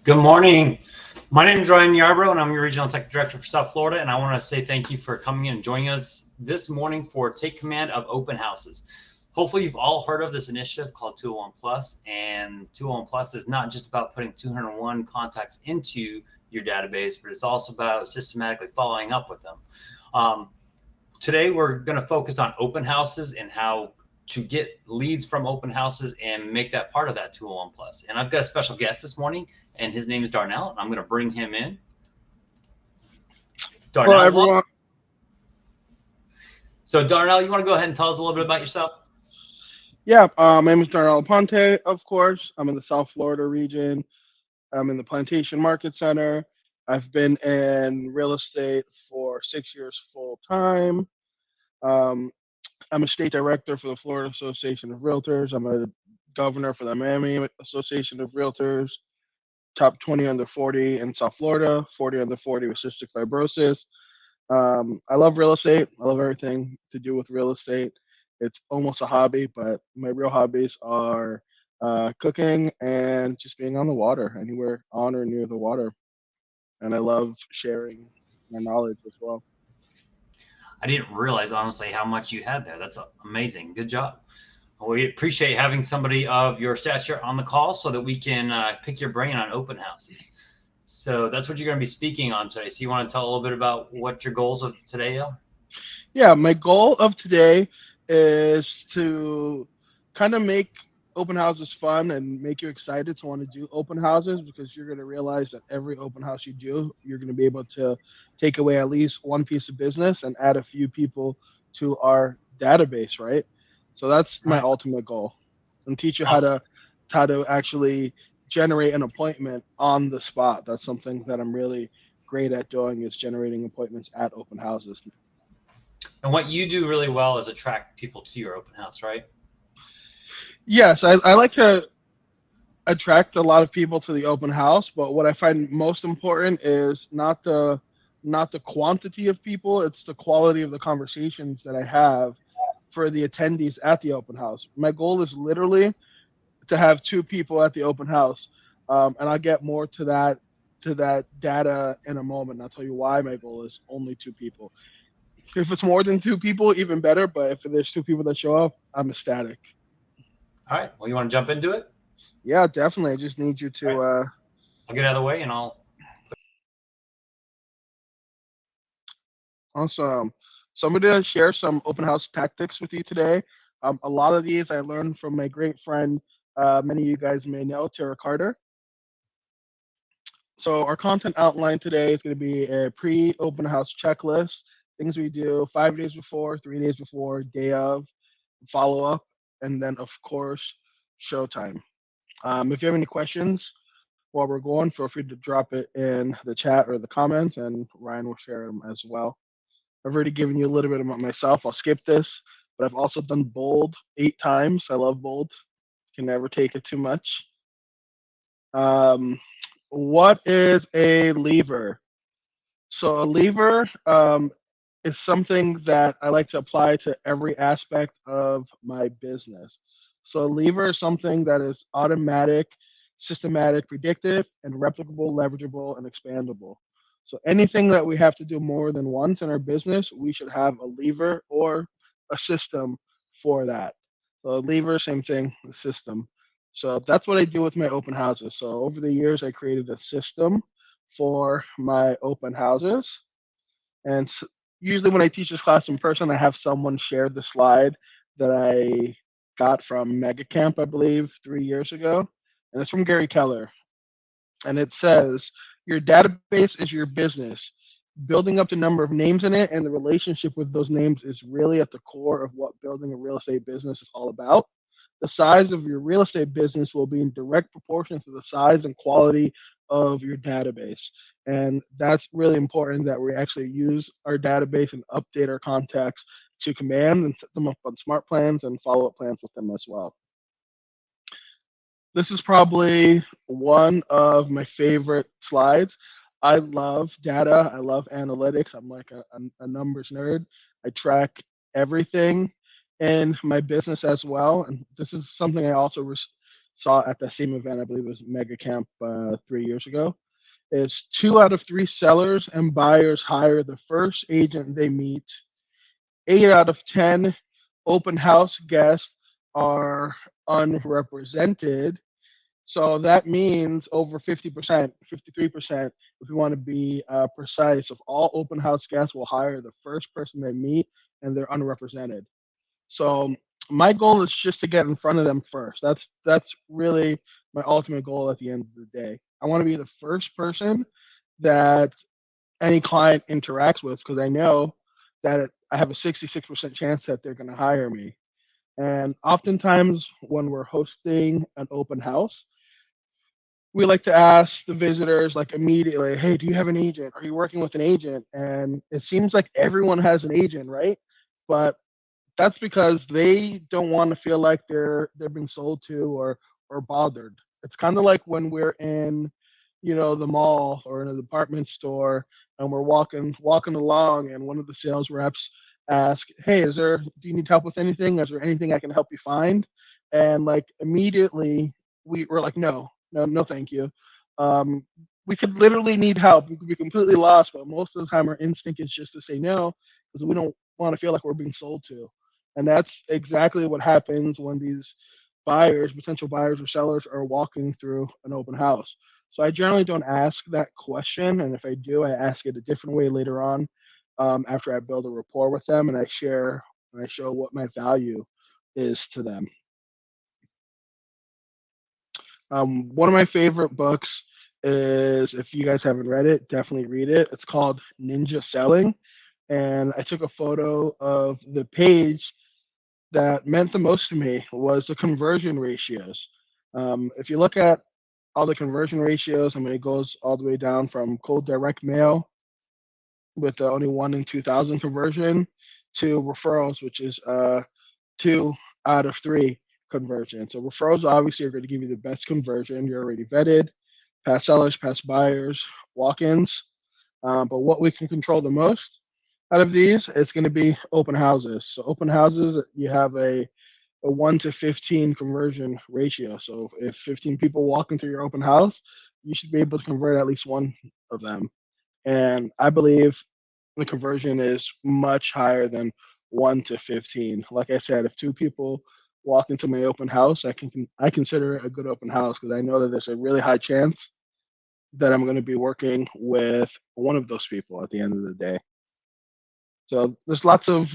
Good morning. My name is Ryan Yarbrough, and I'm your Regional Tech Director for South Florida. And I want to say thank you for coming in and joining us this morning for Take Command of Open Houses. Hopefully, you've all heard of this initiative called 201 Plus. And 201 Plus is not just about putting 201 contacts into your database, but it's also about systematically following up with them. Today, we're going to focus on open houses and how to get leads from open houses and make that part of that 201 Plus. And I've got a special guest this morning, and his name is Darnell, and I'm going to bring him in. Darnell, Hello, everyone. So, Darnell, you want to go ahead and tell us a little bit about yourself? Yeah, my name is Darnell Ponte, of course. I'm in the South Florida region. I'm in the Plantation Market Center. I've been in real estate for 6 years full time. Um, I'm a state director for the Florida Association of Realtors. I'm a governor for the Miami Association of Realtors. Top 20 under 40 in South Florida, 40 under 40 with cystic fibrosis. I love real estate. I love everything to do with real estate. It's almost a hobby, but my real hobbies are cooking and just being on the water, anywhere on or near the water. And I love sharing my knowledge as well. I didn't realize, honestly, how much you had there. That's amazing. Good job. We appreciate having somebody of your stature on the call so that we can pick your brain on open houses. So that's what you're going to be speaking on today. So you want to tell a little bit about what your goals of today are? Yeah, my goal of today is to kind of make open houses fun and make you excited to want to do open houses because you're going to realize that every open house you do, you're going to be able to take away at least one piece of business and add a few people to our database, right? So that's my Right. ultimate goal, and teach you Awesome. how to actually generate an appointment on the spot. That's something that I'm really great at doing, is generating appointments at open houses. And what you do really well is attract people to your open house, right? Yes, I like to attract a lot of people to the open house, but what I find most important is not the quantity of people, it's the quality of the conversations that I have for the attendees at the open house. My goal is literally to have two people at the open house, and I'll get more to that data in a moment. I'll tell you why my goal is only two people. If it's more than two people, even better. But if there's two people that show up, I'm ecstatic. All right. Well, you want to jump into it? Yeah, definitely. I just need you All right. to I'll get out of the way and I'll. Awesome. So I'm going to share some open house tactics with you today. A lot of these I learned from my great friend, many of you guys may know, Tara Carter. So our content outline today is going to be a pre-open house checklist, things we do 5 days before, 3 days before, day of, follow up, and then of course, showtime. If you have any questions while we're going, feel free to drop it in the chat or the comments, and Ryan will share them as well. I've already given you a little bit about myself. I'll skip this, but I've also done bold 8 times. I love bold. Can never take it too much. Um, what is a lever? So a lever is something that I like to apply to every aspect of my business. So a lever is something that is automatic, systematic, predictive, and replicable, leverageable, and expandable. So anything that we have to do more than once in our business, we should have a lever or a system for that. So a lever, same thing, a system. So that's what I do with my open houses. So over the years, I created a system for my open houses. And usually, when I teach this class in person, I have someone share the slide that I got from Mega Camp, I believe, 3 years ago. And it's from Gary Keller. And it says, your database is your business. Building up the number of names in it and the relationship with those names is really at the core of what building a real estate business is all about. The size of your real estate business will be in direct proportion to the size and quality of your database. And that's really important that we actually use our database and update our contacts to command and set them up on smart plans and follow up plans with them as well. This is probably one of my favorite slides. I love data. I love analytics. I'm like a numbers nerd. I track everything in my business as well. And this is something I also saw at the same event. I believe it was Mega Camp 3 years ago. Is 2 out of 3 sellers and buyers hire the first agent they meet. 8 out of 10 open house guests are unrepresented. So that means over 50%, 53%, if we want to be precise, of all open house guests will hire the first person they meet and they're unrepresented. So my goal is just to get in front of them first. That's really my ultimate goal at the end of the day. I want to be the first person that any client interacts with because I know that I have a 66% chance that they're going to hire me. And oftentimes when we're hosting an open house, we like to ask the visitors like immediately, hey, do you have an agent? Are you working with an agent? And it seems like everyone has an agent, right? But that's because they don't want to feel like they're being sold to or bothered. It's kind of like when we're in, the mall or in a department store and we're walking along and one of the sales reps ask, "Hey, do you need help with anything? Is there anything I can help you find?" And like immediately we're like, "No, no, no, thank you." Um, we could literally need help. We could be completely lost, but most of the time our instinct is just to say no because we don't want to feel like we're being sold to. And that's exactly what happens when these potential buyers or sellers are walking through an open house. So I generally don't ask that question. And if I do, I ask it a different way later on after I build a rapport with them and I share and I show what my value is to them. One of my favorite books is, if you guys haven't read it, definitely read it. It's called Ninja Selling. And I took a photo of the page that meant the most to me was the conversion ratios. If you look at all the conversion ratios, I mean, it goes all the way down from cold direct mail with only 1 in 2,000 conversion to referrals, which is 2 out of 3 conversion. So referrals obviously are going to give you the best conversion. You're already vetted, past sellers, past buyers, walk-ins. But what we can control the most out of these, it's going to be open houses. So open houses, you have a 1 to 15 conversion ratio. So if 15 people walk into your open house, you should be able to convert at least one of them. And I believe the conversion is much higher than 1 to 15. Like I said, if 2 people walk into my open house, I consider it a good open house because I know that there's a really high chance that I'm going to be working with one of those people at the end of the day. So there's lots of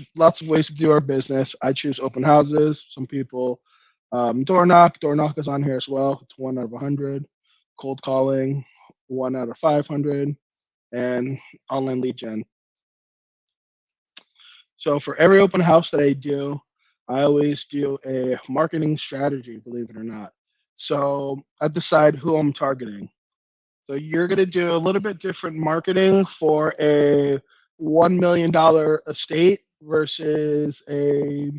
ways to do our business. I choose open houses. Some people door knock. Door knock is on here as well. It's 1 out of 100. Cold calling, 1 out of 500, and online lead gen. So for every open house that I do, I always do a marketing strategy. Believe it or not. So I decide who I'm targeting. So you're going to do a little bit different marketing for a $1 million estate versus a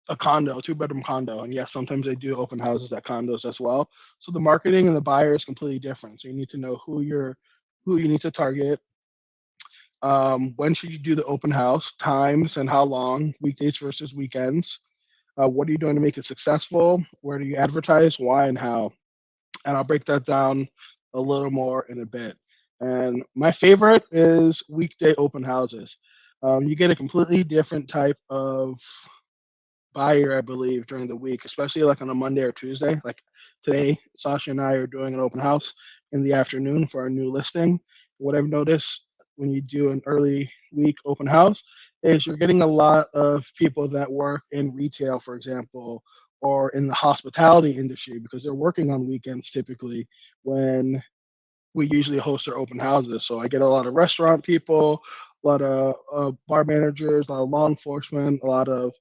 a condo, a 2 bedroom condo. And yes, sometimes they do open houses at condos as well. So the marketing and the buyer is completely different. So you need to know who you need to target. When should you do the open house? Times and how long? Weekdays versus weekends. What are you doing to make it successful? Where do you advertise? Why and how? And I'll break that down a little more in a bit. And my favorite is weekday open houses. You get a completely different type of buyer, I believe, during the week, especially like on a Monday or Tuesday. Like today, Sasha and I are doing an open house in the afternoon for our new listing. What I've noticed when you do an early week open house is you're getting a lot of people that work in retail, for example, or in the hospitality industry because they're working on weekends typically when we usually host our open houses. So I get a lot of restaurant people, a lot of bar managers, a lot of law enforcement, a lot of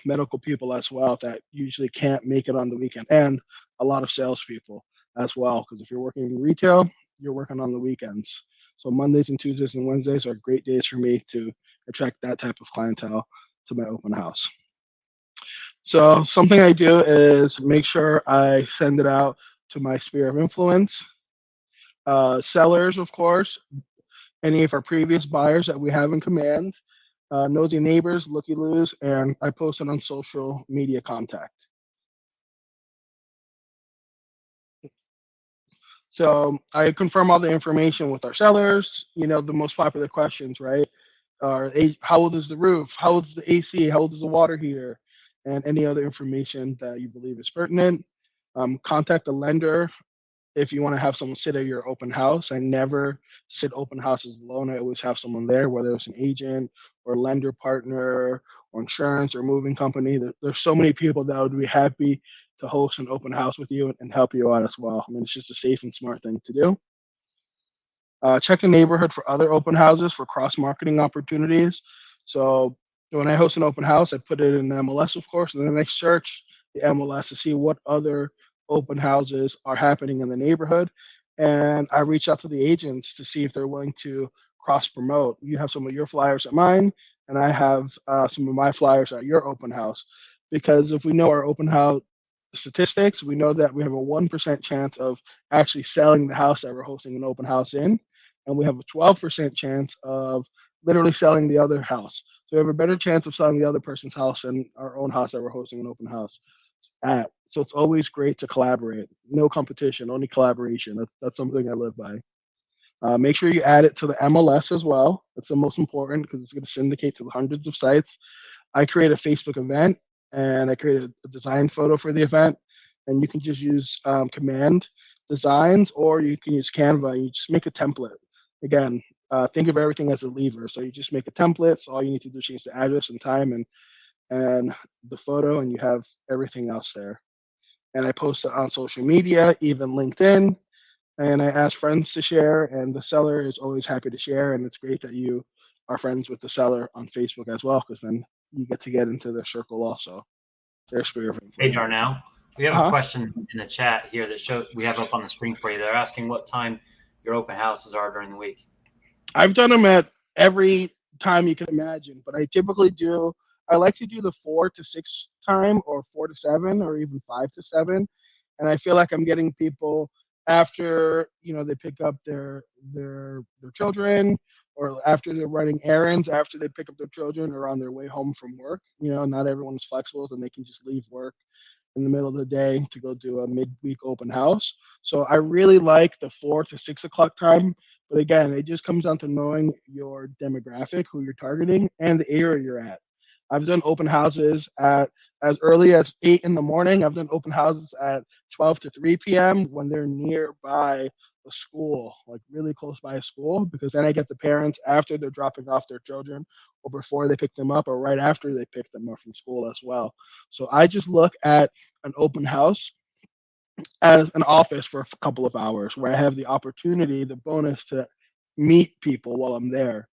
medical people as well that usually can't make it on the weekend, and a lot of salespeople as well. Because if you're working in retail, you're working on the weekends. So Mondays and Tuesdays and Wednesdays are great days for me to attract that type of clientele to my open house. So something I do is make sure I send it out to my sphere of influence. Sellers, of course, any of our previous buyers that we have in command, nosy neighbors, looky loos, and I post it on social media contact. So I confirm all the information with our sellers. The most popular questions, right? How old is the roof? How old is the AC? How old is the water heater? And any other information that you believe is pertinent. Contact the lender if you want to have someone sit at your open house. I never sit open houses alone. I always have someone there, whether it's an agent or lender partner or insurance or moving company. There's so many people that would be happy to host an open house with you and help you out as well. I mean, it's just a safe and smart thing to do. Check the neighborhood for other open houses for cross marketing opportunities. So when I host an open house, I put it in the MLS, of course, and then I search the MLS to see what other open houses are happening in the neighborhood. And I reach out to the agents to see if they're willing to cross promote. You have some of your flyers at mine, and I have some of my flyers at your open house. Because if we know our open house statistics, we know that we have a 1% chance of actually selling the house that we're hosting an open house in, and we have a 12% chance of literally selling the other house. So we have a better chance of selling the other person's house than our own house that we're hosting an open house at. So it's always great to collaborate. No competition, only collaboration. That's something I live by. Make sure you add it to the MLS as well. That's the most important because it's going to syndicate to hundreds of sites. I create a Facebook event and I create a design photo for the event, and you can just use command designs or you can use Canva and you just make a template. Again, think of everything as a lever. So you just make a template. So all you need to do is change the address and time and the photo, and you have everything else there. And I post it on social media, even LinkedIn, and I ask friends to share, and the seller is always happy to share. And it's great that you are friends with the seller on Facebook as well, because then you get to get into their circle also. There's for your Hey, info. Darnell, we have a Uh-huh. question in the chat here that we have up on the screen for you. They're asking what time your open houses are during the week. I've done them at every time you can imagine, but I typically do. I like to do the 4 to 6 time, or 4 to 7, or even 5 to 7, and I feel like I'm getting people after they pick up their children, or after they're running errands, after they pick up their children, or on their way home from work. Not everyone's flexible, and they can just leave work in the middle of the day to go do a midweek open house. So I really like the 4 to 6 o'clock time. But again, it just comes down to knowing your demographic, who you're targeting, and the area you're at. I've done open houses at as early as 8 in the morning. I've done open houses at 12 to 3 p.m. when they're nearby a school, like really close by a school, because then I get the parents after they're dropping off their children or before they pick them up or right after they pick them up from school as well. So I just look at an open house as an office for a couple of hours where I have the opportunity, the bonus to meet people while I'm there.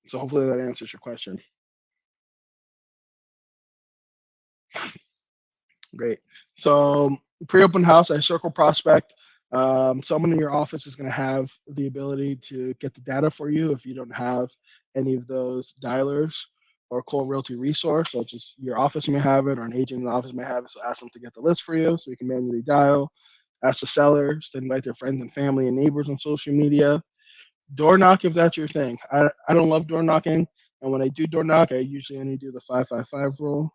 So hopefully that answers your question. Great. So pre-open house, I circle prospect. Someone in your office is going to have the ability to get the data for you if you don't have any of those dialers or call realty resource, such as your office may have it or an agent in the office may have it. So ask them to get the list for you so you can manually dial. Ask the sellers to invite their friends and family and neighbors on social media. Door knock if that's your thing. I don't love door knocking. And when I do door knock, I usually only do the 555 rule.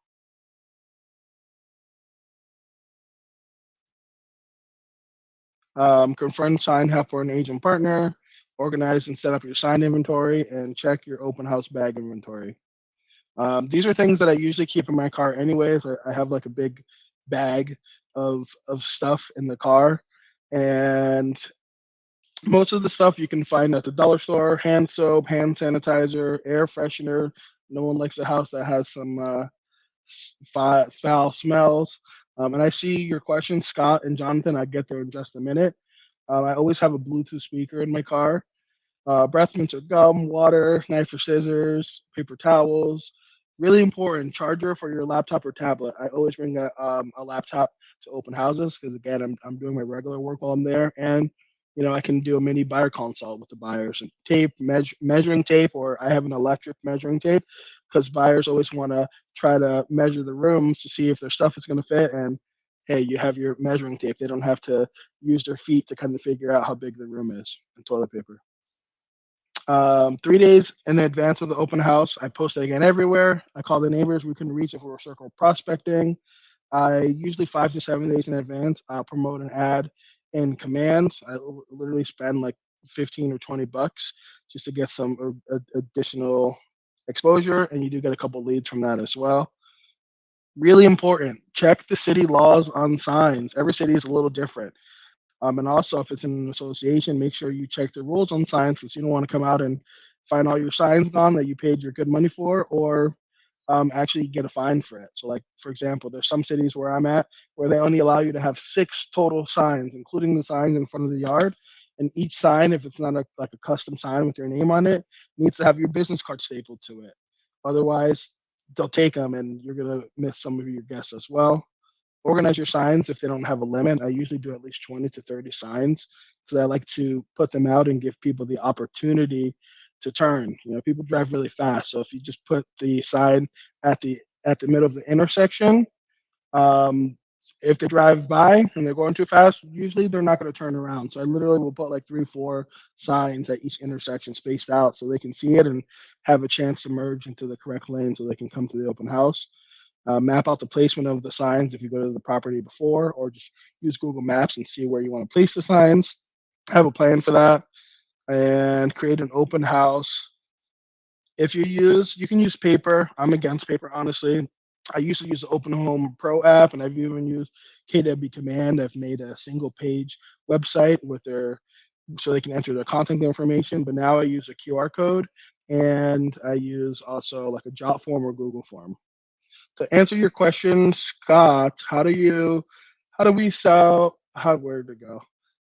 Confirm sign help or an agent partner, organize and set up your sign inventory, and check your open house bag inventory. These are things that I usually keep in my car anyways. I have like a big bag of stuff in the car, and most of the stuff you can find at the dollar store: hand soap, hand sanitizer, air freshener. No one likes a house that has some foul smells. And I see your question, Scott and Jonathan. I get there in just a minute. I always have a Bluetooth speaker in my car. Breath mints or gum, water, knife or scissors, paper towels. Really important, charger for your laptop or tablet. I always bring a laptop to open houses because, again, I'm doing my regular work while I'm there. And, I can do a mini buyer consult with the buyers. And tape, measuring tape, or I have an electric measuring tape because buyers always want to try to measure the rooms to see if their stuff is going to fit. And hey, you have your measuring tape. They don't have to use their feet to kind of figure out how big the room is, and toilet paper. 3 days in advance of the open house, I post it again everywhere. I call the neighbors we can reach if we're circle prospecting. I usually 5 to 7 days in advance, I'll promote an ad in commands. I literally spend like 15 or 20 bucks just to get some additional exposure, and you do get a couple leads from that as well. Really important. Check the city laws on signs. Every city is a little different. And also, if it's in an association, make sure you check the rules on signs because you don't want to come out and find all your signs gone that you paid your good money for, or actually get a fine for it. So, like for example, there's some cities where I'm at where they only allow you to have 6 total signs, including the signs in front of the yard. And each sign, if it's not like a custom sign with your name on it, needs to have your business card stapled to it. Otherwise, they'll take them, and you're gonna miss some of your guests as well. Organize your signs if they don't have a limit. I usually do at least 20 to 30 signs because I like to put them out and give people the opportunity to turn. People drive really fast, so if you just put the sign at the middle of the intersection, um, if they drive by and they're going too fast, usually they're not going to turn around. So I literally will put like 3, 4 signs at each intersection spaced out so they can see it and have a chance to merge into the correct lane so they can come to the open house. Map out the placement of the signs if you go to the property before, or just use Google Maps and see where you want to place the signs. Have a plan for that and create an open house. If you can use paper. I'm against paper, honestly. I used to use the Open Home Pro app, and I've even used KW Command. I've made a single page website with their so they can enter their contact information. But now I use a QR code, and I use also like a Jot form or Google form. To answer your question, Scott, how do we sell, where to go?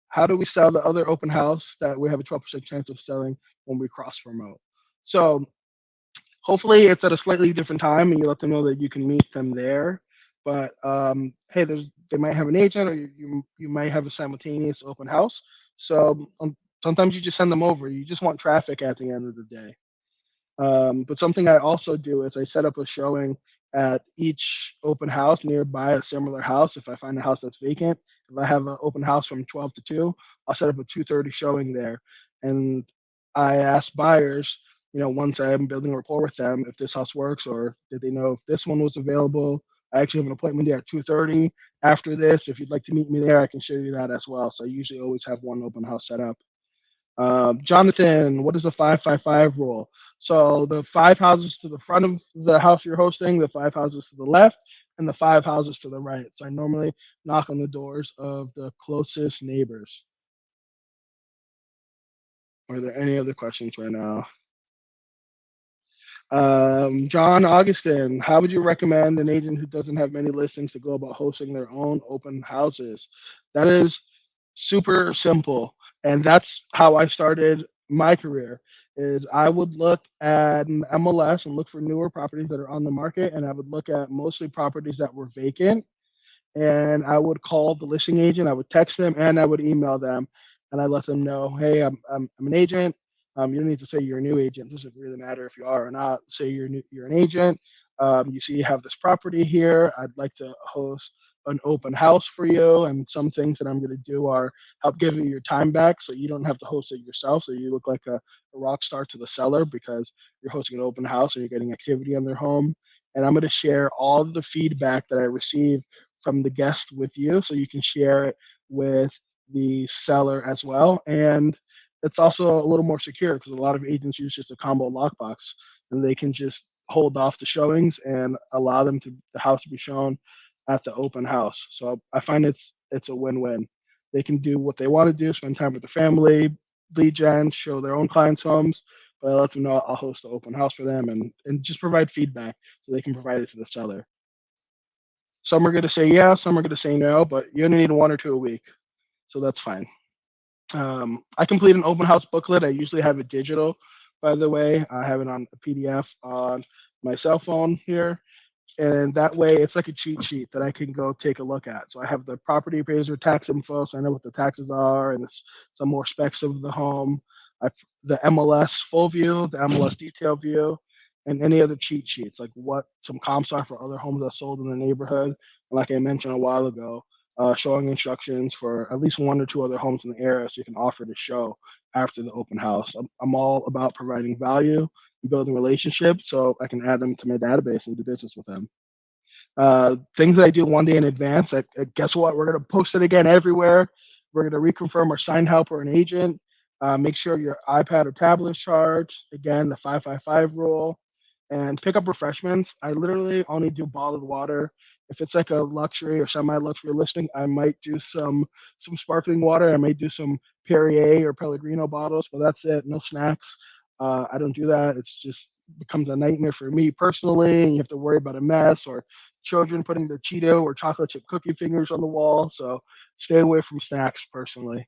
How do we sell the other open house that we have a 12% chance of selling when we cross promote? So hopefully it's at a slightly different time and you let them know that you can meet them there. But hey, they might have an agent, or you might have a simultaneous open house. So sometimes you just send them over. You just want traffic at the end of the day. But something I also do is I set up a showing at each open house nearby a similar house. If I find a house that's vacant, if I have an open house from 12 to 2, I'll set up a 2:30 showing there. And I ask buyers, once I'm building a rapport with them, if this house works or did they know if this one was available. I actually have an appointment there at 2:30. After this, if you'd like to meet me there, I can show you that as well. So I usually always have one open house set up. Jonathan, what is the 5-5-5 rule? So the 5 houses to the front of the house you're hosting, the 5 houses to the left, and the 5 houses to the right. So I normally knock on the doors of the closest neighbors. Are there any other questions right now? John Augustin, how would you recommend an agent who doesn't have many listings to go about hosting their own open houses? That is super simple, and that's how I started my career. Is I would look at an MLS and look for newer properties that are on the market, and I would look at mostly properties that were vacant, and I would call the listing agent, I would text them, and I would email them, and I let them know, hey, I'm an agent. You don't need to say you're a new agent. It doesn't really matter if you are or not. Say you're an agent. You see you have this property here. I'd like to host an open house for you, and some things that I'm going to do are help give you your time back, so you don't have to host it yourself. So you look like a rock star to the seller because you're hosting an open house and you're getting activity in their home. And I'm going to share all the feedback that I receive from the guest with you, so you can share it with the seller as well. And it's also a little more secure because a lot of agents use just a combo lockbox, and they can just hold off the showings and allow the house to be shown at the open house. So I find it's a win-win. They can do what they want to do, spend time with the family, lead gen, show their own clients' homes, but I let them know I'll host the open house for them and just provide feedback so they can provide it to the seller. Some are going to say yeah, some are going to say no, but you only need 1 or 2 a week, so that's fine. I complete an open house booklet. I usually have it digital, by the way. I have it on a PDF on my cell phone here, and that way it's like a cheat sheet that I can go take a look at. So I have the property appraiser tax info, so I know what the taxes are, and it's some more specs of the home. The MLS full view, the MLS detail view, and any other cheat sheets, like what some comps are for other homes that sold in the neighborhood. And like I mentioned a while ago, showing instructions for at least 1 or 2 other homes in the area so you can offer to show after the open house. I'm all about providing value and building relationships so I can add them to my database and do business with them. Things that I do one day in advance. Guess what? We're going to post it again everywhere. We're going to reconfirm our sign helper and agent. Make sure your iPad or tablet is charged. Again, the 555 rule. And pick up refreshments. I literally only do bottled water. If it's like a luxury or semi-luxury listing, I might do some sparkling water. I might do some Perrier or Pellegrino bottles, but that's it. No snacks. I don't do that. It's just becomes a nightmare for me personally. And you have to worry about a mess or children putting their Cheeto or chocolate chip cookie fingers on the wall. So stay away from snacks personally.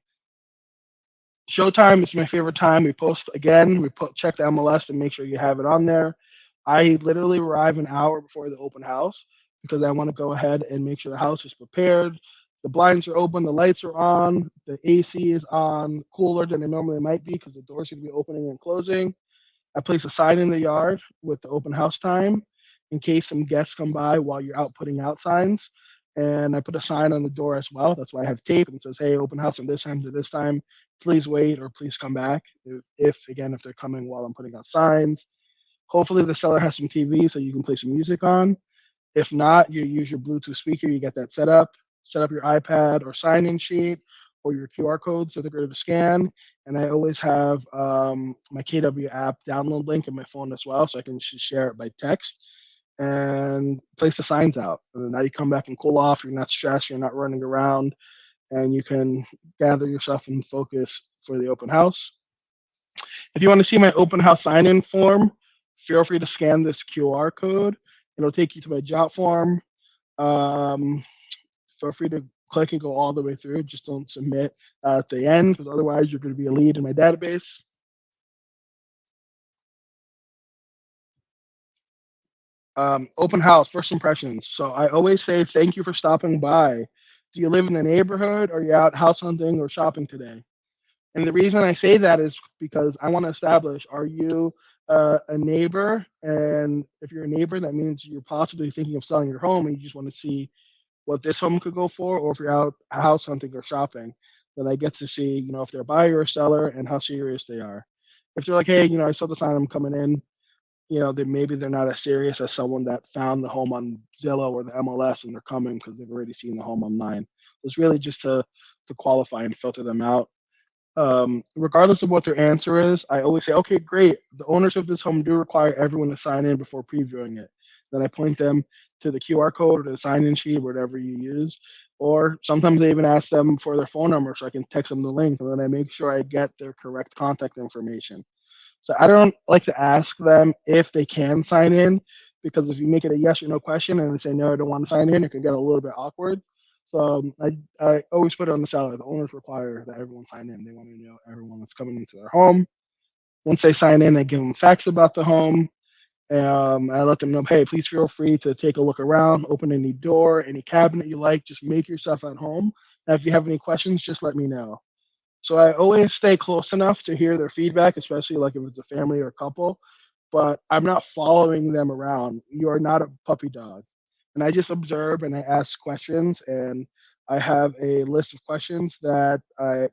Showtime is my favorite time. We post again. Check the MLS and make sure you have it on there. I literally arrive an hour before the open house because I want to go ahead and make sure the house is prepared. The blinds are open, the lights are on, the AC is on, cooler than it normally might be because the doors are going to be opening and closing. I place a sign in the yard with the open house time in case some guests come by while you're out putting out signs. And I put a sign on the door as well. That's why I have tape and it says, hey, open house from this time to this time. Please wait or please come back. If they're coming while I'm putting out signs. Hopefully the seller has some TV so you can play some music on. If not, you use your Bluetooth speaker, you get that set up. Set up your iPad or sign-in sheet or your QR code so they're going to scan. And I always have my KW app download link in my phone as well, so I can share it by text and place the signs out. And then now you come back and cool off. You're not stressed. You're not running around, and you can gather yourself and focus for the open house. If you want to see my open house sign-in form, feel free to scan this QR code. It'll take you to my jot form. Um, Feel free to click and go all the way through. Just don't submit at the end because otherwise you're going to be a lead in my database. Open house, first impressions. So I always say thank you for stopping by. Do you live in the neighborhood or are you out house hunting or shopping today? And the reason I say that is because I want to establish, are you a neighbor? And if you're a neighbor, that means you're possibly thinking of selling your home and you just want to see what this home could go for, or if you're out house hunting or shopping, then I get to see, if they're a buyer or seller and how serious they are. If they're like, hey, I saw the sign I'm coming in, then maybe they're not as serious as someone that found the home on Zillow or the MLS and they're coming because they've already seen the home online. It's really just to qualify and filter them out. Regardless of what their answer is, I always say, okay, great. The owners of this home do require everyone to sign in before previewing it. Then I point them to the QR code or the sign-in sheet, whatever you use. Or sometimes I even ask them for their phone number so I can text them the link, and then I make sure I get their correct contact information. So I don't like to ask them if they can sign in because if you make it a yes or no question and they say no, I don't want to sign in, it can get a little bit awkward. So I always put it on the seller. The owners require that everyone sign in. They want to know everyone that's coming into their home. Once they sign in, I give them facts about the home. I let them know, hey, please feel free to take a look around, open any door, any cabinet you like. Just make yourself at home. And if you have any questions, just let me know. So I always stay close enough to hear their feedback, especially like if it's a family or a couple, but I'm not following them around. You are not a puppy dog. And I just observe and I ask questions and I have a list of questions that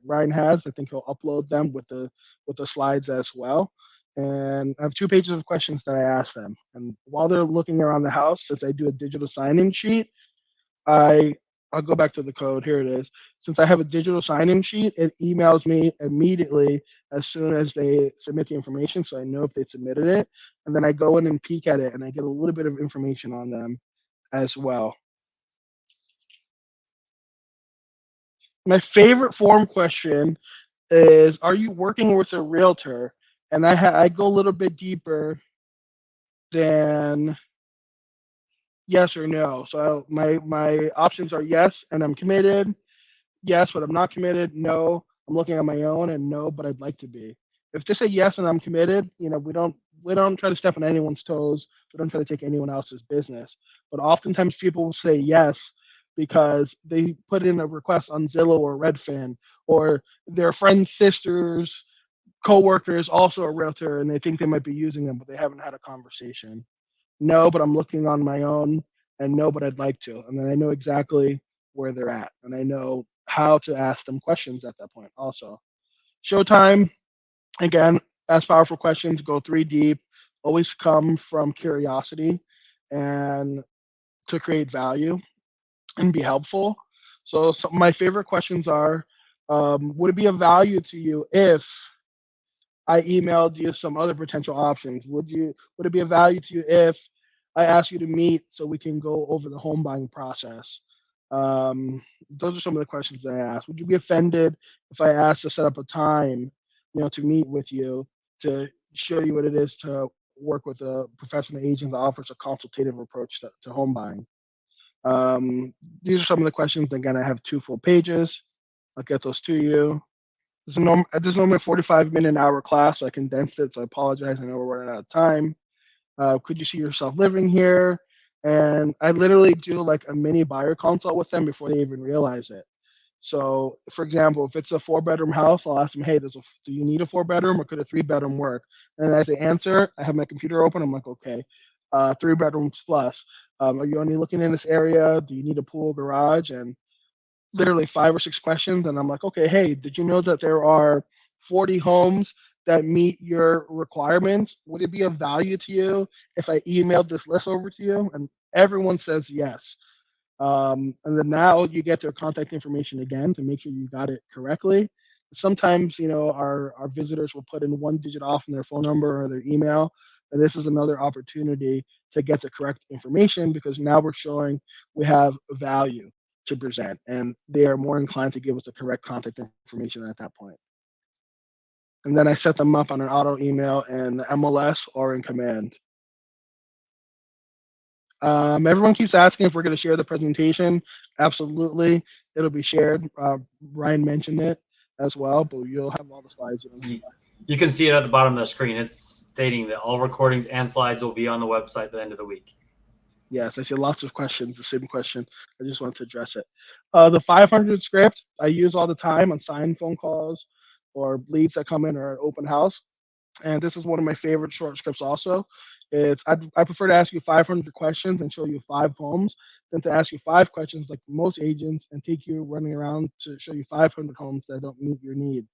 Ryan has. I think he'll upload them with the slides as well. And I have 2 pages of questions that I ask them. And while they're looking around the house, since I do a digital sign-in sheet, I I'll go back to the code. Here it is. Since I have a digital sign-in sheet, it emails me immediately as soon as they submit the information, so I know if they submitted it. And then I go in and peek at it, and I get a little bit of information on them as well. My favorite form question is, "Are you working with a realtor?" And I go a little bit deeper than yes or no. So my options are yes, and I'm committed. Yes, but I'm not committed. No, I'm looking on my own, and no, but I'd like to be. If they say yes and I'm committed, we don't try to step on anyone's toes. We don't try to take anyone else's business. But oftentimes people will say yes because they put in a request on Zillow or Redfin, or their friend's sister's coworker is also a realtor, and they think they might be using them, but they haven't had a conversation. No, but I'm looking on my own, and no, but I'd like to. And then I know exactly where they're at, and I know how to ask them questions at that point also. Showtime, again, ask powerful questions, go 3 deep, always come from curiosity and to create value and be helpful. So some of my favorite questions are, Would it be of value to you if I emailed you some other potential options? Would it be of value to you if I asked you to meet so we can go over the home buying process? Um, those are some of the questions that I asked. Would you be offended if I asked to set up a time, to meet with you to show you what it is to work with a professional agent that offers a consultative approach to home buying? Um, these are some of the questions. Again, I have 2 full pages. I'll get those to you. There's normally a 45-minute an hour class, so I condensed it. So I apologize. I know we're running out of time. Could you see yourself living here? And I literally do like a mini buyer consult with them before they even realize it. So, for example, if it's a 4-bedroom house, I'll ask them, "Hey, do you need a 4-bedroom or could a 3-bedroom work?" And as they answer, I have my computer open. I'm like, "Okay, 3 bedrooms plus. Are you only looking in this area? Do you need a pool, garage?" And literally 5 or 6 questions, and I'm like, okay, hey, did you know that there are 40 homes that meet your requirements? Would it be of value to you if I emailed this list over to you? And everyone says yes. And then now you get their contact information again to make sure you got it correctly. Sometimes, our visitors will put in 1 digit off in their phone number or their email. And this is another opportunity to get the correct information because now we're showing we have value to present and they are more inclined to give us the correct contact information at that point. And then I set them up on an auto email in MLS or in Command. Everyone keeps asking if we're going to share the presentation. Absolutely, it'll be shared. Ryan mentioned it as well, but you'll have all the slides. You can see it at the bottom of the screen. It's stating that all recordings and slides will be on the website at the end of the week. Yes, I see lots of questions. The same question. I just wanted to address it. The 500 script I use all the time on signed phone calls or leads that come in or an open house. And this is one of my favorite short scripts also. I prefer to ask you 500 questions and show you 5 homes than to ask you 5 questions like most agents and take you running around to show you 500 homes that don't meet your need.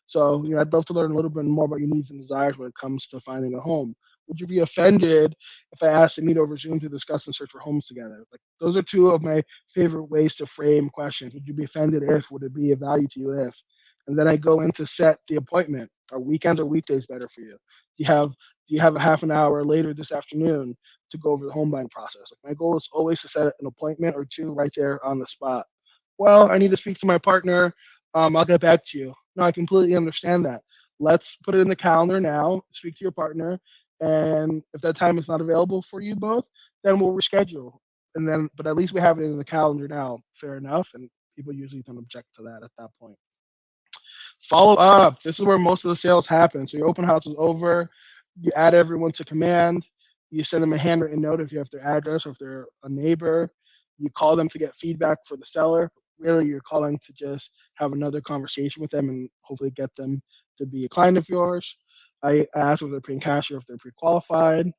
So, I'd love to learn a little bit more about your needs and desires when it comes to finding a home. Would you be offended if I asked to meet over Zoom to discuss and search for homes together? Like those are 2 of my favorite ways to frame questions. Would you be offended if? Would it be of value to you if? And then I go in to set the appointment. Are weekends or weekdays better for you? Do you have a half an hour later this afternoon to go over the home buying process? Like my goal is always to set an appointment or 2 right there on the spot. Well, I need to speak to my partner. I'll get back to you. No, I completely understand that. Let's put it in the calendar now, speak to your partner, and if that time is not available for you both, then we'll reschedule. But at least we have it in the calendar now. Fair enough. And people usually don't object to that at that point. Follow up. This is where most of the sales happen. So your open house is over. You add everyone to command. You send them a handwritten note if you have their address or if they're a neighbor. You call them to get feedback for the seller. Really, you're calling to just have another conversation with them and hopefully get them to be a client of yours. I ask if they're paying cash or if they're pre-qualified.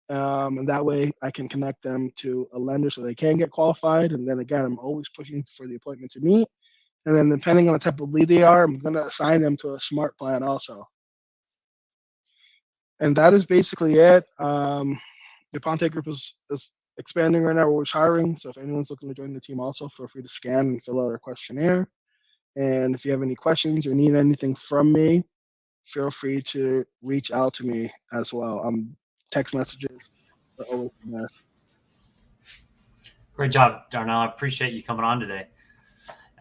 And that way I can connect them to a lender so they can get qualified. And then again, I'm always pushing for the appointment to meet. And then depending on the type of lead they are, I'm going to assign them to a smart plan also. And that is basically it. The Ponte group is expanding right now. We're hiring. So if anyone's looking to join the team also, feel free to scan and fill out our questionnaire. And if you have any questions or need anything from me, feel free to reach out to me as well. Text messages are always the best. Great job, Darnell. I appreciate you coming on today.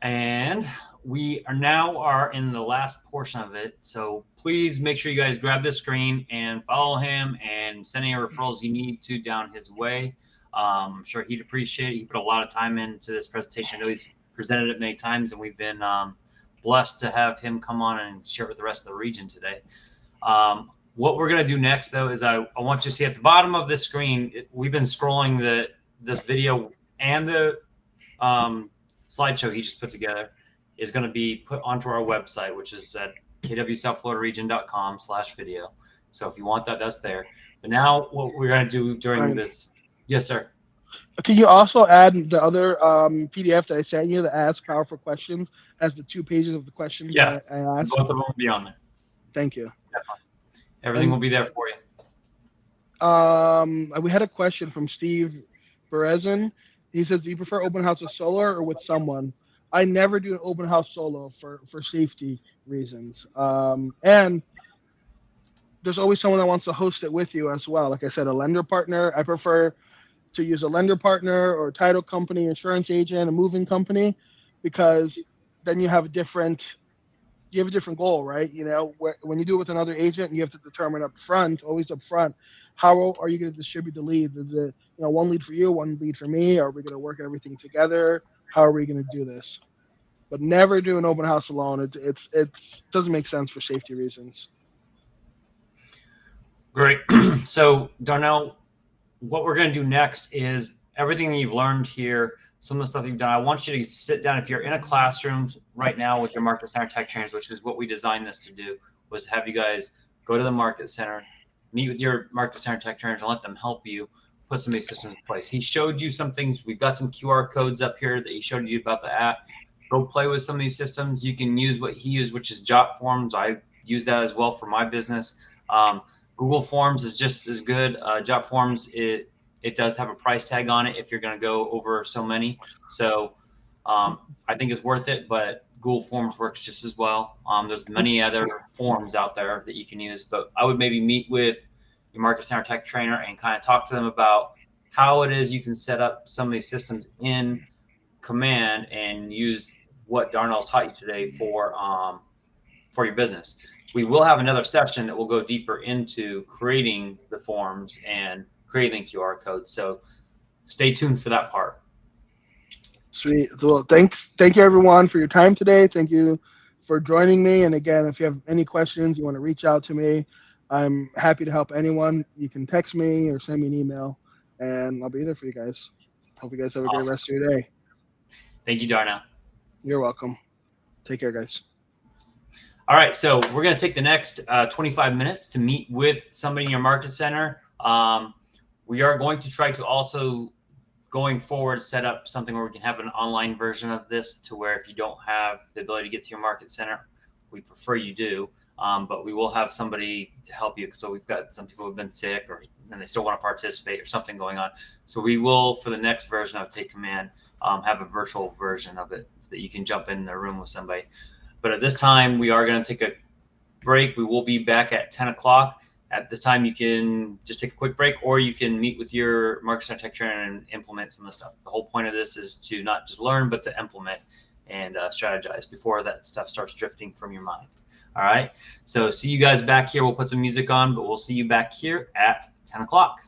And we are in the last portion of it. So please make sure you guys grab the screen and follow him and send any referrals you need to down his way. I'm sure he'd appreciate it. He put a lot of time into this presentation. I know he's presented it many times, and we've been blessed to have him come on and share it with the rest of the region today. What we're going to do next, though, is I want you to see at the bottom of this screen, we've been scrolling this video and the slideshow he just put together is going to be put onto our website, which is at kwsouthfloridaregion.com/video. So if you want that, that's there. But now what we're going to do during this. Yes, sir. Can you also add the other PDF that I sent you that asks powerful questions as the 2 pages of the questions Yes, that I asked? both of them will be on there. Thank you. Definitely. Everything will be there for you. We had a question from Steve Berezin. He says, "Do you prefer open house with solar or with someone?" I never do an open house solo for safety reasons. And there's always someone that wants to host it with you as well. Like I said, a lender partner. I prefer to use a lender partner or a title company, insurance agent, a moving company, because then you have a different goal, right? You know, when you do it with another agent, you have to determine always up front, how are you going to distribute the leads? Is it, one lead for you, one lead for me? Are we going to work everything together? How are we going to do this? But never do an open house alone. It doesn't make sense for safety reasons. Great. So, Darnell, what we're going to do next is everything that you've learned here, some of the stuff you've done. I want you to sit down. If you're in a classroom right now with your Market Center Tech trainers, which is what we designed this to do, was have you guys go to the Market Center, meet with your Market Center Tech trainers, and let them help you put some of these systems in place. He showed you some things. We've got some QR codes up here that he showed you about the app. Go play with some of these systems. You can use what he used, which is Jot Forms. I use that as well for my business. Google Forms is just as good. Jot Forms, it does have a price tag on it if you're going to go over so many. So I think it's worth it, but Google Forms works just as well. There's many other forms out there that you can use, but I would maybe meet with your Market Center Tech trainer and kind of talk to them about how it is you can set up some of these systems in Command and use what Darnell taught you today for your business. We will have another session that will go deeper into creating the forms and creating QR codes. So stay tuned for that part. Sweet. Well, thank you everyone for your time today. Thank you for joining me. And again, if you have any questions, you want to reach out to me, I'm happy to help anyone. You can text me or send me an email, and I'll be there for you guys. Hope you guys have a great Awesome. rest of your day. Thank you, Darnell. You're welcome. Take care, guys. All right, so we're going to take the next 25 minutes to meet with somebody in your market center. We are going to try to also, going forward, set up something where we can have an online version of this to where if you don't have the ability to get to your market center, we prefer you do. But we will have somebody to help you. So we've got some people who've been sick and they still want to participate or something going on. So we will, for the next version of Take Command, have a virtual version of it so that you can jump in the room with somebody. But at this time, we are going to take a break. We will be back at 10 o'clock. At the time, you can just take a quick break, or you can meet with your Market Center Tech trainer and implement some of the stuff. The whole point of this is to not just learn, but to implement and strategize before that stuff starts drifting from your mind. All right. So see you guys back here. We'll put some music on, but we'll see you back here at 10 o'clock.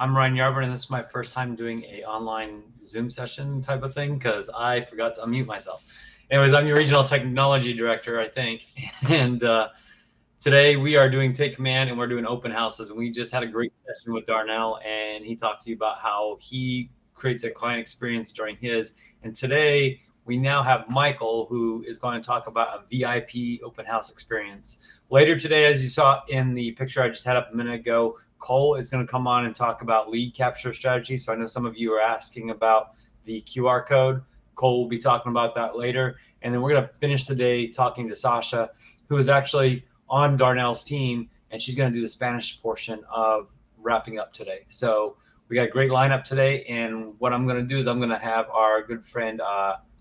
I'm Ryan Yarver, and this is my first time doing a online Zoom session type of thing because I forgot to unmute myself. Anyways, I'm your regional technology director, I think, and today we are doing Take Command and we're doing open houses. And we just had a great session with Darnell, and he talked to you about how he creates a client experience during his. And today we now have Michael, who is going to talk about a VIP open house experience. Later today, as you saw in the picture I just had up a minute ago, Cole is going to come on and talk about lead capture strategy. So I know some of you are asking about the QR code. Cole will be talking about that later. And then we're going to finish the day talking to Sasha, who is actually on Darnell's team, and she's going to do the Spanish portion of wrapping up today. So we got a great lineup today, and what I'm going to do is I'm going to have our good friend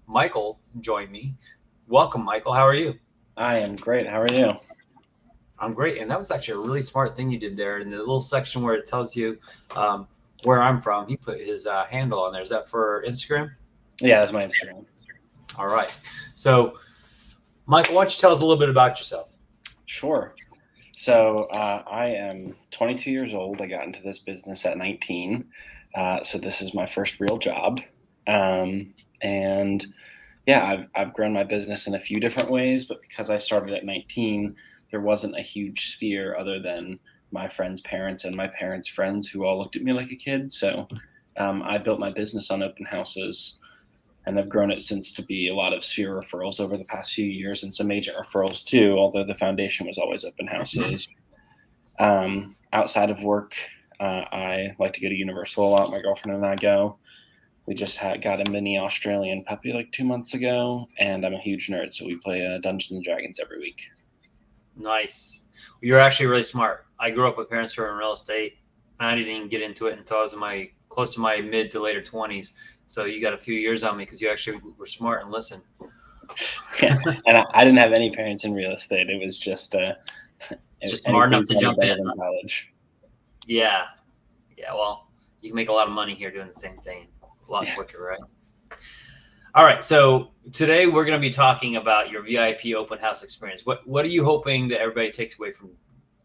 Michael join me. Welcome, Michael. How are you? I am great. How are you? I'm great, and that was actually a really smart thing you did there. In the little section where it tells you where I'm from, he put his handle on there. Is that for Instagram? Yeah, that's my Instagram. All right. So, Michael, why don't you tell us a little bit about yourself? Sure. So I am 22 years old. I got into this business at 19. So this is my first real job. And yeah, I've grown my business in a few different ways, but because I started at 19, there wasn't a huge sphere other than my friends' parents and my parents' friends who all looked at me like a kid. So I built my business on open houses, and I've grown it since to be a lot of sphere referrals over the past few years and some agent referrals too, although the foundation was always open houses. Outside of work, I like to go to Universal a lot. My girlfriend and I go. We just got a mini Australian puppy like 2 months ago, and I'm a huge nerd, so we play Dungeons and Dragons every week. Nice. You're actually really smart. I grew up with parents who were in real estate. I didn't even get into it until I was in close to my mid to later 20s. So you got a few years on me because you actually were smart and listened. Yeah, and I didn't have any parents in real estate. It was just smart enough to jump in. College. Yeah. Well, you can make a lot of money here doing the same thing a lot quicker, right? All right. So today we're going to be talking about your VIP open house experience. What are you hoping that everybody takes away from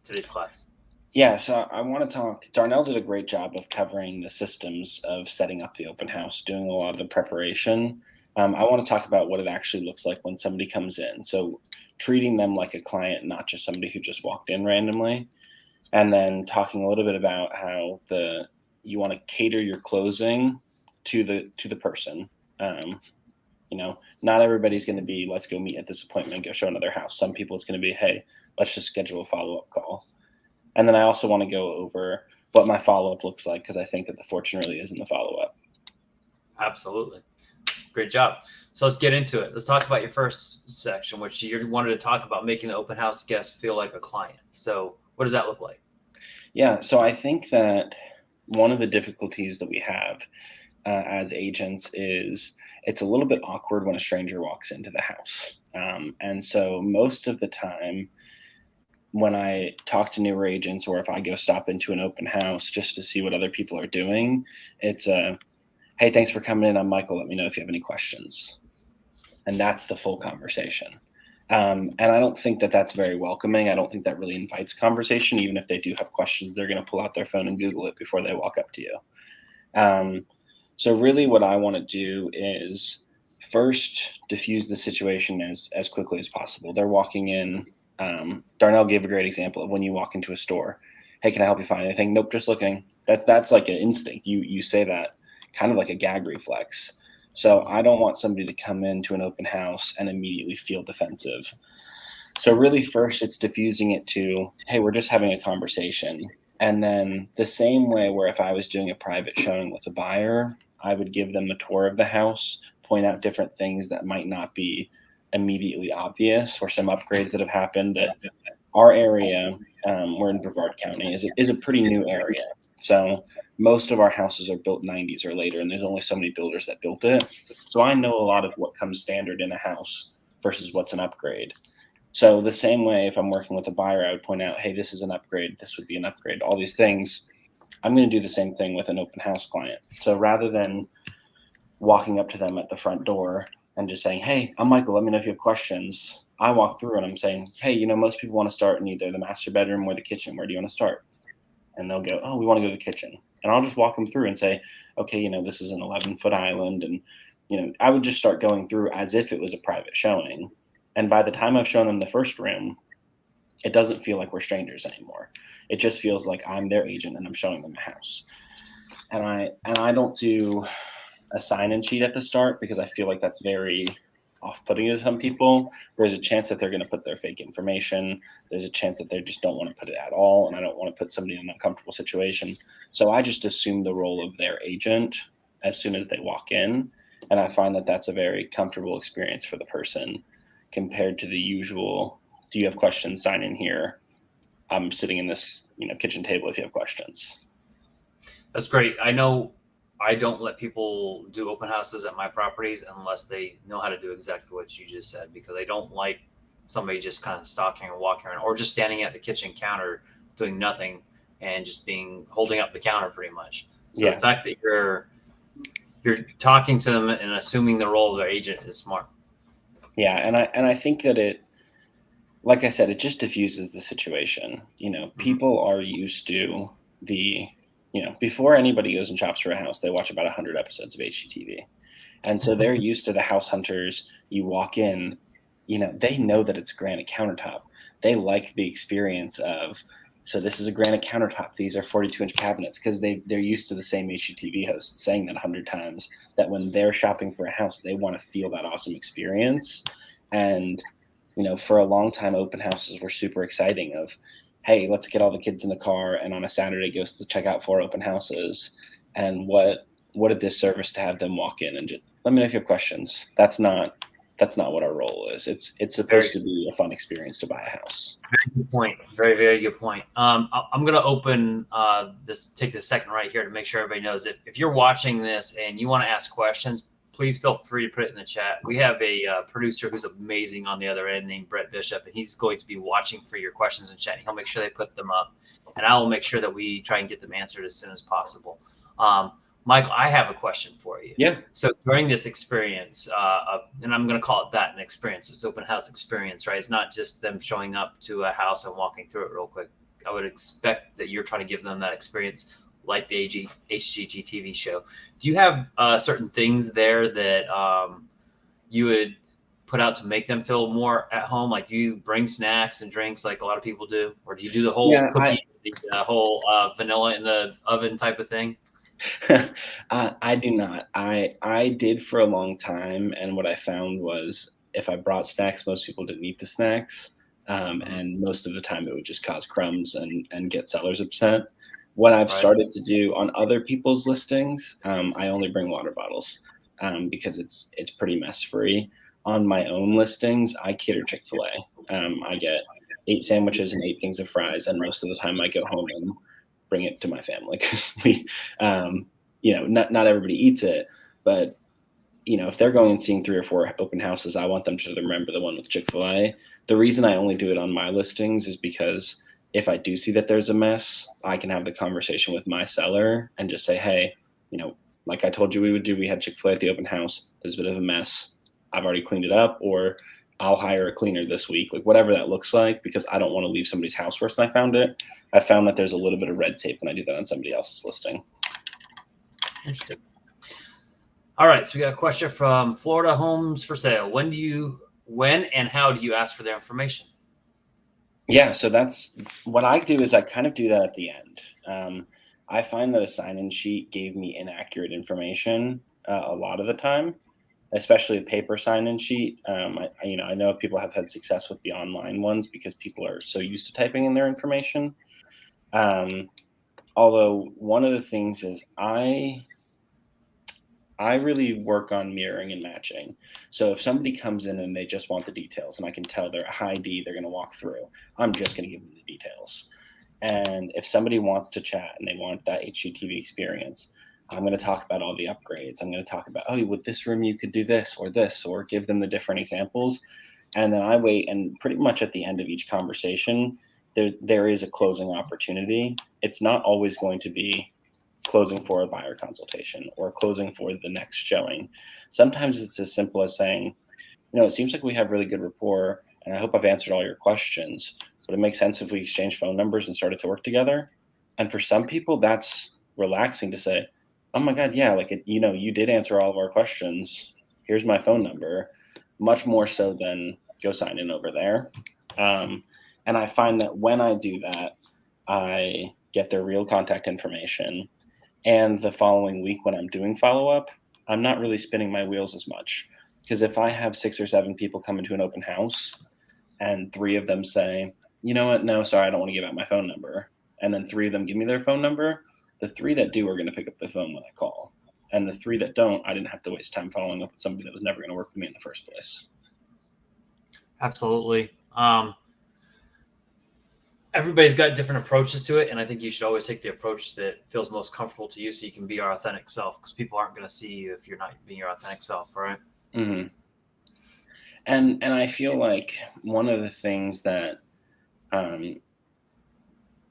today's class? Yeah, so I want to talk. Darnell did a great job of covering the systems of setting up the open house, doing a lot of the preparation. I want to talk about what it actually looks like when somebody comes in. So treating them like a client, not just somebody who just walked in randomly. And then talking a little bit about how you want to cater your closing to the person. Not everybody's going to be, let's go meet at this appointment and go show another house. Some people it's going to be, hey, let's just schedule a follow-up call. And then I also want to go over what my follow-up looks like, because I think that the fortune really is in the follow-up. Absolutely. Great job. So let's get into it. Let's talk about your first section, which you wanted to talk about making the open house guest feel like a client. So what does that look like? Yeah, so I think that one of the difficulties that we have as agents is it's a little bit awkward when a stranger walks into the house. And so most of the time, when I talk to newer agents, or if I go stop into an open house just to see what other people are doing, it's hey, thanks for coming in. I'm Michael. Let me know if you have any questions. And that's the full conversation. And I don't think that that's very welcoming. I don't think that really invites conversation. Even if they do have questions, they're going to pull out their phone and Google it before they walk up to you. So really what I want to do is first diffuse the situation as quickly as possible. They're walking in. Darnell gave a great example of when you walk into a store. Hey, can I help you find anything? Nope, just looking. That's like an instinct. You say that kind of like a gag reflex. So I don't want somebody to come into an open house and immediately feel defensive. So really first it's diffusing it to, hey, we're just having a conversation. And then the same way where if I was doing a private showing with a buyer, I would give them a tour of the house, point out different things that might not be immediately obvious, or some upgrades that have happened. That our area, we're in Brevard County, is a pretty new area. So most of our houses are built 90s or later, and there's only so many builders that built it. So I know a lot of what comes standard in a house versus what's an upgrade. So the same way, if I'm working with a buyer, I would point out, hey, this is an upgrade, this would be an upgrade, all these things. I'm going to do the same thing with an open house client. So rather than walking up to them at the front door and just saying, hey, I'm Michael, let me know if you have questions, I walk through and I'm saying, hey, most people want to start in either the master bedroom or the kitchen. Where do you want to start? And they'll go, oh, we want to go to the kitchen. And I'll just walk them through and say, okay, this is an 11-foot island. And, I would just start going through as if it was a private showing. And by the time I've shown them the first room, it doesn't feel like we're strangers anymore. It just feels like I'm their agent and I'm showing them a house. And I don't do a sign-in sheet at the start because I feel like that's very off-putting to some people. There's a chance that they're going to put their fake information. There's a chance that they just don't want to put it at all, and I don't want to put somebody in an uncomfortable situation. So I just assume the role of their agent as soon as they walk in, and I find that that's a very comfortable experience for the person compared to the usual, do you have questions, sign in here. I'm sitting in this kitchen table if you have questions. That's great. I know I don't let people do open houses at my properties unless they know how to do exactly what you just said, because I don't like somebody just kind of stalking or walking around or just standing at the kitchen counter doing nothing and just holding up the counter pretty much. So the fact that you're talking to them and assuming the role of their agent is smart. Yeah, and I think that it, like I said, it just diffuses the situation. People are used to before anybody goes and shops for a house, they watch about 100 episodes of HGTV. And so they're used to the house hunters. You walk in, they know that it's granite countertop. They like the experience of, so this is a granite countertop. These are 42-inch cabinets, because they're used to the same HGTV host saying that 100 times, that when they're shopping for a house, they want to feel that awesome experience. And, for a long time, open houses were super exciting of, hey, let's get all the kids in the car and on a Saturday go to check out 4 open houses. And what a disservice to have them walk in and just let me know if you have questions. That's not what our role is. It's supposed to be a fun experience to buy a house. Very good point. Very, very good point. I'm going to open take the second right here to make sure everybody knows if you're watching this and you want to ask questions, please feel free to put it in the chat. We have a producer who's amazing on the other end named Brett Bishop, and he's going to be watching for your questions in chat. He'll make sure they put them up, and I will make sure that we try and get them answered as soon as possible. Michael, I have a question for you. Yeah. So during this experience, and I'm going to call it that, an experience, this open house experience, right? It's not just them showing up to a house and walking through it real quick. I would expect that you're trying to give them that experience like the HGTV show. Do you have certain things there that you would put out to make them feel more at home? Like, do you bring snacks and drinks like a lot of people do? Or do you do the whole cookie, the whole vanilla in the oven type of thing? I do not. I did for a long time, and what I found was if I brought snacks, most people didn't eat the snacks, and most of the time it would just cause crumbs and get sellers upset. What I've started to do on other people's listings, I only bring water bottles because it's pretty mess free. On my own listings, I cater Chick-fil-A. I get 8 sandwiches and 8 things of fries, and most of the time I go home and bring it to my family because we, not everybody eats it, but if they're going and seeing 3 or 4 open houses, I want them to remember the one with Chick-fil-A. The reason I only do it on my listings is because if I do see that there's a mess, I can have the conversation with my seller and just say, hey, like I told you we would do, we had Chick-fil-A at the open house. There's a bit of a mess. I've already cleaned it up, or I'll hire a cleaner this week, like whatever that looks like, because I don't want to leave somebody's house worse than I found it. I found that there's a little bit of red tape when I do that on somebody else's listing. Interesting. All right, so we got a question from Florida Homes for Sale. When and how do you ask for their information? Yeah, so that's what I do is I kind of do that at the end. I find that a sign-in sheet gave me inaccurate information a lot of the time, especially a paper sign-in sheet. I know people have had success with the online ones because people are so used to typing in their information. Although one of the things is I really work on mirroring and matching. So if somebody comes in and they just want the details and I can tell they're a high D, they're going to walk through, I'm just going to give them the details. And if somebody wants to chat and they want that HGTV experience, I'm going to talk about all the upgrades. I'm going to talk about, oh, with this room, you could do this, or give them the different examples. And then I wait, and pretty much at the end of each conversation, there is a closing opportunity. It's not always going to be closing for a buyer consultation or closing for the next showing. Sometimes it's as simple as saying, it seems like we have really good rapport, and I hope I've answered all your questions, but it makes sense if we exchange phone numbers and started to work together. And for some people, that's relaxing to say, oh my God, yeah, like, you did answer all of our questions. Here's my phone number, much more so than go sign in over there. And I find that when I do that, I get their real contact information. And the following week, when I'm doing follow up, I'm not really spinning my wheels as much. Because if I have 6 or 7 people come into an open house and 3 of them say, you know what, no, sorry, I don't want to give out my phone number, and then 3 of them give me their phone number, the 3 that do are going to pick up the phone when I call. And the 3 that don't, I didn't have to waste time following up with somebody that was never going to work with me in the first place. Absolutely. Everybody's got different approaches to it, and I think you should always take the approach that feels most comfortable to you, so you can be your authentic self, because people aren't going to see you if you're not being your authentic self, right? Mm-hmm. And I feel like one of the things that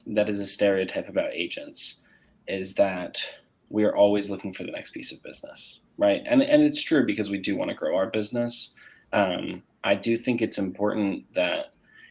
that is a stereotype about agents is that we are always looking for the next piece of business, right? And it's true, because we do want to grow our business. I do think it's important that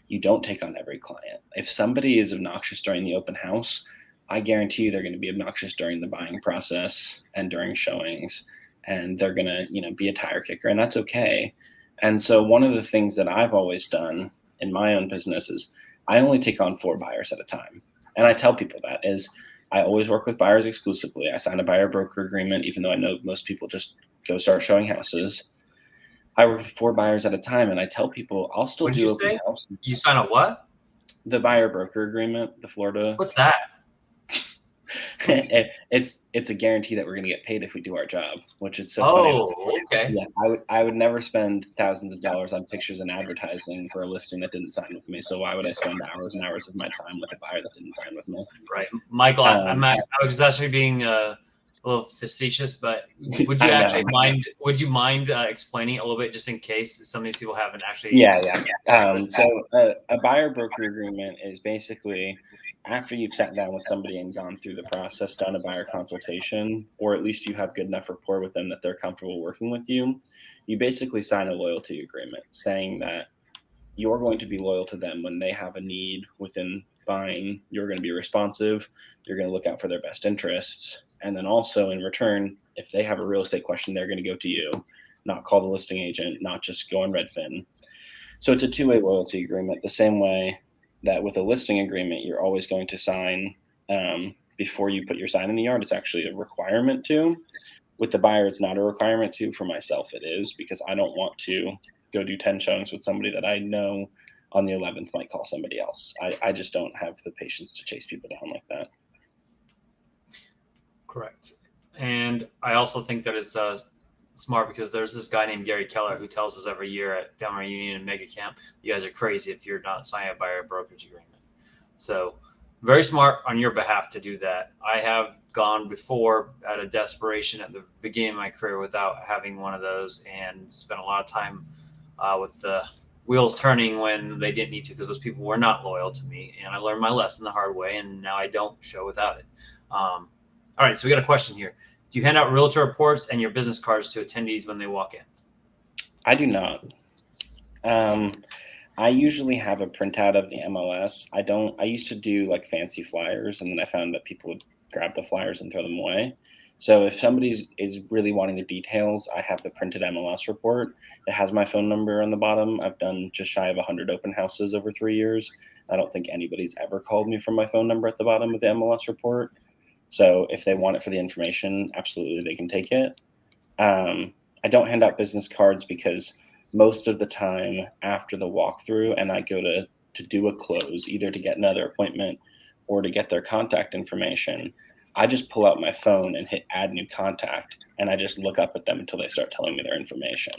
you don't take on every client. If somebody is obnoxious during the open house, I guarantee you they're going to be obnoxious during the buying process and during showings, and they're going to, be a tire kicker, and that's okay. And so one of the things that I've always done in my own business is I only take on 4 buyers at a time. And I tell people that is I always work with buyers exclusively. I sign a buyer broker agreement, even though I know most people just go start showing houses. I work with 4 buyers at a time, and I tell people I'll still What did do you open say? house. You sign a what? The buyer broker agreement, the Florida. What's that? It's a guarantee that we're going to get paid if we do our job, which is so funny. Oh, okay. Yeah, I would never spend thousands of dollars on pictures and advertising for a listing that didn't sign with me. So why would I spend hours and hours of my time with a buyer that didn't sign with me? Right, Michael. I was actually being a little facetious, but would you actually mind? Would you mind explaining it a little bit, just in case some of these people haven't actually? Yeah. So a buyer broker agreement is basically after you've sat down with somebody and gone through the process, done a buyer consultation, or at least you have good enough rapport with them that they're comfortable working with you. You basically sign a loyalty agreement saying that you're going to be loyal to them when they have a need within buying. You're going to be responsive. You're going to look out for their best interests. And then also in return, if they have a real estate question, they're going to go to you, not call the listing agent, not just go on Redfin. So it's a 2-way loyalty agreement, the same way that with a listing agreement, you're always going to sign before you put your sign in the yard. It's actually a requirement to. With the buyer, it's not a requirement to. For myself, it is, because I don't want to go do 10 showings with somebody that I know on the 11th might call somebody else. I just don't have the patience to chase people down like that. Correct. And I also think that it's smart, because there's this guy named Gary Keller who tells us every year at Family Reunion and Mega Camp, you guys are crazy if you're not signing a buyer brokerage agreement. So very smart on your behalf to do that. I have gone before out of desperation at the beginning of my career without having one of those, and spent a lot of time with the wheels turning when they didn't need to, because those people were not loyal to me, and I learned my lesson the hard way, and now I don't show without it. All right, so we got a question here. Do you hand out realtor reports and your business cards to attendees when they walk in? I do not. I usually have a printout of the MLS. I used to do like fancy flyers, and then I found that people would grab the flyers and throw them away. So if somebody is really wanting the details, I have the printed MLS report. It has my phone number on the bottom. I've done just shy of 100 open houses over 3 years. I don't think anybody's ever called me from my phone number at the bottom of the MLS report. So if they want it for the information, absolutely, they can take it. I don't hand out business cards because most of the time after the walkthrough and I go to do a close, either to get another appointment or to get their contact information, I just pull out my phone and hit add new contact, and I just look up at them until they start telling me their information.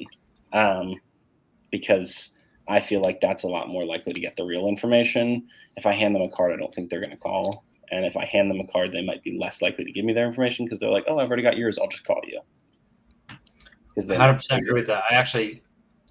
Because I feel like that's a lot more likely to get the real information. If I hand them a card, I don't think they're going to call. And if I hand them a card, they might be less likely to give me their information because they're like, oh, I've already got yours. I'll just call you. 100% agree with that. I actually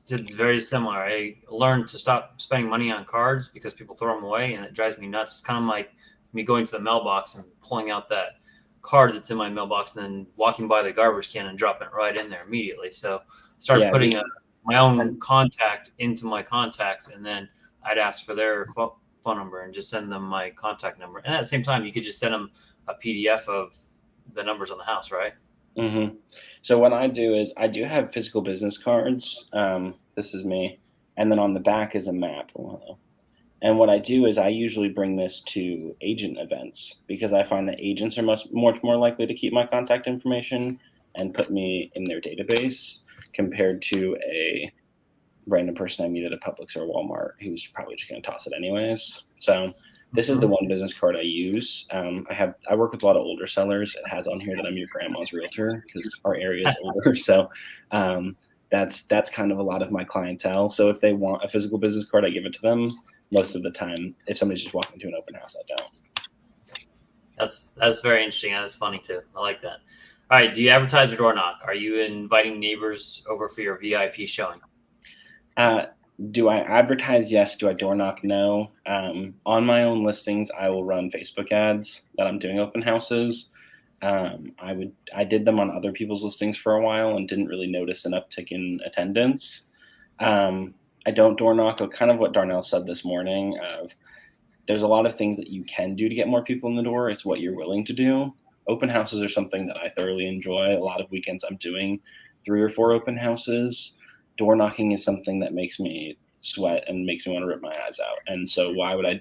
did very similar. I learned to stop spending money on cards because people throw them away, and it drives me nuts. It's kind of like me going to the mailbox and pulling out that card that's in my mailbox and then walking by the garbage can and dropping it right in there immediately. So I started putting my own contact into my contacts, and then I'd ask for their phone number and just send them my contact number. And at the same time, you could just send them a PDF of the numbers on the house, right? Mm-hmm. So what I do is I do have physical business cards. This is me, and then on the back is a map. And what I do is I usually bring this to agent events because I find that agents are much more likely to keep my contact information and put me in their database compared to a random person I meet at a Publix or Walmart who's probably just going to toss it anyways. So this is the one business card I use. I work with a lot of older sellers. It has on here that I'm your grandma's realtor because our area is older. So that's kind of a lot of my clientele. So if they want a physical business card, I give it to them. Most of the time, if somebody's just walking to an open house, I don't. That's very interesting. That's funny too. I like that. All right. Do you advertise or door knock? Are you inviting neighbors over for your VIP showing? Do I advertise? Yes. Do I door knock? No. On my own listings, I will run Facebook ads that I'm doing open houses. I did them on other people's listings for a while and didn't really notice an uptick in attendance. I don't door knock. Kind of what Darnell said this morning. There's a lot of things that you can do to get more people in the door. It's what you're willing to do. Open houses are something that I thoroughly enjoy. A lot of weekends I'm doing 3 or 4 open houses. Door knocking is something that makes me sweat and makes me want to rip my eyes out. And so why would I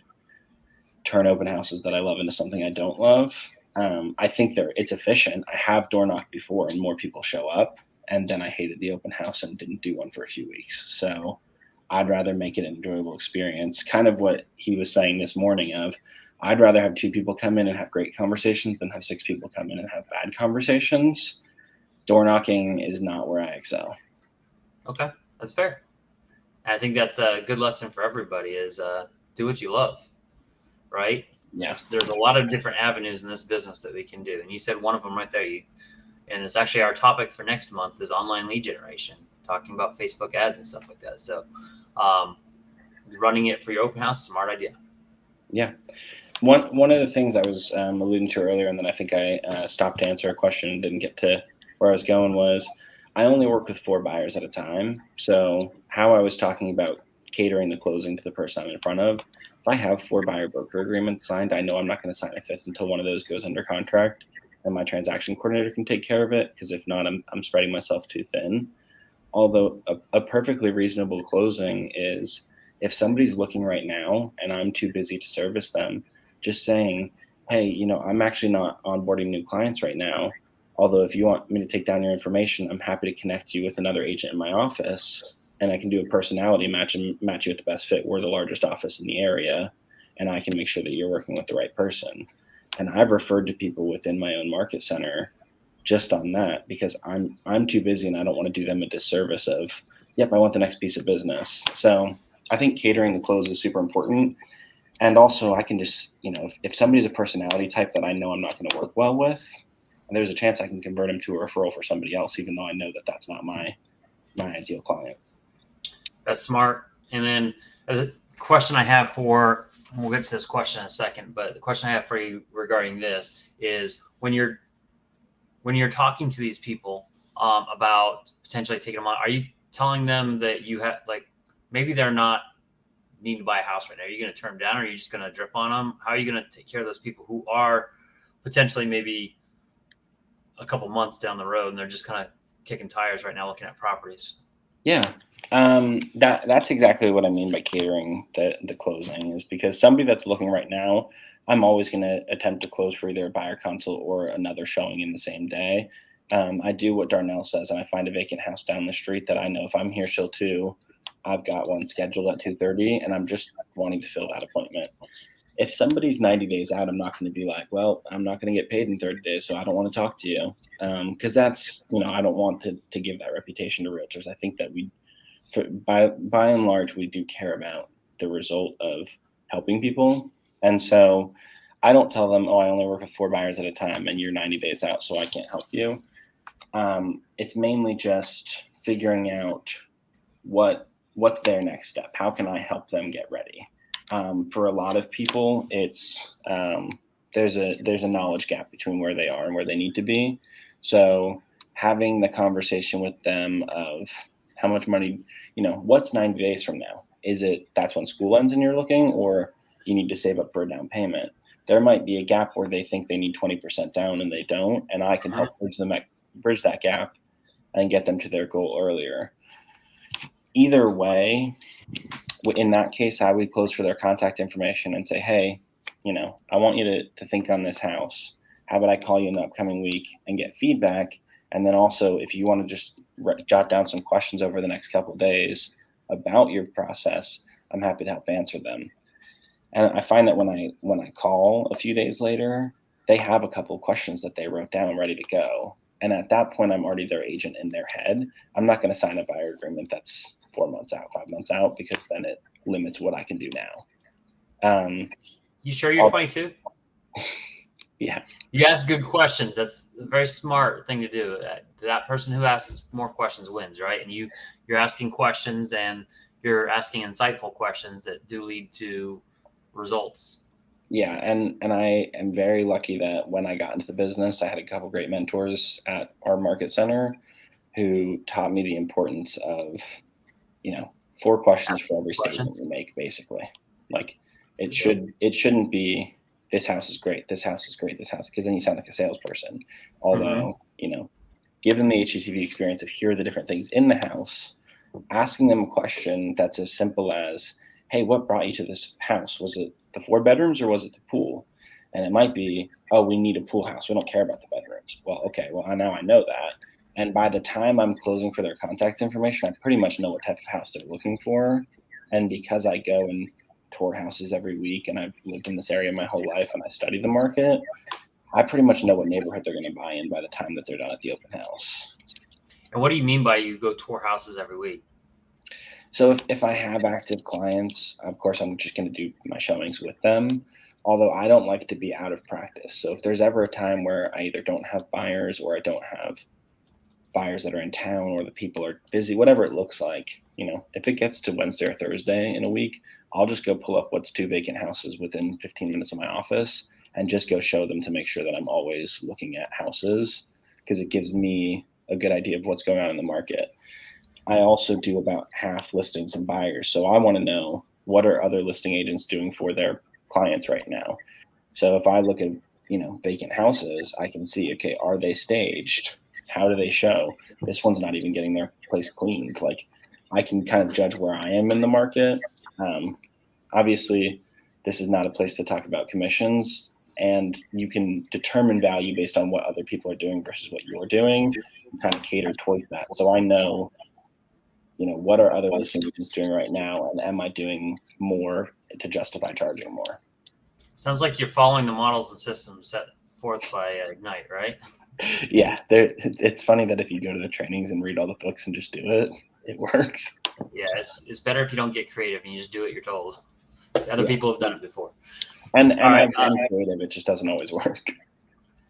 turn open houses that I love into something I don't love? I think it's efficient. I have door knocked before and more people show up. And then I hated the open house and didn't do one for a few weeks. So I'd rather make it an enjoyable experience. Kind of what he was saying this morning of, I'd rather have 2 people come in and have great conversations than have 6 people come in and have bad conversations. Door knocking is not where I excel. Okay, that's fair. And I think that's a good lesson for everybody is do what you love, right? Yeah. There's a lot of different avenues in this business that we can do. And you said one of them right there. And it's actually our topic for next month is online lead generation, talking about Facebook ads and stuff like that. So running it for your open house, smart idea. Yeah. One of the things I was alluding to earlier, and then I think I stopped to answer a question and didn't get to where I was going, was I only work with 4 buyers at a time. So how I was talking about catering the closing to the person I'm in front of, if I have 4 buyer broker agreements signed, I know I'm not going to sign a 5th until one of those goes under contract and my transaction coordinator can take care of it. Because if not, I'm spreading myself too thin. Although a perfectly reasonable closing is if somebody's looking right now and I'm too busy to service them, just saying, hey, I'm actually not onboarding new clients right now. Although if you want me to take down your information, I'm happy to connect you with another agent in my office and I can do a personality match and match you at the best fit. We're the largest office in the area and I can make sure that you're working with the right person. And I've referred to people within my own market center just on that because I'm too busy and I don't want to do them a disservice of, yep, I want the next piece of business. So I think catering the close is super important. And also I can just, if somebody's a personality type that I know I'm not going to work well with, there's a chance I can convert them to a referral for somebody else, even though I know that that's not my ideal client. That's smart. And then a question I have we'll get to this question in a second, but the question I have for you regarding this is when you're talking to these people about potentially taking them on, are you telling them that you have maybe they're not needing to buy a house right now? Are you going to turn them down, or are you just going to drip on them? How are you going to take care of those people who are potentially maybe a couple months down the road and they're just kind of kicking tires right now looking at properties? Yeah. That's exactly what I mean by catering the closing is because somebody that's looking right now, I'm always going to attempt to close for either a buyer consult or another showing in the same day. I do what Darnell says, and I find a vacant house down the street that I know if I'm here till 2, I've got one scheduled at 2:30, and I'm just wanting to fill that appointment. If somebody's 90 days out, I'm not going to be like, well, I'm not going to get paid in 30 days, so I don't want to talk to you. Because that's, I don't want to give that reputation to realtors. I think that by and large, we do care about the result of helping people. And so I don't tell them, oh, I only work with 4 buyers at a time and you're 90 days out, so I can't help you. It's mainly just figuring out what's their next step. How can I help them get ready? For a lot of people, it's there's a knowledge gap between where they are and where they need to be. So having the conversation with them of how much money, what's 90 days from now? Is it that's when school ends and you're looking, or you need to save up for a down payment? there might be a gap where they think they need 20% down and they don't, and I can help bridge that gap and get them to their goal earlier. Either way, in that case, I would close for their contact information and say, hey, I want you to think on this house. How about I call you in the upcoming week and get feedback? And then also, if you want to just jot down some questions over the next couple of days about your process, I'm happy to help answer them. And I find that when I call a few days later, they have a couple of questions that they wrote down ready to go. And at that point, I'm already their agent in their head. I'm not going to sign a buyer agreement that's 4 months out, 5 months out, because then it limits what I can do now. You sure you're 22? Yeah. You ask good questions. That's a very smart thing to do. That person who asks more questions wins, right? And you're asking questions, and you're asking insightful questions that do lead to results. Yeah, and I am very lucky that when I got into the business, I had a couple great mentors at our market center who taught me the importance of, 4 questions for every statement you make, basically. Like it shouldn't be, this house is great, this house is great, this house, because then you sound like a salesperson. Although, give them the HGTV experience of here are the different things in the house, asking them a question that's as simple as, hey, what brought you to this house? Was it the 4 bedrooms or was it the pool? And it might be, oh, we need a pool house. We don't care about the bedrooms. Well, okay, now I know that. And by the time I'm closing for their contact information, I pretty much know what type of house they're looking for. And because I go and tour houses every week, and I've lived in this area my whole life, and I study the market, I pretty much know what neighborhood they're going to buy in by the time that they're done at the open house. And what do you mean by you go tour houses every week? So if I have active clients, of course, I'm just going to do my showings with them, although I don't like to be out of practice. So if there's ever a time where I either don't have buyers or I don't have buyers that are in town or the people are busy, whatever it looks like, if it gets to Wednesday or Thursday in a week, I'll just go pull up what's 2 vacant houses within 15 minutes of my office and just go show them to make sure that I'm always looking at houses, because it gives me a good idea of what's going on in the market. I also do about half listings and buyers. So I want to know, what are other listing agents doing for their clients right now? So if I look at, vacant houses, I can see, okay, are they staged? How do they show? This one's not even getting their place cleaned. Like, I can kind of judge where I am in the market. Obviously, this is not a place to talk about commissions, and you can determine value based on what other people are doing versus what you're doing, and kind of cater towards that. So I know, what are other listing agents doing right now, and am I doing more to justify charging more? Sounds like you're following the models and systems set forth by Ignite, right? Yeah, it's funny that if you go to the trainings and read all the books and just do it, it works. Yeah, it's better if you don't get creative and you just do what you're told. Other people have done it before. And right, I'm creative, it just doesn't always work.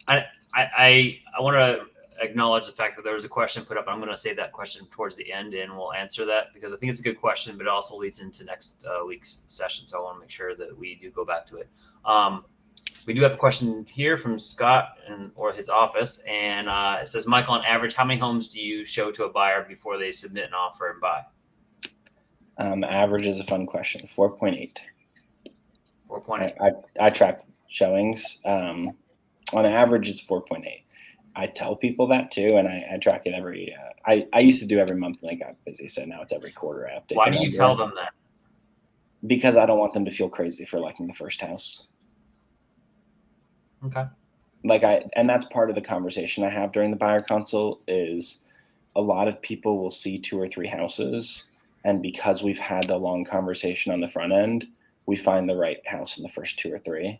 I want to acknowledge the fact that there was a question put up. I'm going to save that question towards the end, and we'll answer that because I think it's a good question, but it also leads into next week's session. So I want to make sure that we do go back to it. We do have a question here from Scott or his office, and it says, Michael, on average, how many homes do you show to a buyer before they submit an offer and buy? Average is a fun question. 4.8. 4.8. I track showings. On average, it's 4.8. I tell people that too, and I track it every. I used to do every month, and I got busy, so now it's every quarter. I update. Why do you tell them that? Because I don't want them to feel crazy for liking the first house. Okay. And that's part of the conversation I have during the buyer consult is a lot of people will see 2 or 3 houses, and because we've had a long conversation on the front end, we find the right house in the first 2 or 3.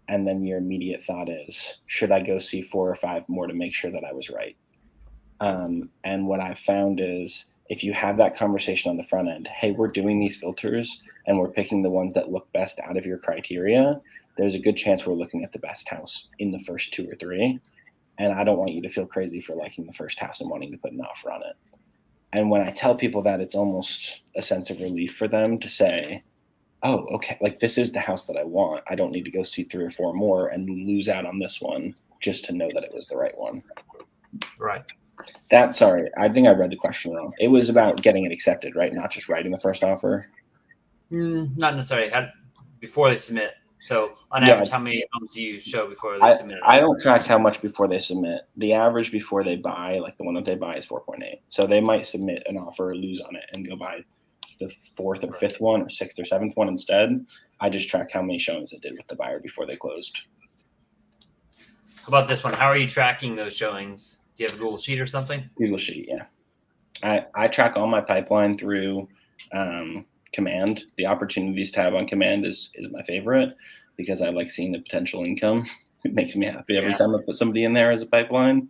And then your immediate thought is, should I go see 4 or 5 more to make sure that I was right? And what I've found is if you have that conversation on the front end, hey, we're doing these filters and we're picking the ones that look best out of your criteria, there's a good chance we're looking at the best house in the first 2 or 3. And I don't want you to feel crazy for liking the first house and wanting to put an offer on it. And when I tell people that, it's almost a sense of relief for them to say, oh, okay, like this is the house that I want. I don't need to go see 3 or 4 more and lose out on this one just to know that it was the right one. Right. Sorry, I think I read the question wrong. It was about getting it accepted, right? Not just writing the first offer. Not necessarily. Before they submit. So on Yeah. average, how many homes do you show before they submit it? I don't track how much before they submit. The average before they buy, like the one that they buy, is 4.8. So they might submit an offer, lose on it, and go buy the fourth or fifth one or sixth or seventh one instead. I just track how many showings it did with the buyer before they closed. How about this one? How are you tracking those showings? Do you have a Google Sheet or something? Google Sheet, yeah. I track all my pipeline through Command. The opportunities tab on Command is my favorite because I like seeing the potential income. It makes me happy every time I put somebody in there as a pipeline.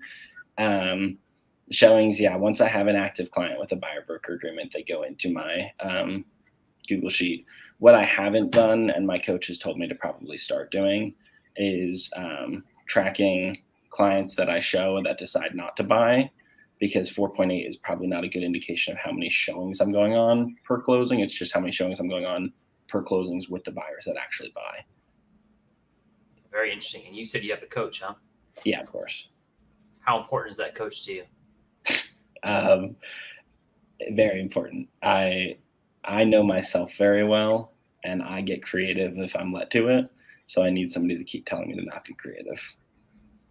Showings, yeah. Once I have an active client with a buyer broker agreement, they go into my Google Sheet. What I haven't done, and my coach has told me to probably start doing, is tracking clients that I show that decide not to buy, because 4.8 is probably not a good indication of how many showings I'm going on per closing. It's just how many showings I'm going on per closings with the buyers that actually buy. Very interesting. And you said you have a coach, huh? Yeah, of course. How important is that coach to you? Very important. I know myself very well, and I get creative if I'm let to it. So I need somebody to keep telling me to not be creative.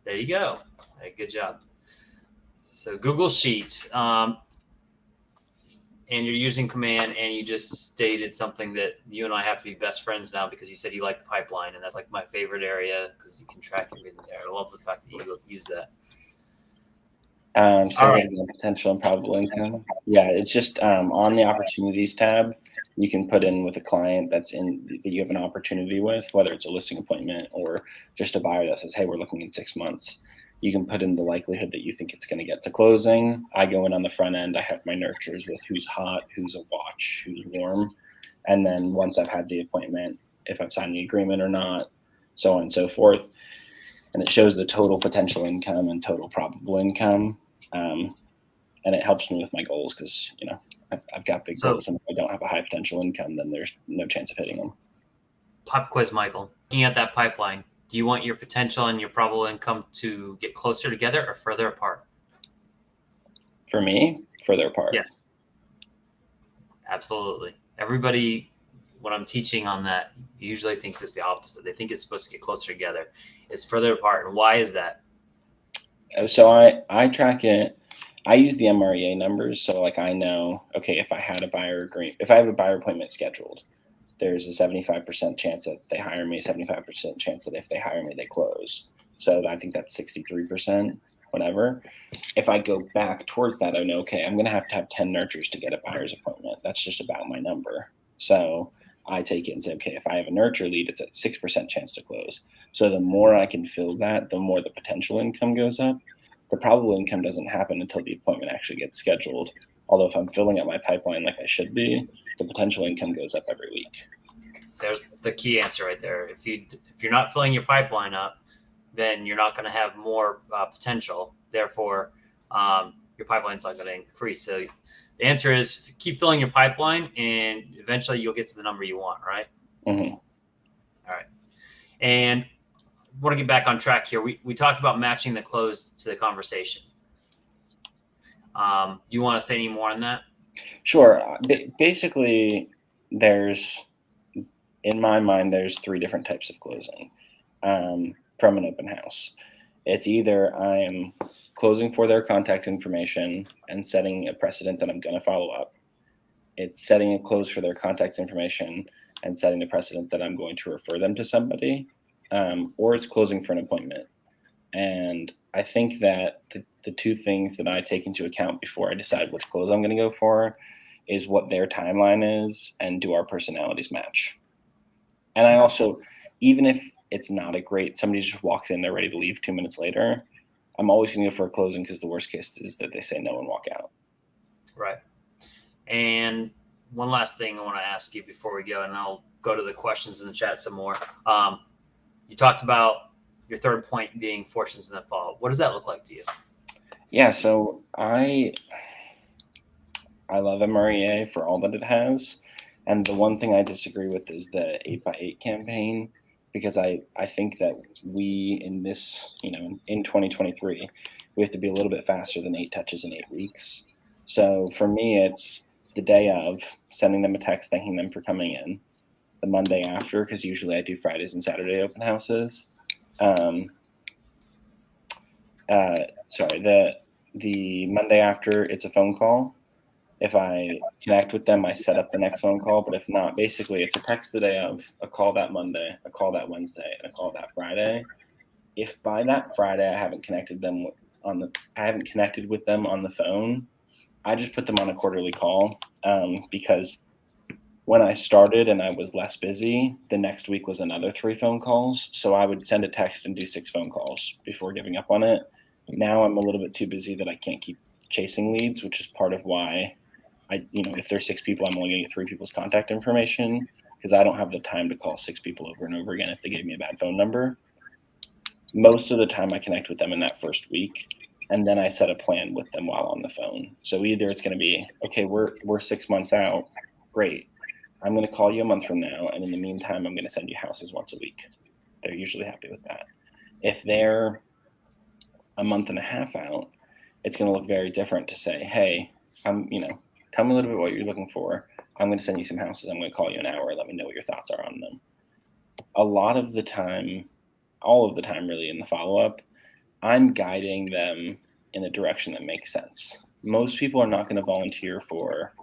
There you go. Hey, good job. So Google Sheet, and you're using Command, and you just stated something that you and I have to be best friends now because you said you like the pipeline, and that's like my favorite area because you can track everything there. I love the fact that you use that. So right. Potential and probable income. Yeah, it's just on the opportunities tab, you can put in with a client that you have an opportunity with, whether it's a listing appointment or just a buyer that says, hey, we're looking in 6 months. You can put in the likelihood that you think it's going to get to closing. I go in on the front end. I have my nurtures with who's hot, who's a watch, who's warm. And then once I've had the appointment, if I've signed the agreement or not, so on and so forth. And it shows the total potential income and total probable income. And it helps me with my goals because, I've got big goals. And if I don't have a high potential income, then there's no chance of hitting them. Pop quiz, Michael. Looking at that pipeline, do you want your potential and your probable income to get closer together or further apart? For me, further apart. Yes. Absolutely. Everybody, when I'm teaching on that, usually thinks it's the opposite. They think it's supposed to get closer together. It's further apart. And why is that? So I track it. I use the MREA numbers. So like I know, okay, if I have a buyer appointment scheduled, there's a 75% chance that they hire me, 75% chance that if they hire me, they close. So I think that's 63%, whatever. If I go back towards that, I know, okay, I'm going to have 10 nurtures to get a buyer's appointment. That's just about my number. So I take it and say, okay, if I have a nurture lead, it's at 6% chance to close. So the more I can fill that, the more the potential income goes up. The probable income doesn't happen until the appointment actually gets scheduled. Although if I'm filling up my pipeline like I should be, the potential income goes up every week. There's the key answer right there. If you're not filling your pipeline up, then you're not going to have more potential. Therefore, your pipeline's not going to increase. So the answer is keep filling your pipeline, and eventually you'll get to the number you want, right? Mm-hmm. All right. And I want to get back on track here. We talked about matching the close to the conversation. Do you want to say any more on that? Sure. Basically, in my mind, there's 3 different types of closing from an open house. It's either I'm closing for their contact information and setting a precedent that I'm going to follow up. It's setting a close for their contact information and setting the precedent that I'm going to refer them to somebody, or it's closing for an appointment. And I think that the 2 things that I take into account before I decide which close I'm going to go for is what their timeline is and do our personalities match. And I also, even if it's not somebody just walks in, they're ready to leave 2 minutes later, I'm always going to go for a closing because the worst case is that they say no and walk out. Right. And one last thing I want to ask you before we go, and I'll go to the questions in the chat some more. You talked about your third point being fortunes in the fall. What does that look like to you? Yeah, so I love MREA for all that it has. And the one thing I disagree with is the 8x8 campaign, because I think that we in this, in 2023, we have to be a little bit faster than 8 touches in 8 weeks. So for me, it's the day of sending them a text, thanking them for coming in, the Monday after, because usually I do Fridays and Saturday open houses. The Monday after, it's a phone call. If I connect with them, I set up the next phone call. But if not, basically it's a text the day of, a call that Monday, a call that Wednesday, and a call that Friday. If by that Friday I haven't connected with them on the phone, I just put them on a quarterly call, because when I started and I was less busy, the next week was another 3 phone calls. So I would send a text and do 6 phone calls before giving up on it. Now I'm a little bit too busy that I can't keep chasing leads, which is part of why if there's 6 people, I'm only going to get 3 people's contact information, because I don't have the time to call 6 people over and over again if they gave me a bad phone number. Most of the time I connect with them in that first week, and then I set a plan with them while on the phone. So either it's going to be, okay, we're 6 months out. Great. I'm going to call you a month from now, and in the meantime, I'm going to send you houses once a week. They're usually happy with that. If they're a month and a half out, it's going to look very different to say, hey, tell me a little bit what you're looking for. I'm going to send you some houses. I'm going to call you an hour. Let me know what your thoughts are on them. A lot of the time, all of the time really in the follow-up, I'm guiding them in a direction that makes sense. Most people are not going to volunteer for,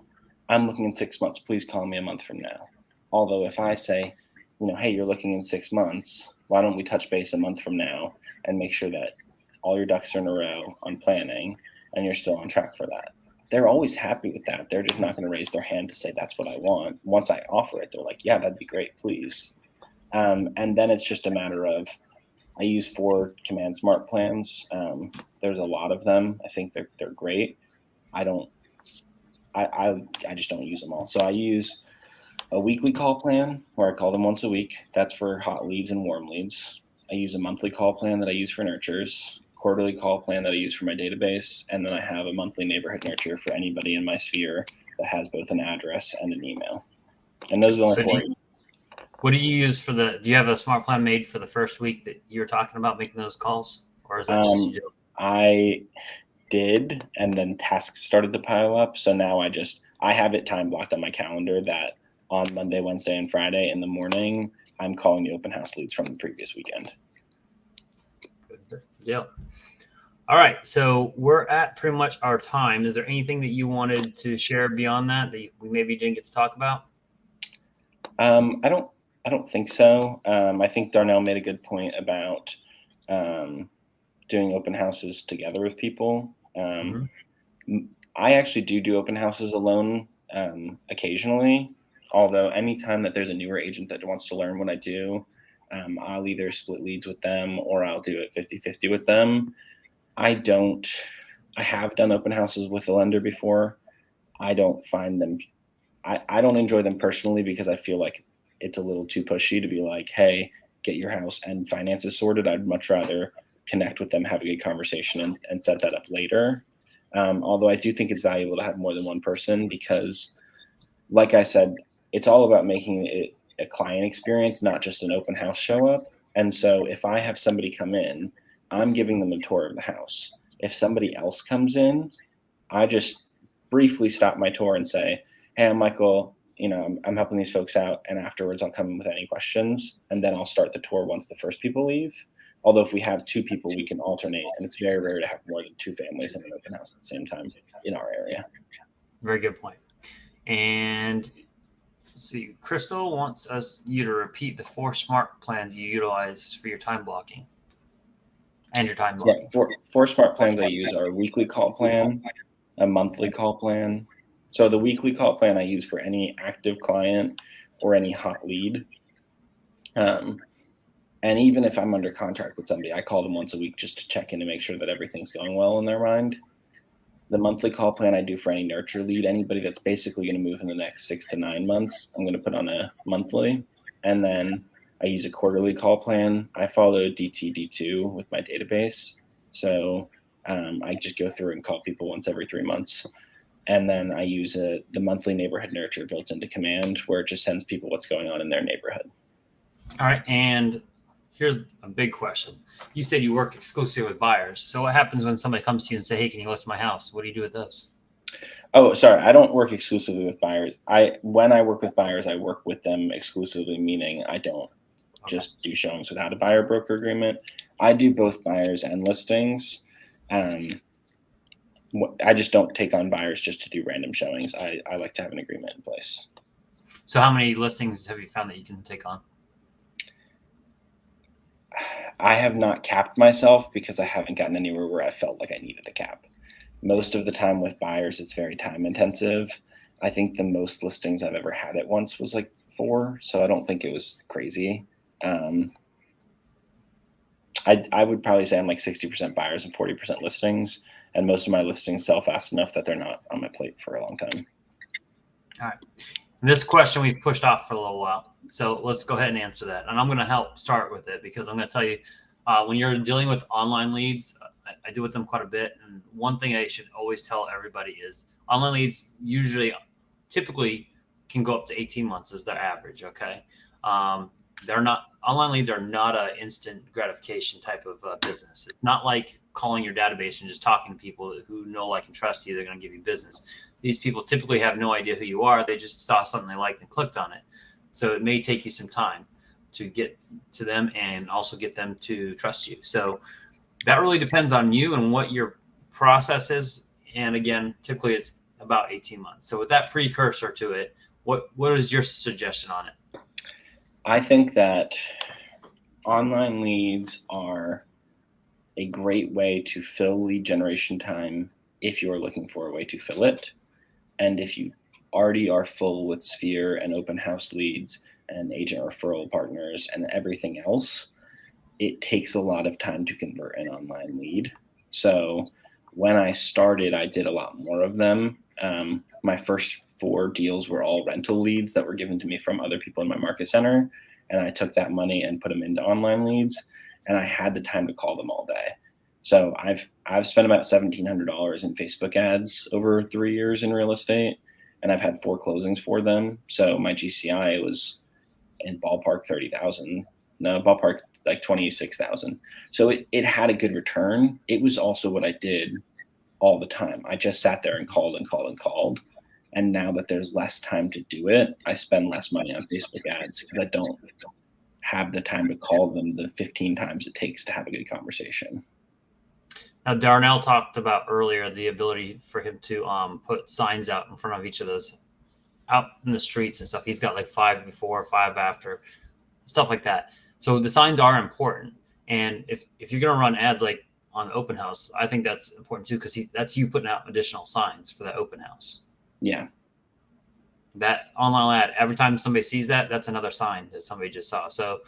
I'm looking in 6 months, please call me a month from now. Although if I say, hey, you're looking in 6 months, why don't we touch base a month from now and make sure that all your ducks are in a row on planning and you're still on track for that. They're always happy with that. They're just not going to raise their hand to say that's what I want. Once I offer it, they're like, yeah, that'd be great, please. And then it's just a matter of, I use 4 Command Smart plans. There's a lot of them. I think they're great. I just don't use them all. So I use a weekly call plan where I call them once a week. That's for hot leads and warm leads. I use a monthly call plan that I use for nurtures, quarterly call plan that I use for my database, and then I have a monthly neighborhood nurture for anybody in my sphere that has both an address and an email. And those are the only 4. What do you use do you have a smart plan made for the first week that you're talking about making those calls? Or is that just you? I did, and then tasks started to pile up. So now I have it time blocked on my calendar that on Monday, Wednesday, and Friday in the morning, I'm calling the open house leads from the previous weekend. Good deal. All right, so we're at pretty much our time. Is there anything that you wanted to share beyond that we maybe didn't get to talk about? I don't think so. I think Darnell made a good point about doing open houses together with people. I actually do open houses alone occasionally, although anytime that there's a newer agent that wants to learn what I do, I'll either split leads with them or I'll do it 50-50 with them. I have done open houses with a lender before. I don't find them, I don't enjoy them personally because I feel like it's a little too pushy to be like, hey, get your house and finances sorted. I'd much rather connect with them, have a good conversation, and set that up later. Although I do think it's valuable to have more than one person because, like I said, it's all about making it a client experience, not just an open house show up. And so if I have somebody come in, I'm giving them a tour of the house. If somebody else comes in, I just briefly stop my tour and say, hey, I'm Michael, I'm helping these folks out. And afterwards I'll come in with any questions. And then I'll start the tour once the first people leave. Although if we have 2 people, we can alternate. And it's very rare to have more than 2 families in an open house at the same time in our area. Very good point. And see, Crystal wants you to repeat the 4 smart plans you utilize for your time blocking and your time blocking. Yeah, 4 smart plans I use are a weekly call plan, a monthly call plan. So the weekly call plan I use for any active client or any hot lead. And even if I'm under contract with somebody, I call them once a week just to check in and make sure that everything's going well in their mind. The monthly call plan I do for any nurture lead, anybody that's basically going to move in the next 6 to 9 months, I'm going to put on a monthly. And then I use a quarterly call plan. I follow DTD2 with my database. So I just go through and call people once every 3 months. And then I use the monthly neighborhood nurture built into Command, where it just sends people what's going on in their neighborhood. All right. And here's a big question. You said you work exclusively with buyers. So what happens when somebody comes to you and say, hey, can you list my house? What do you do with those? Oh, sorry. I don't work exclusively with buyers. When I work with buyers, I work with them exclusively, meaning I don't Okay. just do showings without a buyer broker agreement. I do both buyers and listings. I just don't take on buyers just to do random showings. I like to have an agreement in place. So how many listings have you found that you can take on? I have not capped myself because I haven't gotten anywhere where I felt like I needed a cap. Most of the time with buyers, it's very time intensive. I think the most listings I've ever had at once was like 4, so I don't think it was crazy. I would probably say I'm like 60% buyers and 40% listings, and most of my listings sell fast enough that they're not on my plate for a long time. All right. And this question we've pushed off for a little while, so let's go ahead and answer that. And I'm going to help start with it because I'm going to tell you, when you're dealing with online leads, I deal with them quite a bit. And one thing I should always tell everybody is online leads typically can go up to 18 months as their average. Okay. Online leads are not a instant gratification type of business. It's not like calling your database and just talking to people who know, like, and trust you. They're going to give you business. These people typically have no idea who you are. They just saw something they liked and clicked on it. So it may take you some time to get to them and also get them to trust you. So that really depends on you and what your process is. And again, typically it's about 18 months. So with that precursor to it, what is your suggestion on it? I think that online leads are a great way to fill lead generation time if you're looking for a way to fill it. And if you already are full with Sphere and open house leads and agent referral partners and everything else, it takes a lot of time to convert an online lead. So when I started, I did a lot more of them. My first 4 deals were all rental leads that were given to me from other people in my market center. And I took that money and put them into online leads, and I had the time to call them all day. So I've spent about $1,700 in Facebook ads over 3 years in real estate, and I've had 4 closings for them. So my GCI was in ballpark 30,000, no, ballpark like 26,000. So it had a good return. It was also what I did all the time. I just sat there and called and called and called. And now that there's less time to do it, I spend less money on Facebook ads because I don't have the time to call them the 15 times it takes to have a good conversation. Now, Darnell talked about earlier the ability for him to put signs out in front of each of those out in the streets and stuff. He's got like 5 before, 5 after, stuff like that. So the signs are important. And if you're going to run ads like on the open house, I think that's important too, because that's you putting out additional signs for that open house. Yeah. That online ad, every time somebody sees that, that's another sign that somebody just saw. So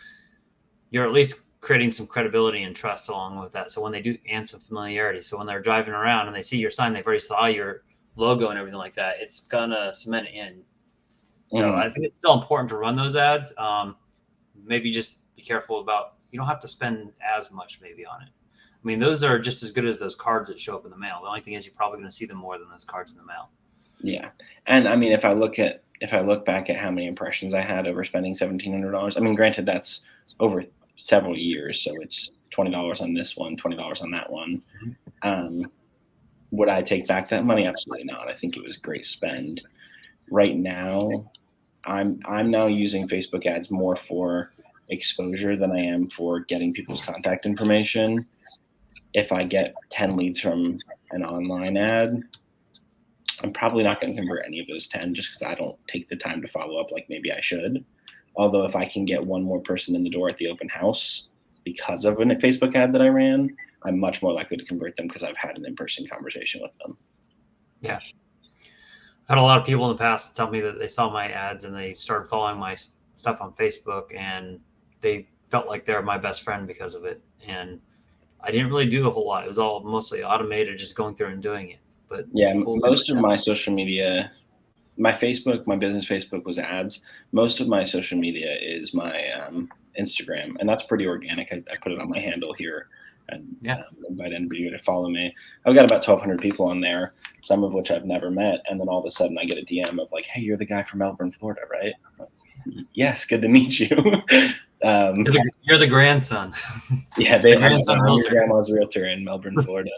you're at least creating some credibility and trust along with that. So when they do, and some familiarity. So when they're driving around and they see your sign, they've already saw your logo and everything like that, it's gonna cement it in. So I think it's still important to run those ads. Maybe just be careful about, you don't have to spend as much maybe on it. I mean, those are just as good as those cards that show up in the mail. The only thing is you're probably going to see them more than those cards in the mail. Yeah. And I mean, if I look back at how many impressions I had over spending $1,700, I mean, granted, that's over several years. So it's $20 on this one, $20 on that one. Would I take back that money? Absolutely not. I think it was a great spend. Right now, I'm now using Facebook ads more for exposure than I am for getting people's contact information. If I get 10 leads from an online ad, I'm probably not going to convert any of those 10 just because I don't take the time to follow up like maybe I should. Although if I can get one more person in the door at the open house because of a Facebook ad that I ran, I'm much more likely to convert them because I've had an in-person conversation with them. Yeah. I've had a lot of people in the past tell me that they saw my ads and they started following my stuff on Facebook and they felt like they're my best friend because of it. And I didn't really do a whole lot. It was all mostly automated, just going through and doing it. But yeah, most of my social media, my Facebook, my business Facebook was ads. Most of my social media is my Instagram, and that's pretty organic. I put it on my handle here and invite anybody to follow me. I've got about 1,200 people on there, some of which I've never met. And then all of a sudden I get a DM of like, hey, you're the guy from Melbourne, Florida, right? Like, yes, good to meet you. You're the grandson. Yeah, they grandson realtor. Grandma's realtor in Melbourne, Florida.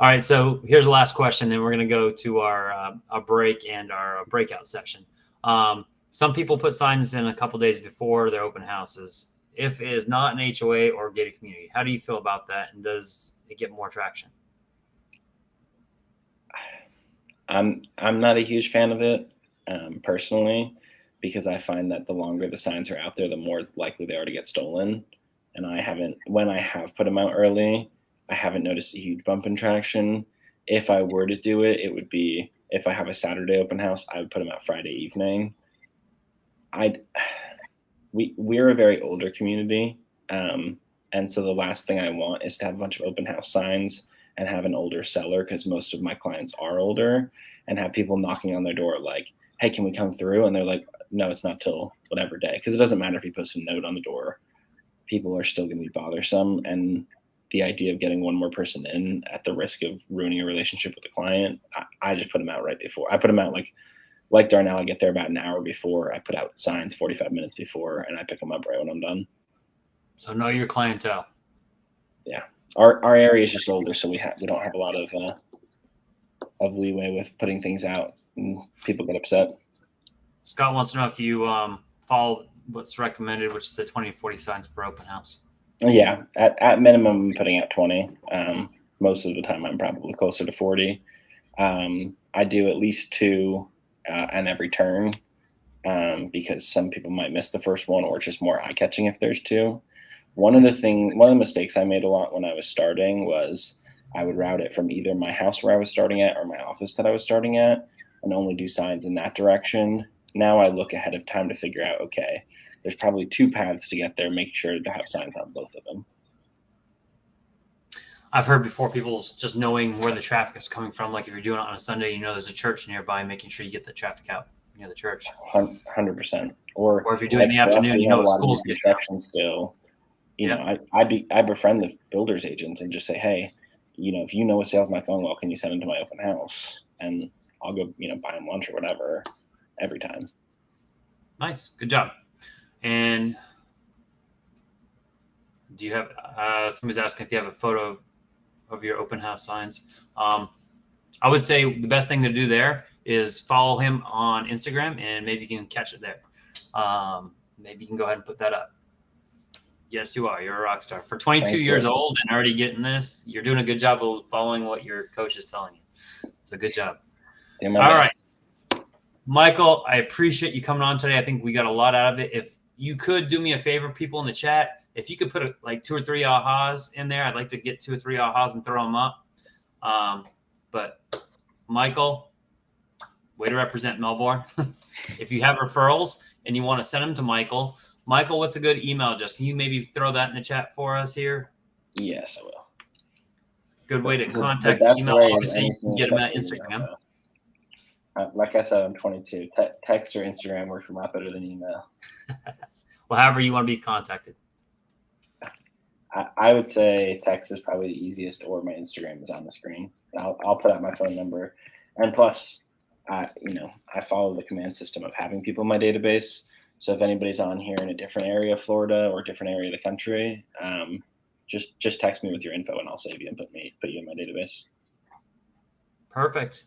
All right, so here's the last question, then we're going to go to our break and our breakout session. Some people put signs in a couple days before their open houses. If it is not an HOA or gated community, how do you feel about that, and does it get more traction? I'm not a huge fan of it personally, because I find that the longer the signs are out there, the more likely they are to get stolen. And when I have put them out early, I haven't noticed a huge bump in traction. If I were to do it, it would be if I have a Saturday open house, I would put them out Friday evening. We're a very older community, and so the last thing I want is to have a bunch of open house signs and have an older seller, because most of my clients are older, and have people knocking on their door like, "Hey, can we come through?" And they're like, "No, it's not till whatever day," because it doesn't matter if you post a note on the door. People are still going to be bothersome, and the idea of getting one more person in at the risk of ruining a relationship with the client, I just put them out right before. I put them out like Darnell. I get there about an hour before. I put out signs 45 minutes before, and I pick them up right when I'm done. So know your clientele. Yeah, our area is just older, so we don't have a lot of leeway with putting things out, and people get upset. Scott wants to know if you follow what's recommended, which is the 20 to 40 signs per open house. Yeah, at minimum, I'm putting out 20. Most of the time, I'm probably closer to 40. I do at least 2 on every turn, because some people might miss the first one, or it's just more eye-catching if there's 2. One of the mistakes I made a lot when I was starting was I would route it from either my house where I was starting at or my office that I was starting at, and only do signs in that direction. Now I look ahead of time to figure out, okay, there's probably 2 paths to get there. Make sure to have signs on both of them. I've heard before people just knowing where the traffic is coming from. Like if you're doing it on a Sunday, there's a church nearby, making sure you get the traffic out near the church. 100%. Or if you're doing it in the afternoon, school's getting construction still. I befriend the builder's agents and just say, hey, if you know a sale's not going well, can you send them to my open house? And I'll go, buy them lunch or whatever every time. Nice. Good job. And do you have, somebody's asking if you have a photo of your open house signs. I would say the best thing to do there is follow him on Instagram, and maybe you can catch it there. Maybe you can go ahead and put that up. Yes, you are. You're a rock star. For 22 years old and already getting this, you're doing a good job of following what your coach is telling you. So good job. All right. Michael, I appreciate you coming on today. I think we got a lot out of it. If you could do me a favor, people in the chat, if you could put like 2 or 3 ahas in there, I'd like to get 2 or 3 ahas and throw them up. But Michael, way to represent Melbourne. If you have referrals and you want to send them to Michael, what's a good email address? Can you maybe throw that in the chat for us here? Yes, I will. Good way to contact email. Obviously, you can get them at Instagram. Like I said, I'm 22. Text or Instagram works a lot better than email. Well, however you want to be contacted. I would say text is probably the easiest, or my Instagram is on the screen. I'll put out my phone number. And plus, I follow the command system of having people in my database. So if anybody's on here in a different area of Florida or a different area of the country, just text me with your info and I'll save you and put you in my database. Perfect.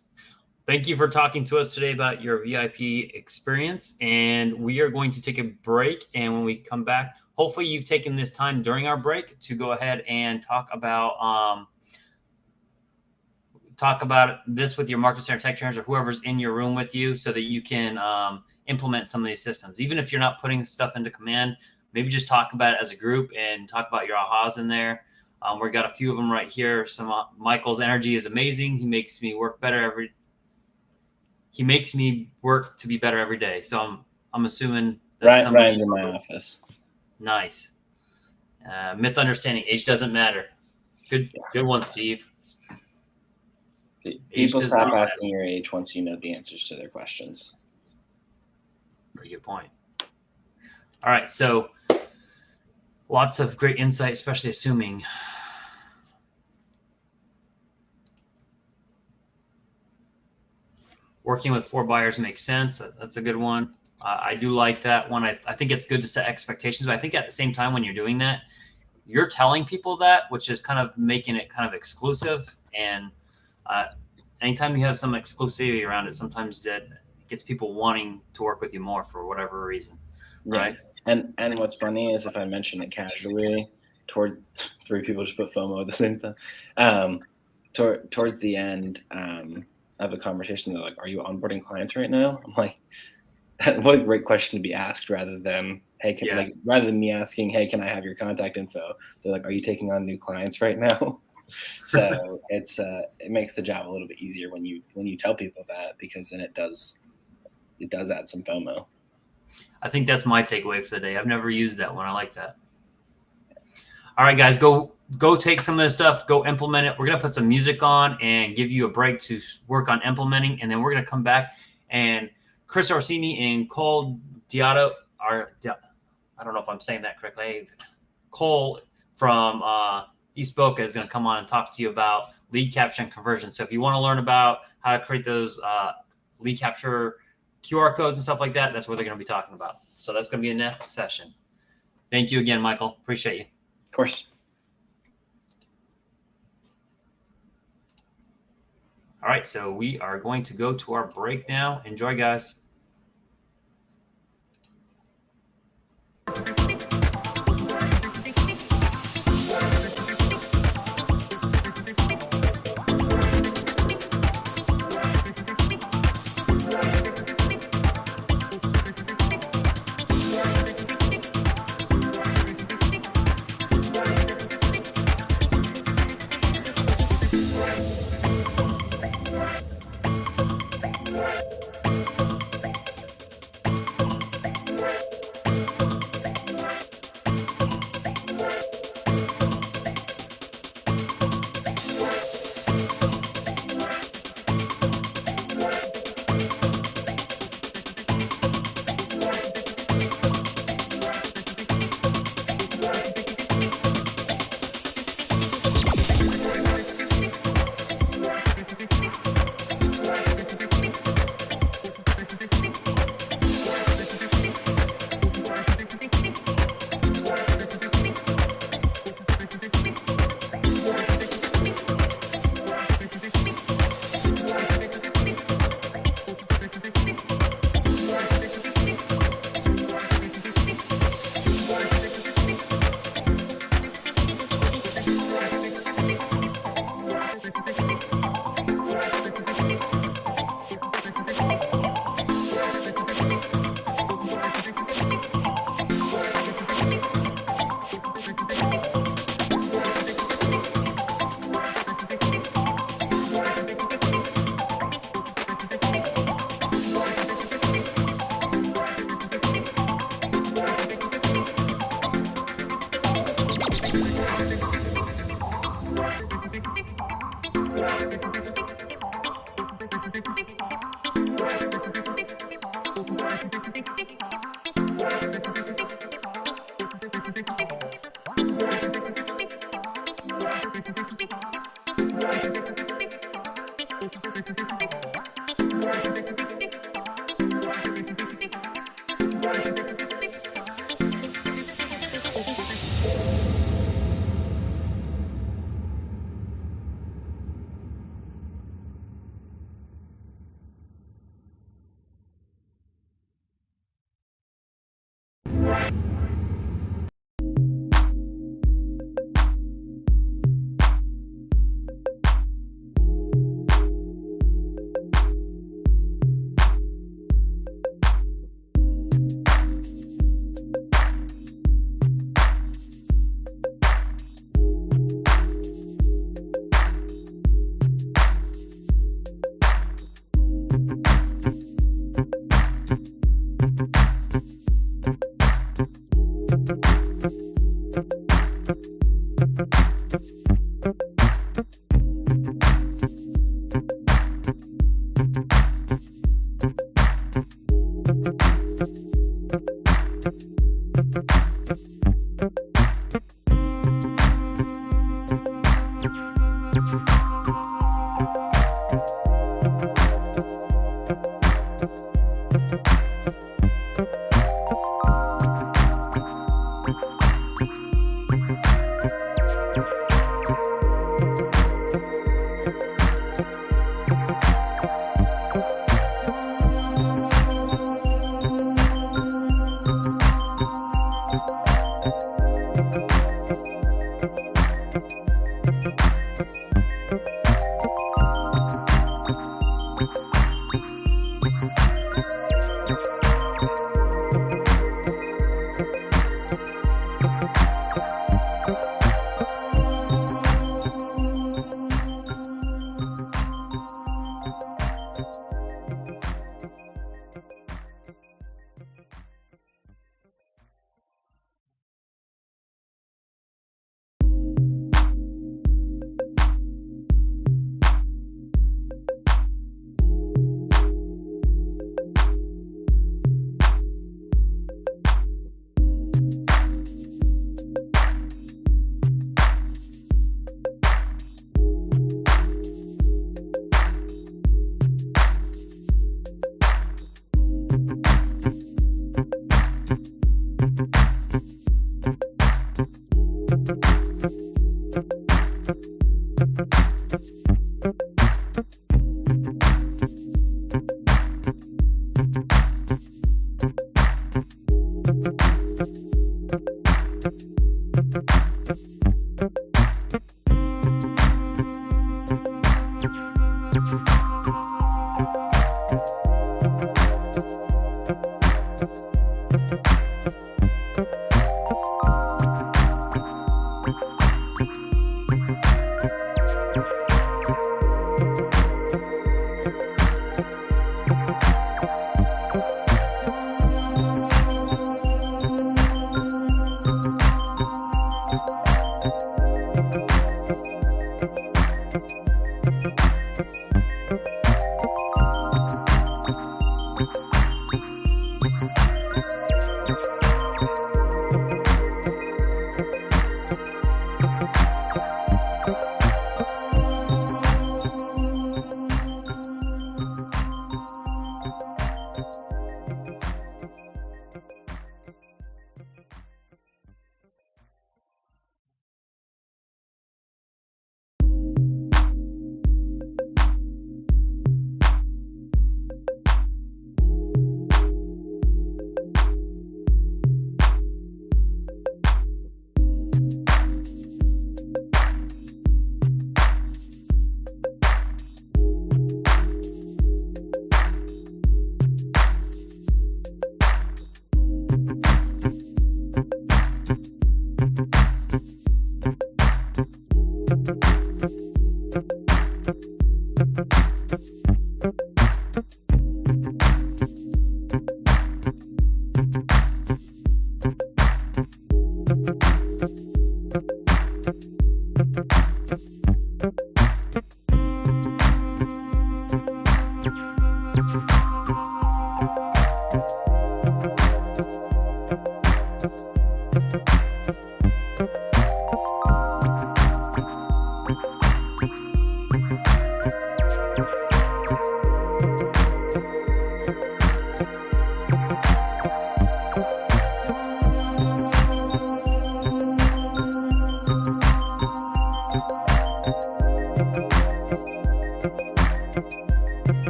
Thank you for talking to us today about your VIP experience. And we are going to take a break. And when we come back, hopefully you've taken this time during our break to go ahead and talk about this with your market center tech trainers or whoever's in your room with you, so that you can implement some of these systems. Even if you're not putting stuff into command, maybe just talk about it as a group and talk about your ahas in there. We've got a few of them right here. Michael's energy is amazing. He makes me work better He makes me work to be better every day. So I'm assuming that Ryan's in my office. Nice. Myth understanding. Age doesn't matter. Good one, Steve. People stop asking your age once you know the answers to their questions. Pretty good point. All right. So lots of great insight, especially assuming. Working with 4 buyers makes sense. That's a good one. I do like that one. I think it's good to set expectations, but I think at the same time when you're doing that, you're telling people that, which is kind of making it kind of exclusive. And Anytime you have some exclusivity around it, sometimes that gets people wanting to work with you more for whatever reason, right? And what's funny is if I mention it casually, toward three people just put FOMO at the same time. Towards the end of a conversation, they're like, "Are you onboarding clients right now?" I'm like, "What a great question to be asked," rather than, "Hey, rather than me asking, 'Hey, can I have your contact info?'" They're like, "Are you taking on new clients right now?" So it makes the job a little bit easier when you tell people that, because then it does add some FOMO. I think that's my takeaway for the day. I've never used that one. I like that. All right, guys, go take some of this stuff, go implement it. We're going to put some music on and give you a break to work on implementing. And then we're going to come back, and Chris Orsini and Cole Diato I don't know if I'm saying that correctly. Cole from East Boca is going to come on and talk to you about lead capture and conversion. So if you want to learn about how to create those lead capture QR codes and stuff like that, that's what they're going to be talking about. So that's going to be a next session. Thank you again, Michael. Appreciate you. Of course. All right, so we are going to go to our break now. Enjoy, guys.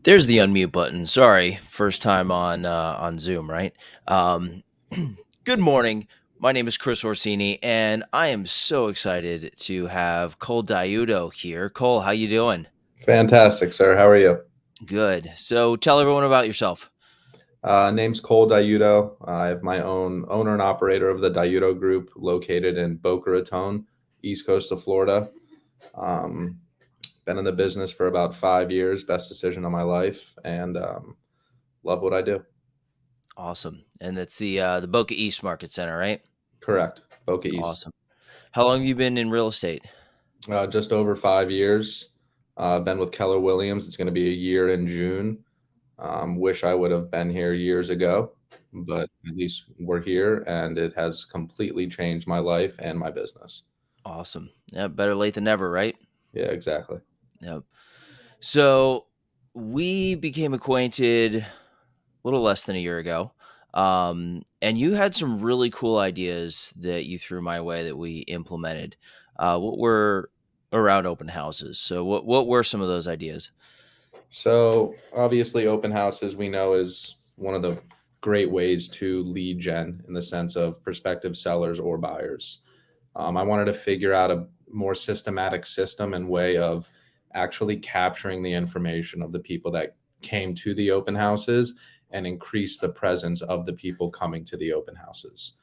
There's the unmute button. Sorry, first time on Zoom, right? Good morning. My name is Chris Orsini, and I am so excited to have Cole Diudo here. Cole, how you doing? Fantastic, sir. How are you? Good. So tell everyone about yourself. Name's Cole Diuto. I have my own owner and operator of the Diuto Group located in Boca Raton, East Coast of Florida. Been in the business for about 5 years, best decision of my life, and love what I do. Awesome. And that's the Boca East Market Center, right? Correct. Boca East. Awesome. How long have you been in real estate? Just over 5 years. Been with Keller Williams. It's going to be a year in June. Wish I would have been here years ago, but at least we're here, and it has completely changed my life and my business. Awesome. Yeah, better late than never, right? Yeah, exactly. Yep. So we became acquainted a little less than a year ago. And you had some really cool ideas that you threw my way that we implemented. What were around open houses? So what were some of those ideas? So obviously, open houses we know is one of the great ways to lead gen in the sense of prospective sellers or buyers. I wanted to figure out a more systematic system and way of actually capturing the information of the people that came to the open houses and increase the presence of the people coming to the open houses.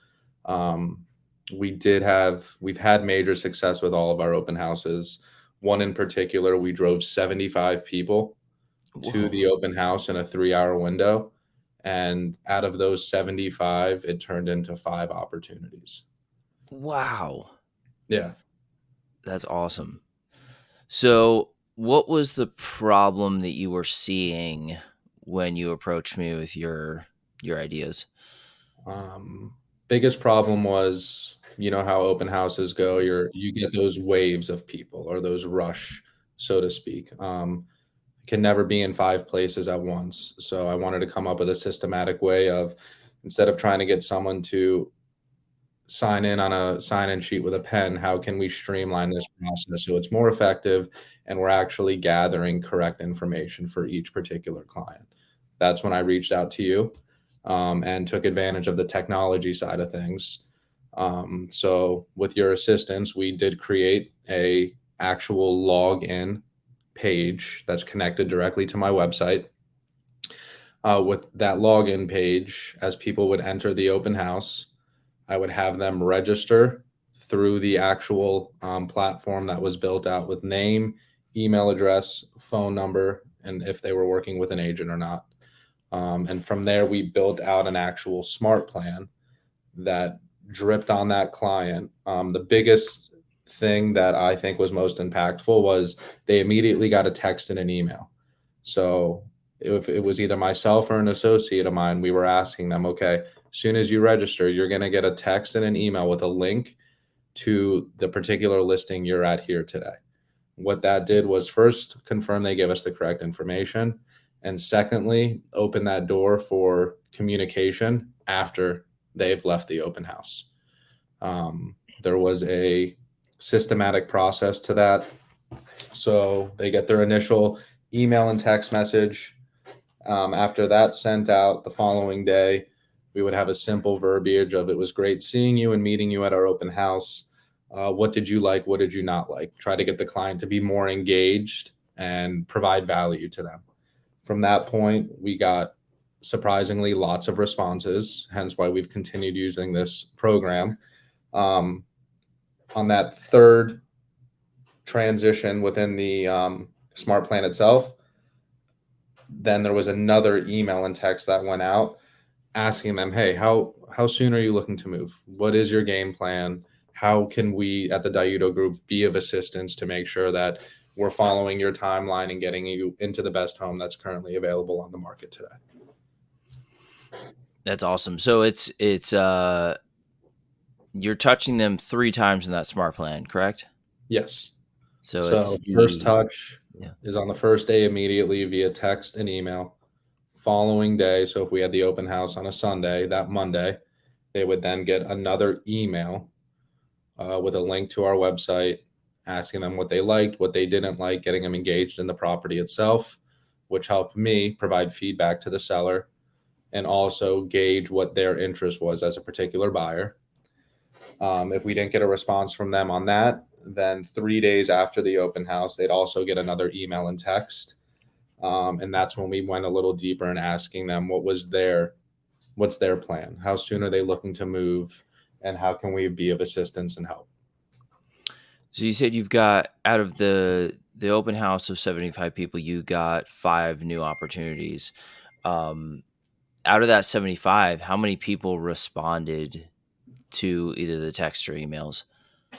Um, we've had major success with all of our open houses. One in particular, we drove 75 people to Whoa. the open house in a 3-hour window. And out of those 75, it turned into 5 opportunities. Wow. Yeah. That's awesome. So what was the problem that you were seeing when you approached me with your ideas? Biggest problem was, you know how open houses go. You get those waves of people or those rush, so to speak. Can never be in 5 places at once. So I wanted to come up with a systematic way of, instead of trying to get someone to sign in on a sign-in sheet with a pen, how can we streamline this process so it's more effective and we're actually gathering correct information for each particular client? That's when I reached out to you, and took advantage of the technology side of things. So with your assistance, we did create a actual login page that's connected directly to my website. With that login page, as people would enter the open house, I would have them register through the actual platform that was built out with name, email address, phone number, and if they were working with an agent or not. And from there, we built out an actual smart plan that dripped on that client. The biggest thing that I think was most impactful was they immediately got a text and an email. So if it was either myself or an associate of mine, we were asking them, okay, as soon as you register, you're going to get a text and an email with a link to the particular listing you're at here today. What that did was first confirm they gave us the correct information. And secondly, open that door for communication after they've left the open house. There was a systematic process to that. So they get their initial email and text message. After that sent out the following day, we would have a simple verbiage of, it was great seeing you and meeting you at our open house. What did you like? What did you not like? Try to get the client to be more engaged and provide value to them. From that point, we got surprisingly lots of responses, hence why we've continued using this program. On that third transition within the smart plan itself, then there was another email and text that went out asking them, hey, how soon are you looking to move? What is your game plan? How can we at the Diuto Group be of assistance to make sure that we're following your timeline and getting you into the best home that's currently available on the market today? That's awesome. So it's you're touching them 3 times in that smart plan, correct? Yes. So So it's first touch yeah. is on the first day immediately via text and email. Following day, so if we had the open house on a Sunday, that Monday, they would then get another email with a link to our website, asking them what they liked, what they didn't like, getting them engaged in the property itself, which helped me provide feedback to the seller and also gauge what their interest was as a particular buyer. If we didn't get a response from them on that, then 3 days after the open house, they'd also get another email and text And that's when we went a little deeper in asking them what's their plan, how soon are they looking to move, and how can we be of assistance and help. So you said you've got, out of the open house of 75 people, you got 5 new opportunities. Out of that 75, how many people responded to either the text or emails?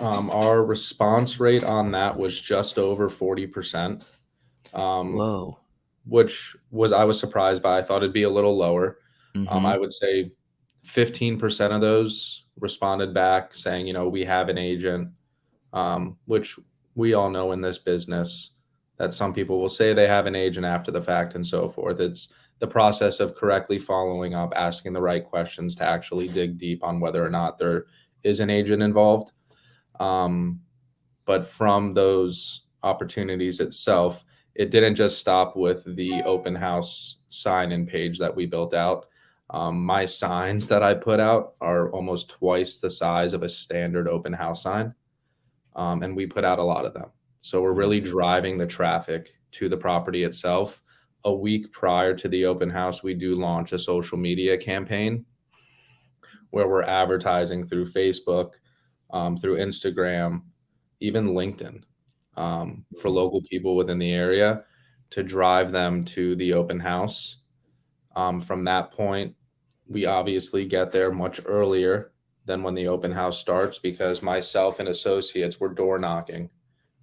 Our response rate on that was just over 40%, Whoa. which I was surprised by. I thought it'd be a little lower. Mm-hmm. I would say 15% of those responded back saying, we have an agent, which we all know in this business that some people will say they have an agent after the fact and so forth. It's the process of correctly following up, asking the right questions to actually dig deep on whether or not there is an agent involved. But from those opportunities itself, it didn't just stop with the open house sign-in page that we built out. My signs that I put out are almost twice the size of a standard open house sign. And we put out a lot of them. So we're really driving the traffic to the property itself. A week prior to the open house, we do launch a social media campaign where we're advertising through Facebook, through Instagram, even LinkedIn, for local people within the area to drive them to the open house. From that point, we obviously get there much earlier than when the open house starts because myself and associates were door knocking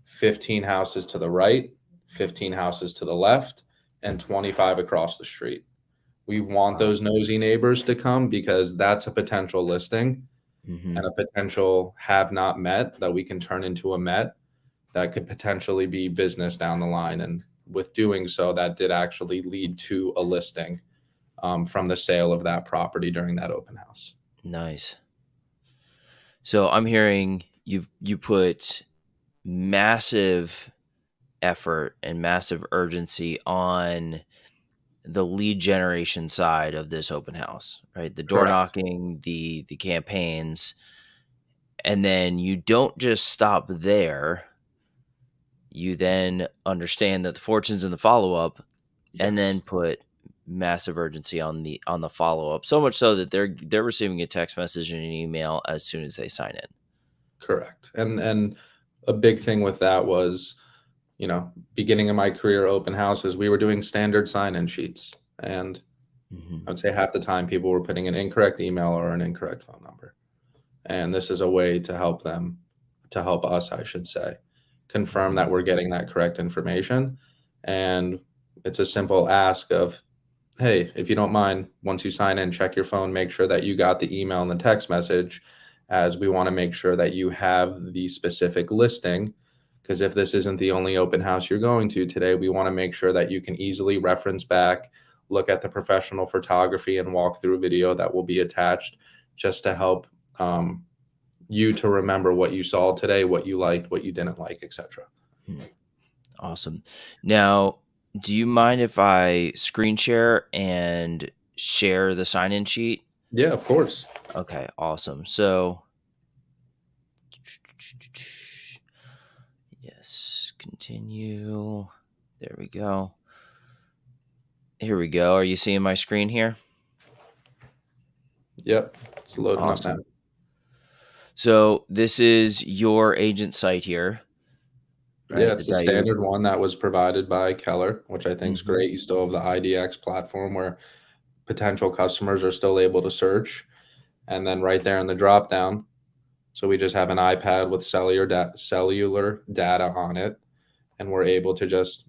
15 houses to the right, 15 houses to the left, and 25 across the street. We want those nosy neighbors to come because that's a potential listing Mm-hmm. and a potential have not met that we can turn into a met that could potentially be business down the line. And with doing so, that did actually lead to a listing from the sale of that property during that open house. Nice. So I'm hearing you put massive effort and massive urgency on the lead generation side of this open house, right? The door Correct. knocking, the campaigns, and then you don't just stop there. You then understand that the fortune's in the follow-up, and then put massive urgency on the follow-up. So much so that they're receiving a text message and an email as soon as they sign in. Correct. And a big thing with that was, beginning of my career open houses, we were doing standard sign-in sheets. And I would say half the time people were putting an incorrect email or an incorrect phone number. And this is a way to help us, I should say, confirm that we're getting that correct information. And it's a simple ask of, hey, if you don't mind, once you sign in, check your phone, make sure that you got the email and the text message, as we want to make sure that you have the specific listing. Because if this isn't the only open house you're going to today, we want to make sure that you can easily reference back, look at the professional photography and walkthrough video that will be attached just to help you to remember what you saw today, what you liked, what you didn't like, etc. Awesome. Now, do you mind if I screen share and share the sign-in sheet? Yeah, of course. Okay, awesome. So, yes, continue. There we go. Here we go. Are you seeing my screen here? Yep, it's loading Awesome. up now. So this is your agent site here. Right? Yeah, it's the standard one that was provided by Keller, which I think is great. You still have the IDX platform where potential customers are still able to search. And then right there in the drop down, so we just have an iPad with cellular data on it, and we're able to just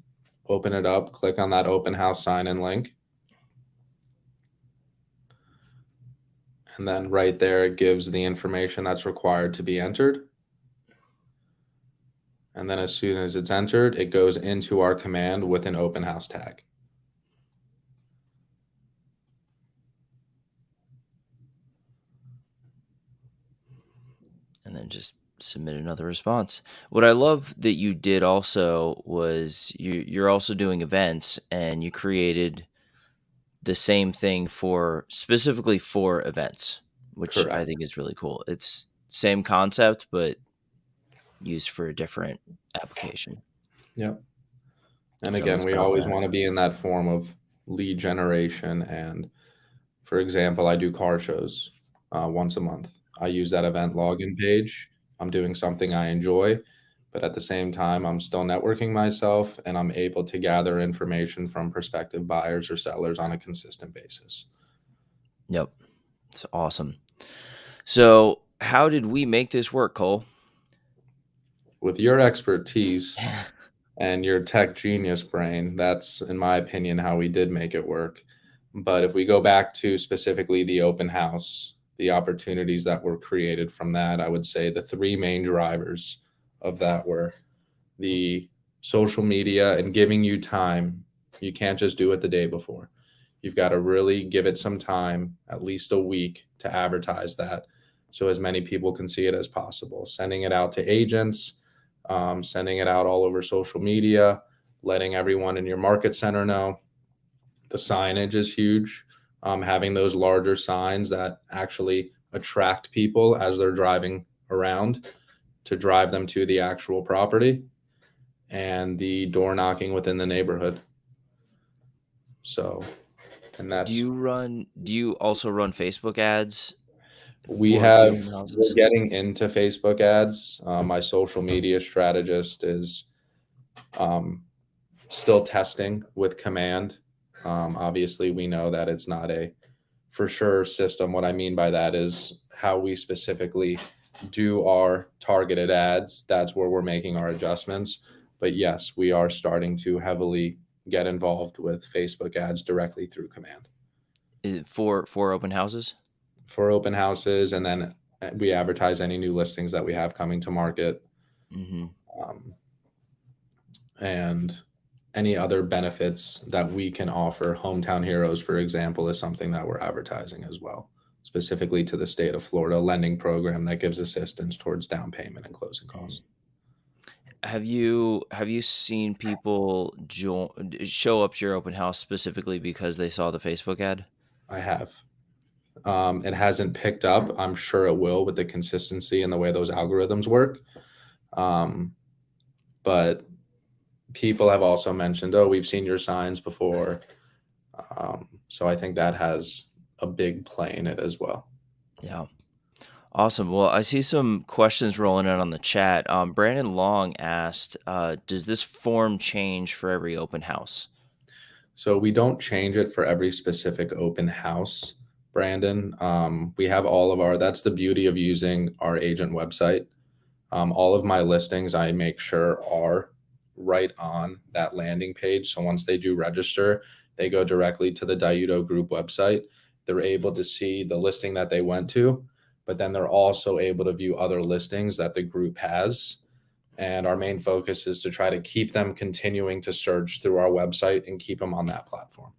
open it up, click on that open house sign-in link. And then right there, it gives the information that's required to be entered. And then as soon as it's entered, it goes into our command with an open house tag. And then just submit another response. What I love that you did also was you're also doing events, and you created the same thing specifically for events, which Correct. I think is really cool. It's same concept, but used for a different application. Yep. And Get 'em again, we set up always there. want to be in that form of lead generation. And for example, I do car shows once a month. I use that event login page. I'm doing something I enjoy, but at the same time, I'm still networking myself and I'm able to gather information from prospective buyers or sellers on a consistent basis. Yep. It's awesome. So, how did we make this work, Cole? With your expertise and your tech genius brain, that's, in my opinion, how we did make it work. But if we go back to specifically the open house, the opportunities that were created from that, I would say the three main drivers of that were the social media and giving you time. You can't just do it the day before. You've got to really give it some time, at least a week, to advertise that so as many people can see it as possible. Sending it out to agents, sending it out all over social media, letting everyone in your market center know. The signage is huge. Having those larger signs that actually attract people as they're driving around to drive them to the actual property, and the door knocking within the neighborhood. So, and Do that's you also run Facebook ads we for the have open we're houses? getting into Facebook ads. My social media strategist is um, still testing with Command. Obviously, we know that it's not a for sure system. What I mean by that is how we specifically do our targeted ads. That's where we're making our adjustments. But yes, we are starting to heavily get involved with Facebook ads directly through Command For open houses? for open houses. And then we advertise any new listings that we have coming to market. Mm-hmm. Um, and any other benefits that we can offer. Hometown Heroes, for example, is something that we're advertising as well, specifically to the state of Florida, lending program that gives assistance towards down payment and closing costs. Have you seen people show up to your open house specifically because they saw the Facebook ad? I have. It hasn't picked up. I'm sure it will with the consistency and the way those algorithms work. But people have also mentioned, oh, we've seen your signs before. So I think that has a big play in it as well. Yeah. Awesome. Well, I see some questions rolling in on the chat. Brandon Long asked, does this form change for every open house? So we don't change it for every specific open house, Brandon. We have all of our, that's the beauty of using our agent website. All of my listings, I make sure are right on that landing page. So once they do register, they go directly to the Diudo Group website. They're able to see the listing that they went to, but then they're also able to view other listings that the group has. And our main focus is to try to keep them continuing to search through our website and keep them on that platform.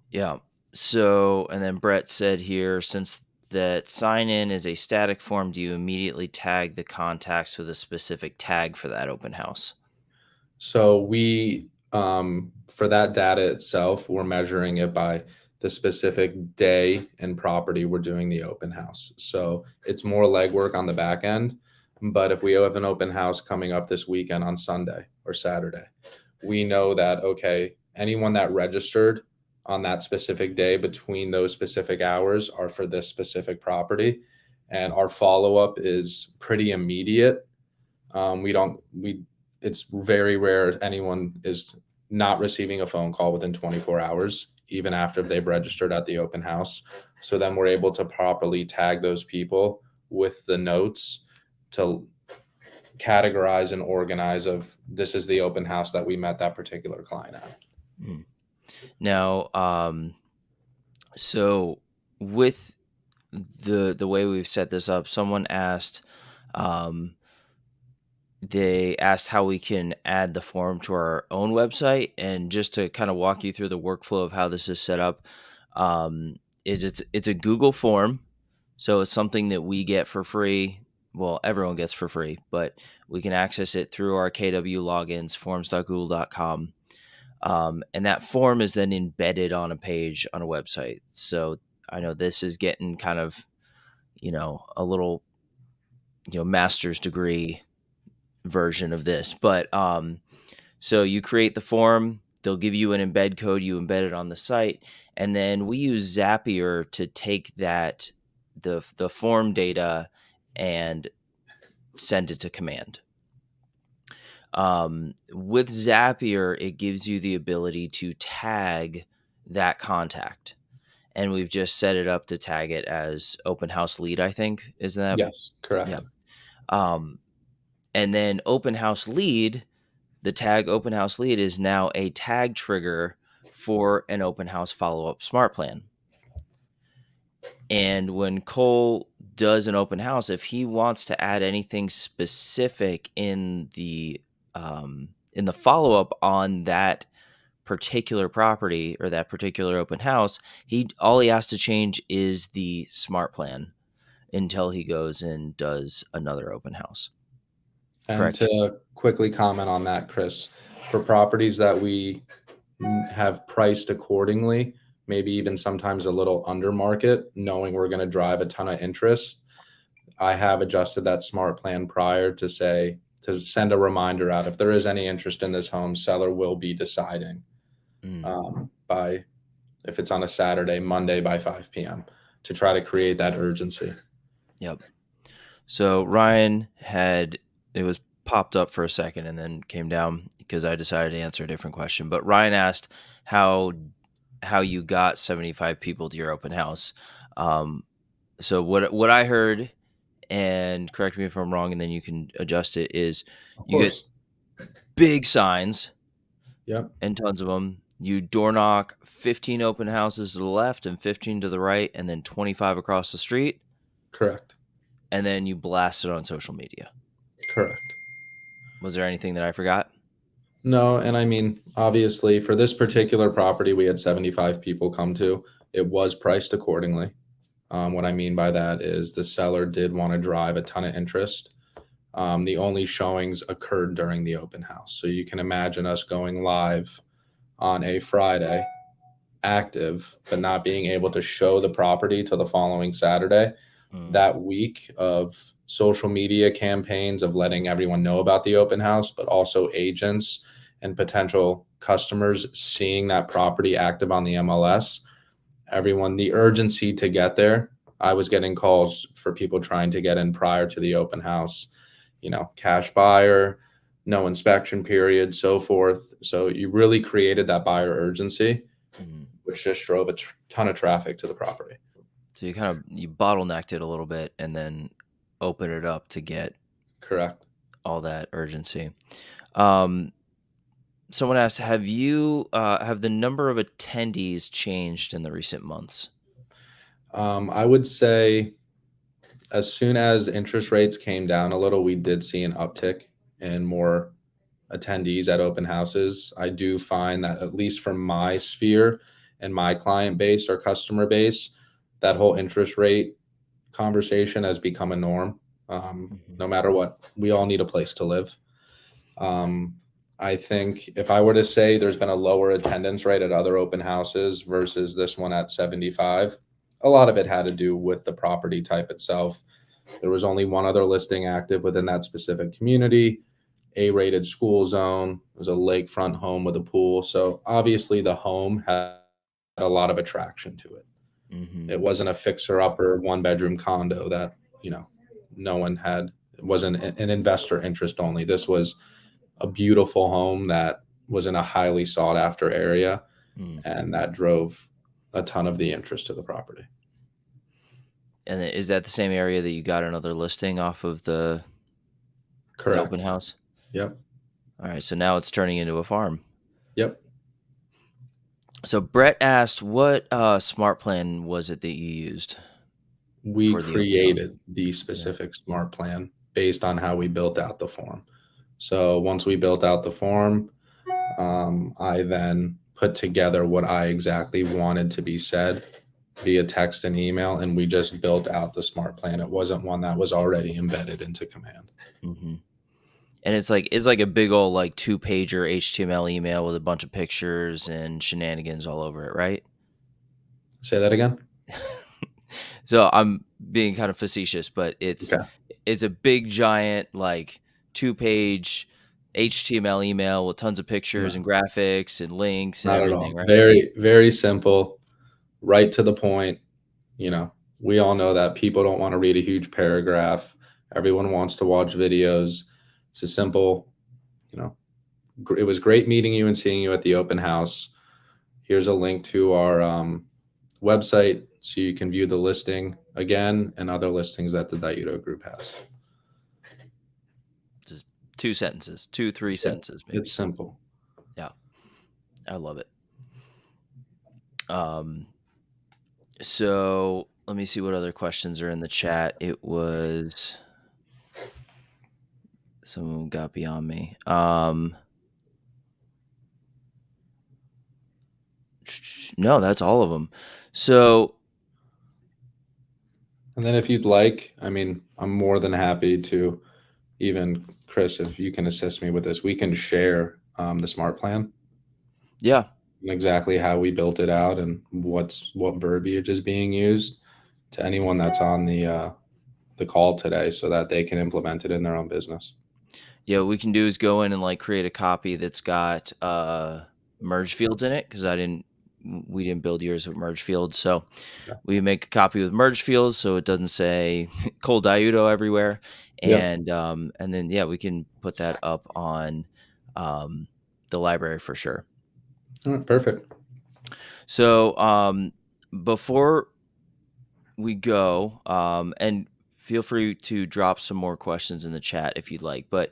Yeah. So, and then Brett said here, since that sign in is a static form, do you immediately tag the contacts with a specific tag for that open house? So we, for that data itself, we're measuring it by the specific day and property we're doing the open house. So it's more legwork on the back end. But if we have an open house coming up this weekend on Sunday or Saturday, we know that, okay, anyone that registered on that specific day between those specific hours are for this specific property. And our follow up is pretty immediate. It's very rare anyone is not receiving a phone call within 24 hours, even after they've registered at the open house. So then we're able to properly tag those people with the notes to categorize and organize of this is the open house that we met that particular client at. Now, so with the way we've set this up, someone asked, they asked how we can add the form to our own website, and just to kind of walk you through the workflow of how this is set up, is it's a Google form, so it's something that we get for free. Well, everyone gets for free, but we can access it through our KW logins, forms.google.com. And that form is then embedded on a page on a website. So I know this is getting kind of, a little, master's degree version of this, but so you create the form, they'll give you an embed code, you embed it on the site, and then we use Zapier to take that the form data and send it to command. With Zapier, it gives you the ability to tag that contact, and we've just set it up to tag it as open house lead, I think. Isn't that? Yes, correct. Yeah. And then open house lead, the tag open house lead is now a tag trigger for an open house follow-up smart plan. And when Cole does an open house, if he wants to add anything specific in the follow-up on that particular property or that particular open house, all he has to change is the smart plan until he goes and does another open house. And Correct. to quickly comment on that, Chris, for properties that we have priced accordingly, maybe even sometimes a little under market, knowing we're going to drive a ton of interest, I have adjusted that smart plan prior to send a reminder out. If there is any interest in this home, seller will be deciding by, if it's on a Saturday, Monday by 5 p.m. to try to create that urgency. Yep. So Ryan it was popped up for a second and then came down because I decided to answer a different question. But Ryan asked how you got 75 people to your open house. So what I heard, and correct me if I'm wrong, and then you can adjust it, is you get big signs. Yep. And tons of them. You door knock 15 open houses to the left and 15 to the right, and then 25 across the street. Correct. And then you blast it on social media. Correct. Was there anything that I forgot? No, and I mean, obviously, for this particular property, we had 75 people come to. It was priced accordingly. What I mean by that is the seller did want to drive a ton of interest. The only showings occurred during the open house. So you can imagine us going live on a Friday, active, but not being able to show the property till the following Saturday. That week of social media campaigns of letting everyone know about the open house, but also agents and potential customers seeing that property active on the MLS. The urgency to get there. I was getting calls for people trying to get in prior to the open house, cash buyer, no inspection period, so forth. So you really created that buyer urgency, which just drove a ton of traffic to the property. So you bottlenecked it a little bit and then opened it up to get correct all that urgency. Someone asked, have the number of attendees changed in the recent months? I would say as soon as interest rates came down a little, we did see an uptick in more attendees at open houses. I do find that, at least from my sphere and my client base or customer base, that whole interest rate conversation has become a norm. No matter what, we all need a place to live. I think if I were to say there's been a lower attendance rate at other open houses versus this one at 75, a lot of it had to do with the property type itself. There was only one other listing active within that specific community, A-rated school zone. It was a lakefront home with a pool. So obviously the home had a lot of attraction to it. It wasn't a fixer-upper one-bedroom condo that, no one had. It wasn't an investor interest only. This was a beautiful home that was in a highly sought-after area, and that drove a ton of the interest to the property. And is that the same area that you got another listing off of the open house? Yep. All right, so now it's turning into a farm. Yep. So Brett asked, what smart plan was it that you used? We created the specific smart plan based on how we built out the form. So once we built out the form, I then put together what I exactly wanted to be said via text and email, and we just built out the smart plan. It wasn't one that was already embedded into command. And it's like a big old 2-pager HTML email with a bunch of pictures and shenanigans all over it, right? Say that again. So I'm being kind of facetious, but it's a big giant 2-page HTML email with tons of pictures and graphics and links and Not at everything, all. right? Very, very simple, right to the point. You know, we all know that people don't want to read a huge paragraph. Everyone wants to watch videos. It's a simple, you know, it was great meeting you and seeing you at the open house. Here's a link to our website so you can view the listing again and other listings that the Daiuto Group has. Just 2 sentences, 2-3 sentences, maybe. It's simple. Yeah, I love it. So let me see what other questions are in the chat. It was someone got beyond me. No, that's all of them. So, and then if you'd like, I mean, I'm more than happy to, even Chris, if you can assist me with this, we can share the smart plan. Yeah. And exactly how we built it out and what verbiage is being used to anyone that's on the call today so that they can implement it in their own business. Yeah, what we can do is go in and like create a copy that's got merge fields in it, because we didn't build yours with merge fields. So we make a copy with merge fields so it doesn't say Cold Daiuto everywhere. And then we can put that up on the library for sure. All right, perfect. So before we go, and feel free to drop some more questions in the chat if you'd like. But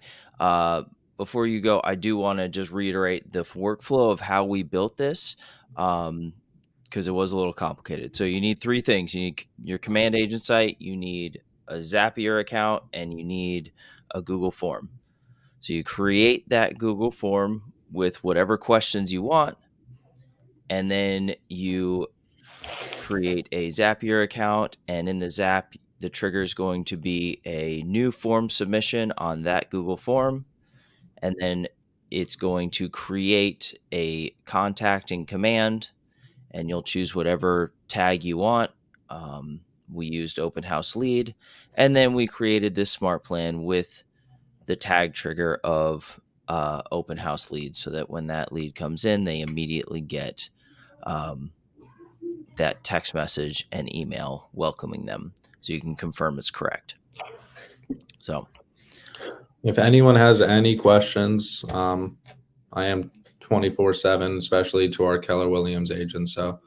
before you go, I do want to just reiterate the workflow of how we built this, because it was a little complicated. So you need 3 things. You need your command agent site, you need a Zapier account, and you need a Google form. So you create that Google form with whatever questions you want, and then you create a Zapier account, and in the Zap, the trigger is going to be a new form submission on that Google form, and then it's going to create a contacting command, and you'll choose whatever tag you want. We used Open House Lead, and then we created this smart plan with the tag trigger of Open House Lead, so that when that lead comes in, they immediately get that text message and email welcoming them, so you can confirm it's correct. So if anyone has any questions, I am 24/7, especially to our Keller Williams agents. So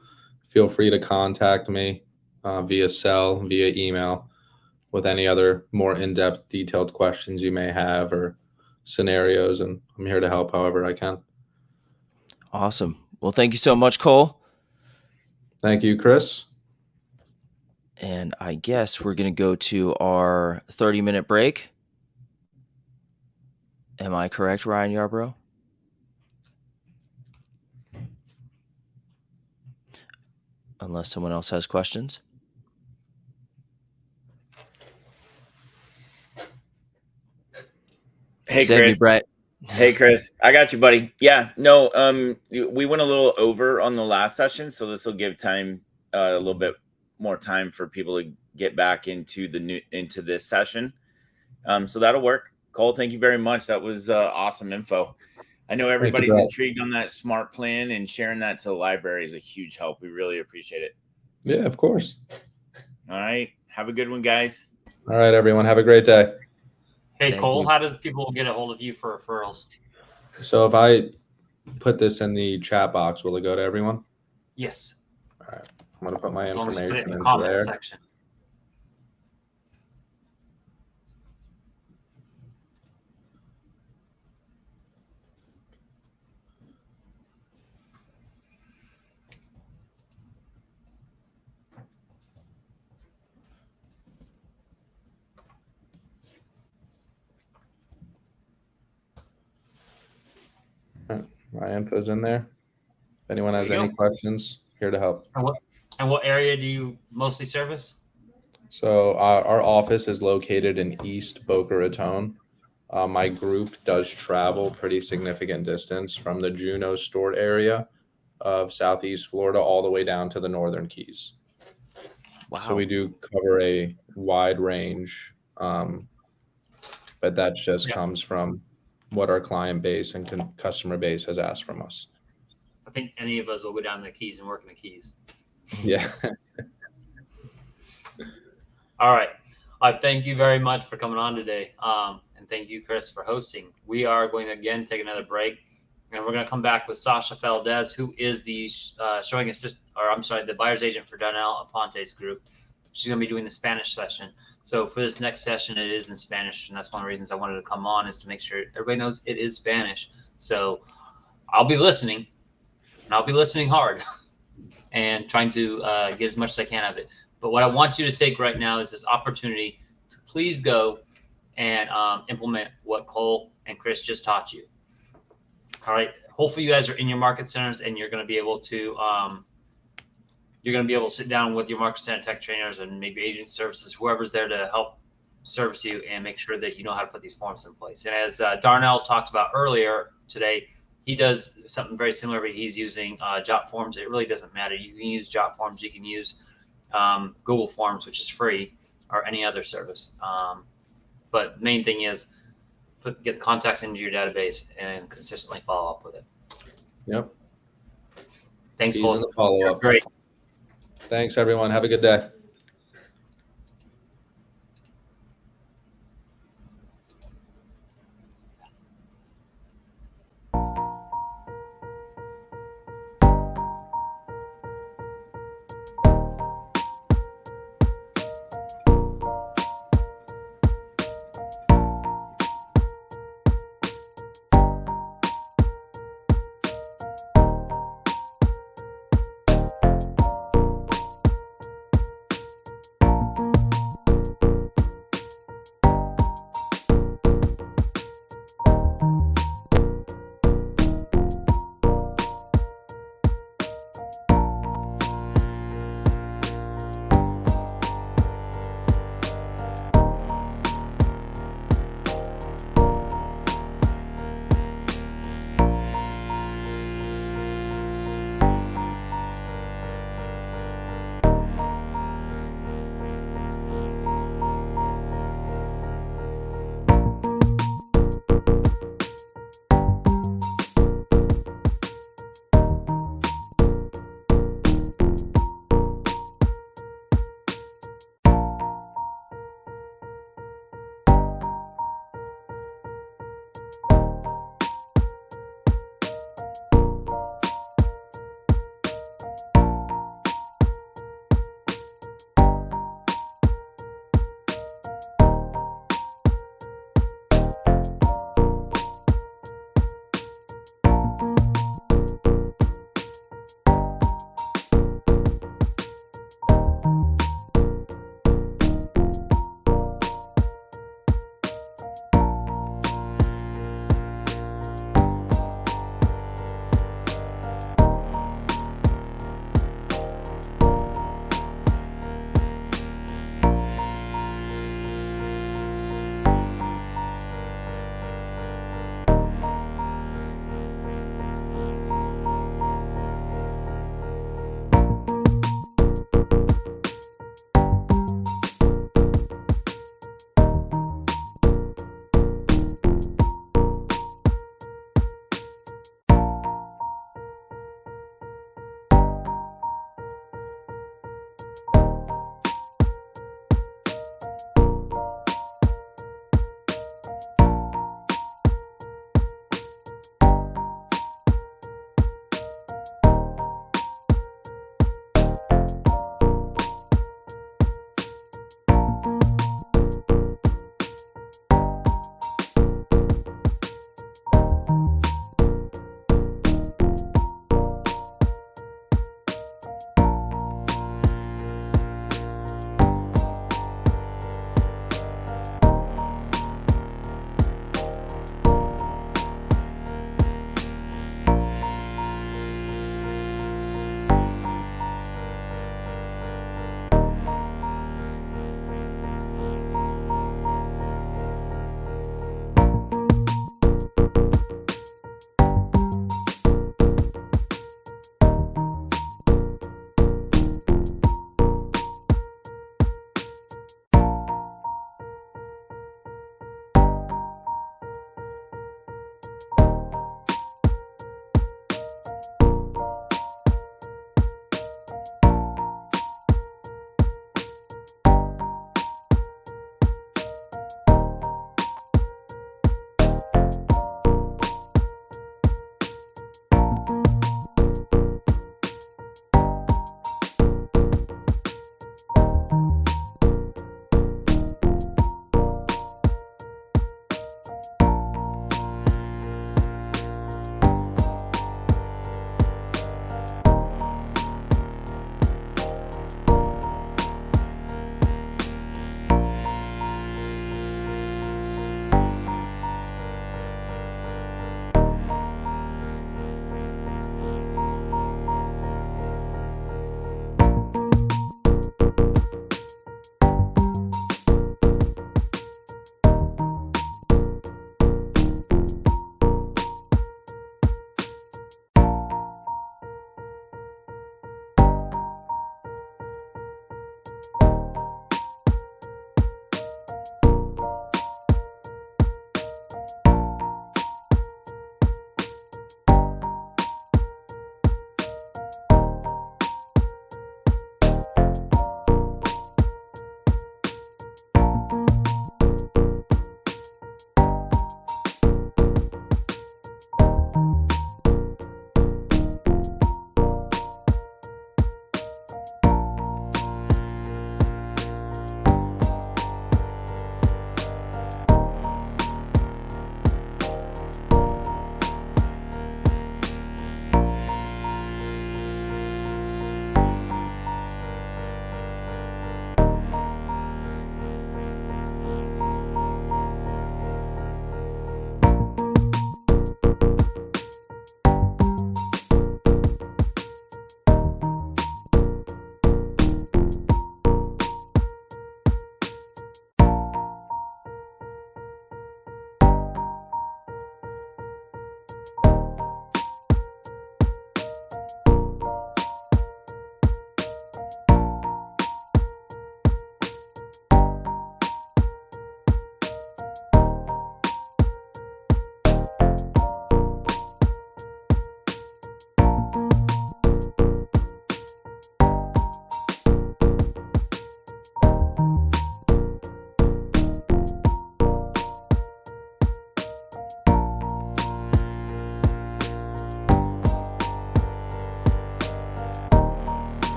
feel free to contact me via cell, via email, with any other more in-depth, detailed questions you may have or scenarios, and I'm here to help however I can. awesome. Well, thank you so much, Cole. Thank you, Chris. And I guess we're going to go to our 30-minute break. Am I correct, Ryan Yarbrough? Unless someone else has questions. Hey, Save me, Chris. Brett. Hey, Chris. I got you, buddy. Yeah, no, we went a little over on the last session, so this will give time, a little bit more time for people to get back into this session. So that'll work. Cole, thank you very much. That was awesome info. I know everybody's intrigued on that smart plan, and sharing that to the library is a huge help. We really appreciate it. Yeah, of course. All right. Have a good one, guys. All right, everyone. Have a great day. Hey, Thank Cole, you. how does people get a hold of you for referrals? So if I put this in the chat box, will it go to everyone? Yes. All right. I'm going to put my As long as you put it information in the into comment there. section. My info's in there. If anyone has There you any go. questions, here to help. And what area do you mostly service? So our office is located in East Boca Raton. My group does travel pretty significant distance from the Juneau Stewart area of Southeast Florida all the way down to the Northern Keys. Wow. So we do cover a wide range but that just Yeah. comes from what our client base and customer base has asked from us. I think any of us will go down to the Keys and work in the Keys. Yeah. All right. Thank you very much for coming on today. And thank you, Chris, for hosting. We are going to again take another break, and we're going to come back with Sasha Valdez, who is the showing assist, or I'm sorry, the buyer's agent for Donnell Aponte's group. She's going to be doing the Spanish session. So for this next session, it is in Spanish, and that's one of the reasons I wanted to come on, is to make sure everybody knows it is Spanish. So I'll be listening, and I'll be listening hard and trying to get as much as I can of it. But what I want you to take right now is this opportunity to please go and implement what Cole and Chris just taught you. All right. Hopefully you guys are in your market centers, and you're going to be able to sit down with your market center tech trainers and maybe agent services, whoever's there to help service you and make sure that you know how to put these forms in place. And as Darnell talked about earlier today, he does something very similar, but he's using Jot Forms. It really doesn't matter. You can use Jot Forms. You can use Google Forms, which is free, or any other service. But main thing is get the contacts into your database and consistently follow up with it. Yep. Thanks, Ease Cole. in the follow-up. Great. Thanks, everyone. Have a good day.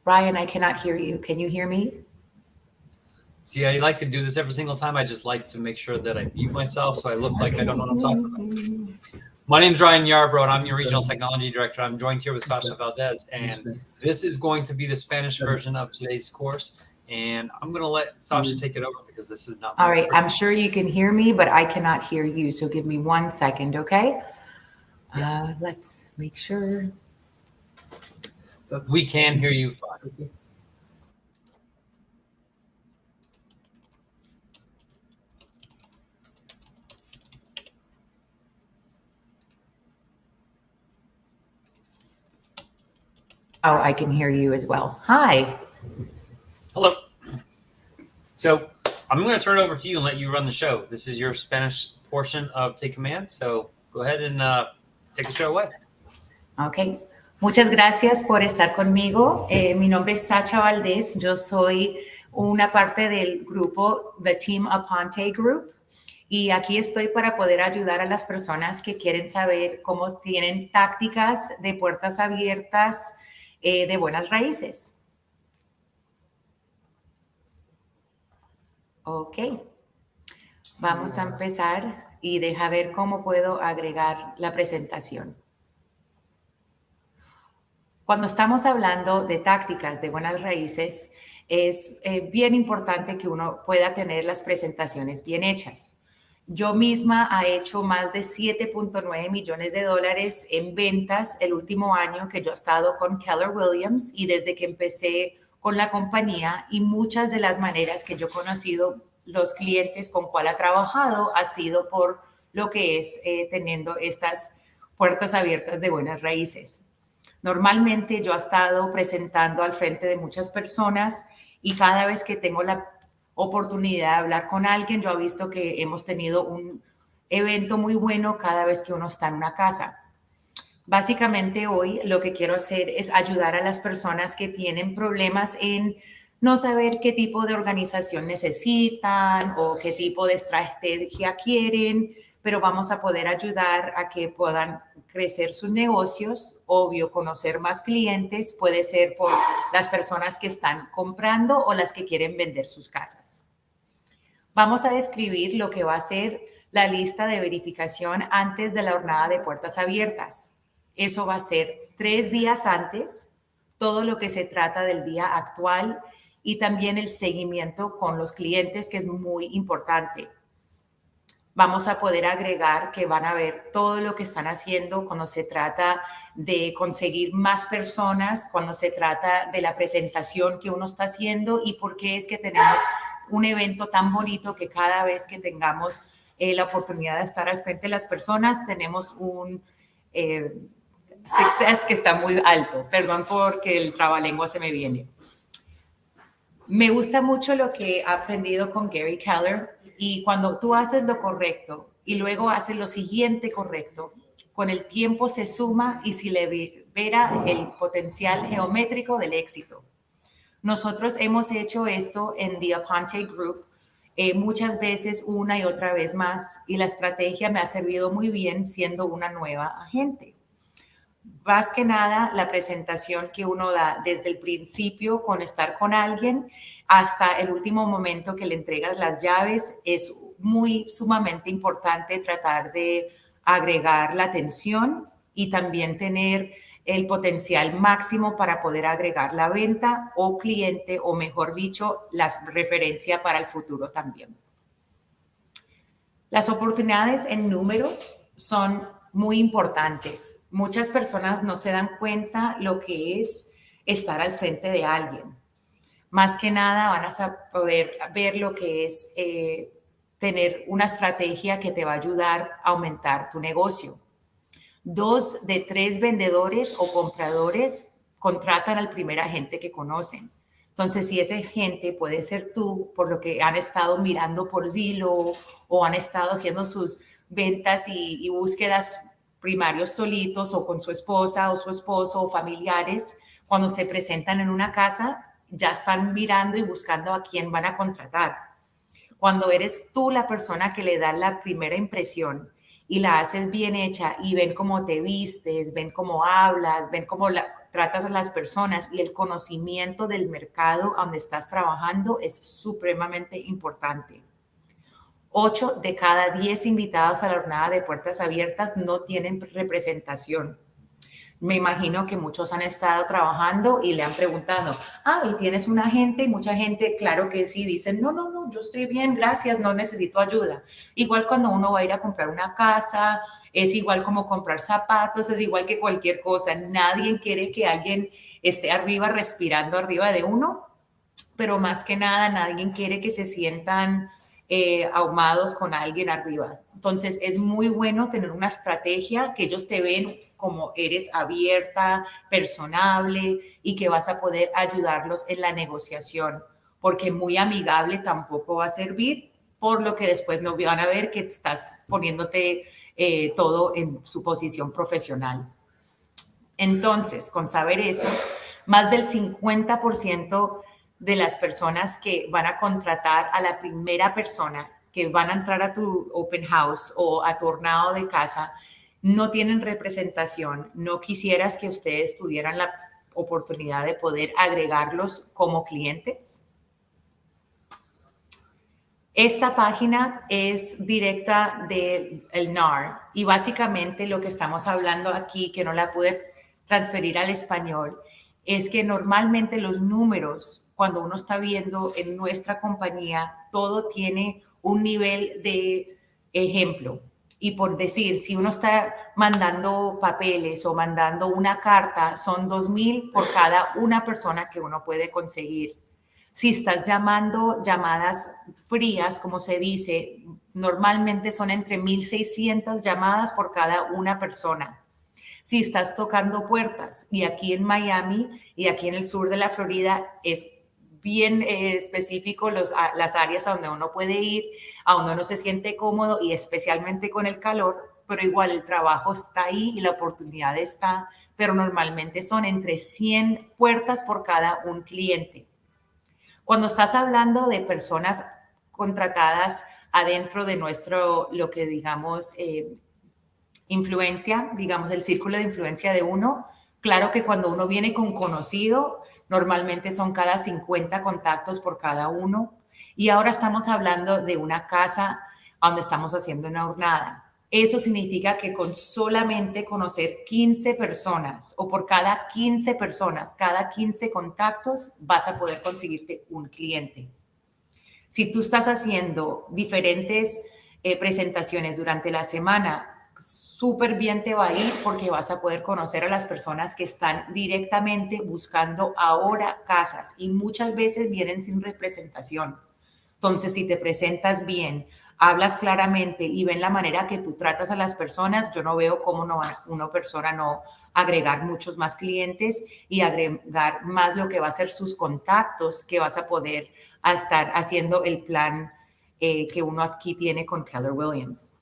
Ryan, I cannot hear you. Can you hear me? See, I like to do this every single time. I just like to make sure that I mute myself so I look like I don't know what I'm talking about. My name's Ryan Yarbrough, and I'm your Regional Technology Director. I'm joined here with Sasha Valdez, and this is going to be the Spanish version of today's course. And I'm going to let Sasha take it over because this is not my All right, expertise. I'm sure you can hear me, but I cannot hear you. So give me 1 second, okay? Yes. Let's make sure. We can hear you fine. Oh, I can hear you as well. Hi. Hello. So I'm going to turn it over to you and let you run the show. This is your Spanish portion of Take Command. So go ahead and take the show away. Ok. Muchas gracias por estar conmigo. Mi nombre es Sacha Valdez. Yo soy una parte del grupo The Team Aponte Group. Y aquí estoy para poder ayudar a las personas que quieren saber cómo tienen tácticas de puertas abiertas de buenas raíces. Ok. Vamos a empezar y deja ver cómo puedo agregar la presentación. Cuando estamos hablando de tácticas de buenas raíces, es bien importante que uno pueda tener las presentaciones bien hechas. Yo misma he hecho más de 7.9 millones de dólares en ventas el último año que yo he estado con Keller Williams y desde que empecé con la compañía, y muchas de las maneras que yo he conocido los clientes con cuál ha trabajado ha sido por lo que es teniendo estas puertas abiertas de buenas raíces. Normalmente yo he estado presentando al frente de muchas personas y cada vez que tengo la oportunidad de hablar con alguien, yo he visto que hemos tenido un evento muy bueno cada vez que uno está en una casa. Básicamente hoy lo que quiero hacer es ayudar a las personas que tienen problemas en no saber qué tipo de organización necesitan o qué tipo de estrategia quieren, pero vamos a poder ayudar a que puedan crecer sus negocios, obvio, conocer más clientes, puede ser por las personas que están comprando o las que quieren vender sus casas. Vamos a describir lo que va a ser la lista de verificación antes de la jornada de puertas abiertas. Eso va a ser 3 días antes, todo lo que se trata del día actual y también el seguimiento con los clientes, que es muy importante. Vamos a poder agregar que van a ver todo lo que están haciendo cuando se trata de conseguir más personas, cuando se trata de la presentación que uno está haciendo y por qué es que tenemos un evento tan bonito que cada vez que tengamos la oportunidad de estar al frente de las personas, tenemos un success que está muy alto. Perdón porque el trabalengua se me viene. Me gusta mucho lo que he aprendido con Gary Keller. Y cuando tú haces lo correcto y luego haces lo siguiente correcto, con el tiempo se suma y se libera el potencial geométrico del éxito. Nosotros hemos hecho esto en The Aponte Group muchas veces, una y otra vez más, y la estrategia me ha servido muy bien siendo una nueva agente. Más que nada, la presentación que uno da desde el principio con estar con alguien hasta el último momento que le entregas las llaves es muy sumamente importante tratar de agregar la atención y también tener el potencial máximo para poder agregar la venta o cliente, o mejor dicho, la referencia para el futuro también. Las oportunidades en números son muy importantes. Muchas personas no se dan cuenta lo que es estar al frente de alguien. Más que nada van a poder ver lo que es tener una estrategia que te va a ayudar a aumentar tu negocio. 2 de 3 vendedores o compradores contratan al primer agente que conocen. Entonces, si ese agente puede ser tú, por lo que han estado mirando por Zillow o han estado haciendo sus ventas y búsquedas primarios solitos o con su esposa o su esposo o familiares, cuando se presentan en una casa, ya están mirando y buscando a quién van a contratar. Cuando eres tú la persona que le da la primera impresión y la haces bien hecha y ven cómo te vistes, ven cómo hablas, ven cómo tratas a las personas y el conocimiento del mercado donde estás trabajando es supremamente importante. 8 de cada 10 invitados a la jornada de puertas abiertas no tienen representación. Me imagino que muchos han estado trabajando y le han preguntado, ¿y tienes un agente? Y mucha gente, claro que sí, dicen, no, yo estoy bien, gracias, no necesito ayuda. Igual cuando uno va a ir a comprar una casa, es igual como comprar zapatos, es igual que cualquier cosa. Nadie quiere que alguien esté arriba, respirando arriba de uno, pero más que nada nadie quiere que se sientan ahumados con alguien arriba. Entonces es muy bueno tener una estrategia que ellos te ven como eres abierta, personable y que vas a poder ayudarlos en la negociación, porque muy amigable tampoco va a servir, por lo que después no van a ver que estás poniéndote todo en su posición profesional. Entonces, con saber eso, más del 50% de las personas que van a contratar a la primera persona que van a entrar a tu open house o a tu hornado de casa no tienen representación. No quisieras que ustedes tuvieran la oportunidad de poder agregarlos como clientes. Esta página es directa del NAR y básicamente lo que estamos hablando aquí, que no la pude transferir al español, es que normalmente los números, cuando uno está viendo en nuestra compañía, todo tiene un nivel de ejemplo. Y por decir, si uno está mandando papeles o mandando una carta, son 2,000 por cada una persona que uno puede conseguir. Si estás llamando llamadas frías, como se dice, normalmente son entre 1,600 llamadas por cada una persona. Si estás tocando puertas, y aquí en Miami y aquí en el sur de la Florida es bien específico las áreas a donde uno puede ir, a donde uno se siente cómodo y especialmente con el calor, pero igual el trabajo está ahí y la oportunidad está, pero normalmente son entre 100 puertas por cada un cliente. Cuando estás hablando de personas contratadas adentro de nuestro, lo que digamos, influencia, digamos, el círculo de influencia de uno, claro que cuando uno viene con conocido, normalmente son cada 50 contactos por cada uno. Y ahora estamos hablando de una casa donde estamos haciendo una hornada. Eso significa que con solamente conocer 15 personas o por cada 15 personas, cada 15 contactos, vas a poder conseguirte un cliente. Si tú estás haciendo diferentes presentaciones durante la semana, súper bien te va a ir porque vas a poder conocer a las personas que están directamente buscando ahora casas y muchas veces vienen sin representación. Entonces, si te presentas bien, hablas claramente y ven la manera que tú tratas a las personas, yo no veo cómo una persona no agregar muchos más clientes y agregar más lo que va a ser sus contactos que vas a poder estar haciendo el plan que uno aquí tiene con Keller Williams.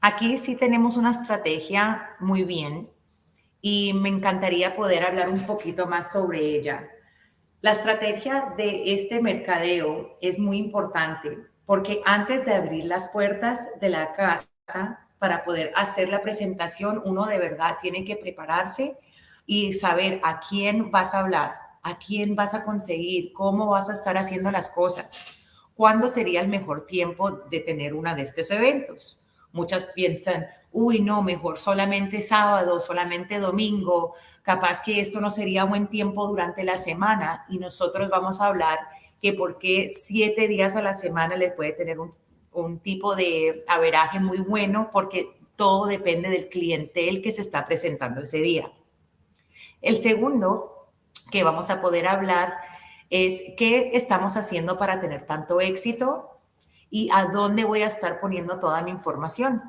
Aquí sí tenemos una estrategia muy bien y me encantaría poder hablar un poquito más sobre ella. La estrategia de este mercadeo es muy importante porque antes de abrir las puertas de la casa para poder hacer la presentación, uno de verdad tiene que prepararse y saber a quién vas a hablar, a quién vas a conseguir, cómo vas a estar haciendo las cosas, cuándo sería el mejor tiempo de tener uno de estos eventos. Muchas piensan, uy, no, mejor solamente sábado, solamente domingo, capaz que esto no sería buen tiempo durante la semana y nosotros vamos a hablar que por qué 7 días a la semana les puede tener un tipo de averaje muy bueno porque todo depende del clientel que se está presentando ese día. El segundo que vamos a poder hablar es qué estamos haciendo para tener tanto éxito y a dónde voy a estar poniendo toda mi información.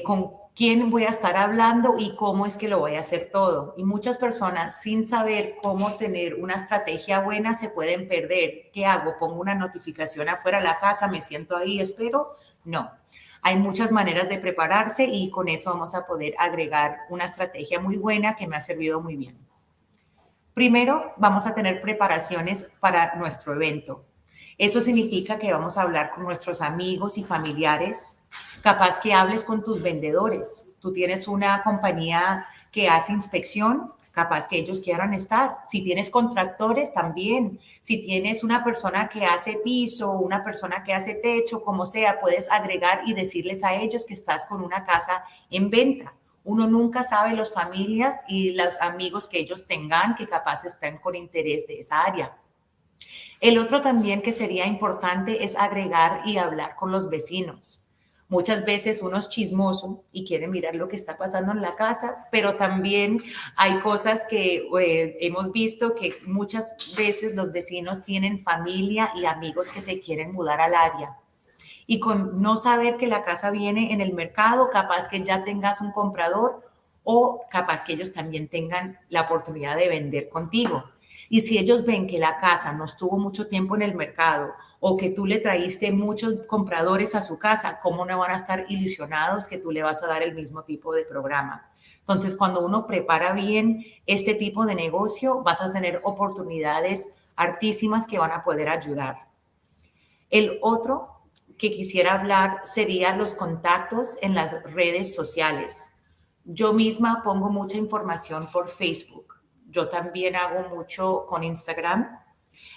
Con quién voy a estar hablando y cómo es que lo voy a hacer todo. Y muchas personas sin saber cómo tener una estrategia buena se pueden perder. ¿Qué hago? ¿Pongo una notificación afuera de la casa? ¿Me siento ahí? ¿Espero? No. Hay muchas maneras de prepararse y con eso vamos a poder agregar una estrategia muy buena que me ha servido muy bien. Primero, vamos a tener preparaciones para nuestro evento. Eso significa que vamos a hablar con nuestros amigos y familiares Capaz que hables con tus vendedores. Tú tienes una compañía que hace inspección, capaz que ellos quieran estar. Si tienes contractores, también. Si tienes una persona que hace piso, una persona que hace techo, como sea, puedes agregar y decirles a ellos que estás con una casa en venta. Uno nunca sabe las familias y los amigos que ellos tengan que capaz estén con interés de esa área. El otro también que sería importante es agregar y hablar con los vecinos. Muchas veces uno es chismoso y quiere mirar lo que está pasando en la casa, pero también hay cosas que hemos visto que muchas veces los vecinos tienen familia y amigos que se quieren mudar al área. Y con no saber que la casa viene en el mercado, capaz que ya tengas un comprador o capaz que ellos también tengan la oportunidad de vender contigo. Y si ellos ven que la casa no estuvo mucho tiempo en el mercado o que tú le traíste muchos compradores a su casa, ¿cómo no van a estar ilusionados que tú le vas a dar el mismo tipo de programa? Entonces, cuando uno prepara bien este tipo de negocio, vas a tener oportunidades hartísimas que van a poder ayudar. El otro que quisiera hablar sería los contactos en las redes sociales. Yo misma pongo mucha información por Facebook. Yo también hago mucho con Instagram.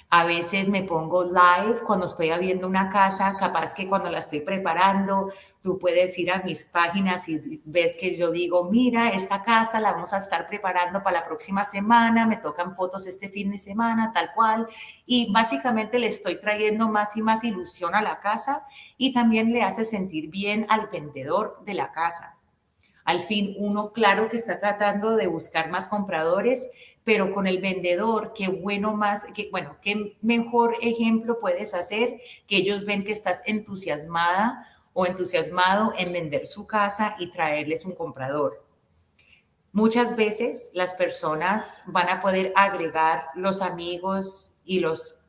A veces me pongo live cuando estoy viendo una casa, capaz que cuando la estoy preparando, tú puedes ir a mis páginas y ves que yo digo, mira, esta casa la vamos a estar preparando para la próxima semana, me tocan fotos este fin de semana, tal cual, y básicamente le estoy trayendo más y más ilusión a la casa y también le hace sentir bien al vendedor de la casa. Al fin, uno, claro que está tratando de buscar más compradores, pero con el vendedor, qué bueno más, qué mejor ejemplo puedes hacer que ellos ven que estás entusiasmada o entusiasmado en vender su casa y traerles un comprador. Muchas veces las personas van a poder agregar los amigos y los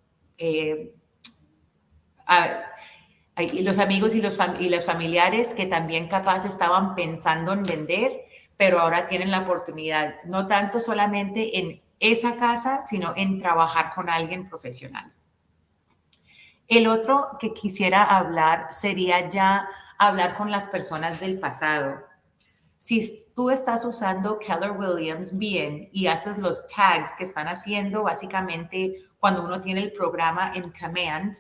amigos y los familiares que también capaz estaban pensando en vender, pero ahora tienen la oportunidad, no tanto solamente en esa casa, sino en trabajar con alguien profesional. El otro que quisiera hablar sería ya hablar con las personas del pasado. Si tú estás usando Keller Williams bien y haces los tags que están haciendo, básicamente cuando uno tiene el programa en Command,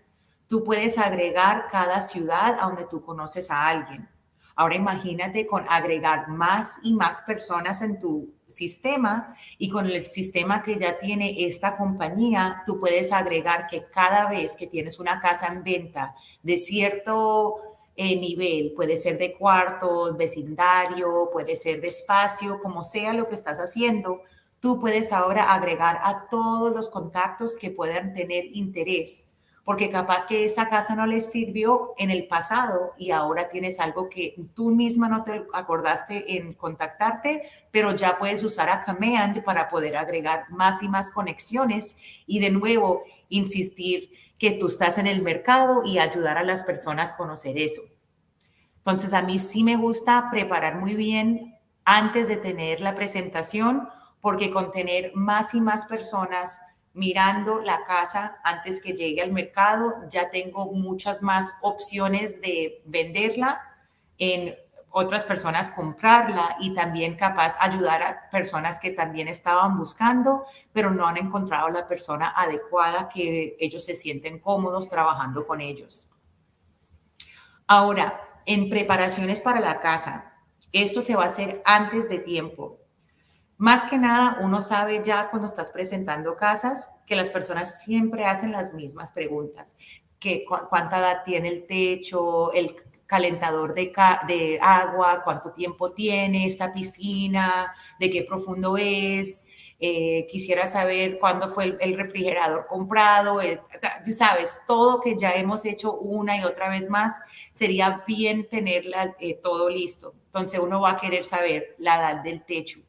tú puedes agregar cada ciudad a donde tú conoces a alguien. Ahora imagínate con agregar más y más personas en tu sistema y con el sistema que ya tiene esta compañía, tú puedes agregar que cada vez que tienes una casa en venta de cierto nivel, puede ser de cuartos, vecindario, puede ser de espacio, como sea lo que estás haciendo, tú puedes ahora agregar a todos los contactos que puedan tener interés, porque capaz que esa casa no les sirvió en el pasado y ahora tienes algo que tú misma no te acordaste en contactarte, pero ya puedes usar a Command para poder agregar más y más conexiones y de nuevo insistir que tú estás en el mercado y ayudar a las personas a conocer eso. Entonces, a mí sí me gusta preparar muy bien antes de tener la presentación, porque con tener más y más personas mirando la casa antes que llegue al mercado, ya tengo muchas más opciones de venderla, en otras personas comprarla y también capaz ayudar a personas que también estaban buscando, pero no han encontrado la persona adecuada que ellos se sienten cómodos trabajando con ellos. Ahora, en preparaciones para la casa, esto se va a hacer antes de tiempo. Más que nada, uno sabe ya cuando estás presentando casas que las personas siempre hacen las mismas preguntas. ¿Cuánta edad tiene el techo, el calentador de agua, cuánto tiempo tiene esta piscina, de qué profundo es? Quisiera saber cuándo fue el refrigerador comprado, sabes, todo que ya hemos hecho una y otra vez más, sería bien tenerla todo listo. Entonces uno va a querer saber la edad del techo,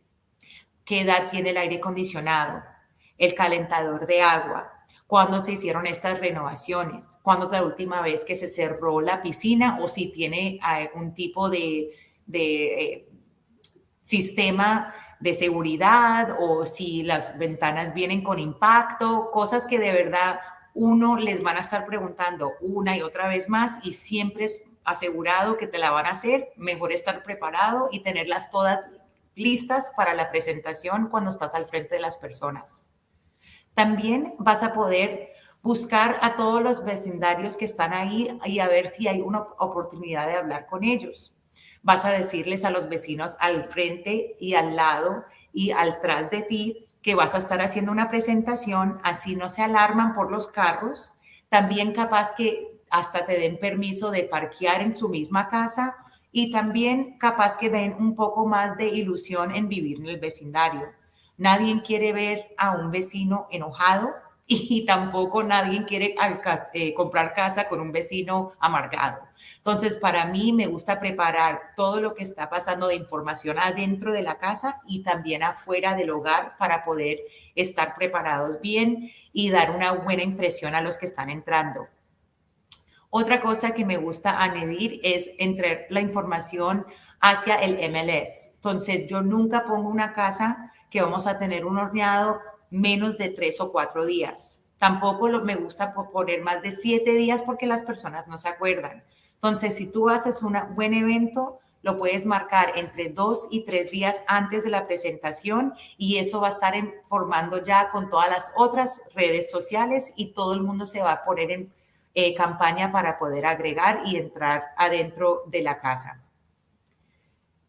qué edad tiene el aire acondicionado, el calentador de agua, cuándo se hicieron estas renovaciones, cuándo es la última vez que se cerró la piscina o si tiene algún tipo de sistema de seguridad o si las ventanas vienen con impacto, cosas que de verdad uno les van a estar preguntando una y otra vez más y siempre es asegurado que te la van a hacer, mejor estar preparado y tenerlas todas listas para la presentación cuando estás al frente de las personas. También vas a poder buscar a todos los vecindarios que están ahí y a ver si hay una oportunidad de hablar con ellos. Vas a decirles a los vecinos al frente y al lado y atrás de ti que vas a estar haciendo una presentación, así no se alarman por los carros. También capaz que hasta te den permiso de parquear en su misma casa y también capaz que den un poco más de ilusión en vivir en el vecindario. Nadie quiere ver a un vecino enojado y tampoco nadie quiere comprar casa con un vecino amargado. Entonces, para mí me gusta preparar todo lo que está pasando de información adentro de la casa y también afuera del hogar para poder estar preparados bien y dar una buena impresión a los que están entrando. Otra cosa que me gusta añadir es entrar la información hacia el MLS. Entonces, yo nunca pongo una casa que vamos a tener un horneado menos de 3 o 4 días. Tampoco me gusta poner más de 7 días porque las personas no se acuerdan. Entonces, si tú haces un buen evento, lo puedes marcar entre 2 y 3 días antes de la presentación y eso va a estar informando ya con todas las otras redes sociales y todo el mundo se va a poner en campaña para poder agregar y entrar adentro de la casa.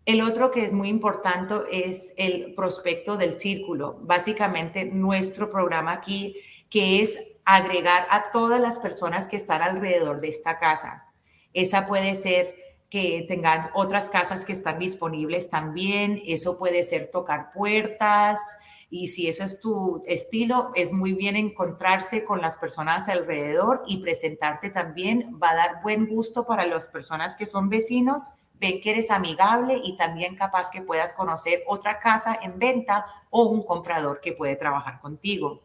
El otro que es muy importante es el prospecto del círculo. Básicamente nuestro programa aquí, que es agregar a todas las personas que están alrededor de esta casa. Esa puede ser que tengan otras casas que están disponibles también. Eso puede ser tocar puertas. Y si ese es tu estilo, es muy bien encontrarse con las personas alrededor y presentarte también. Va a dar buen gusto para las personas que son vecinos. Ven que eres amigable y también capaz que puedas conocer otra casa en venta o un comprador que puede trabajar contigo.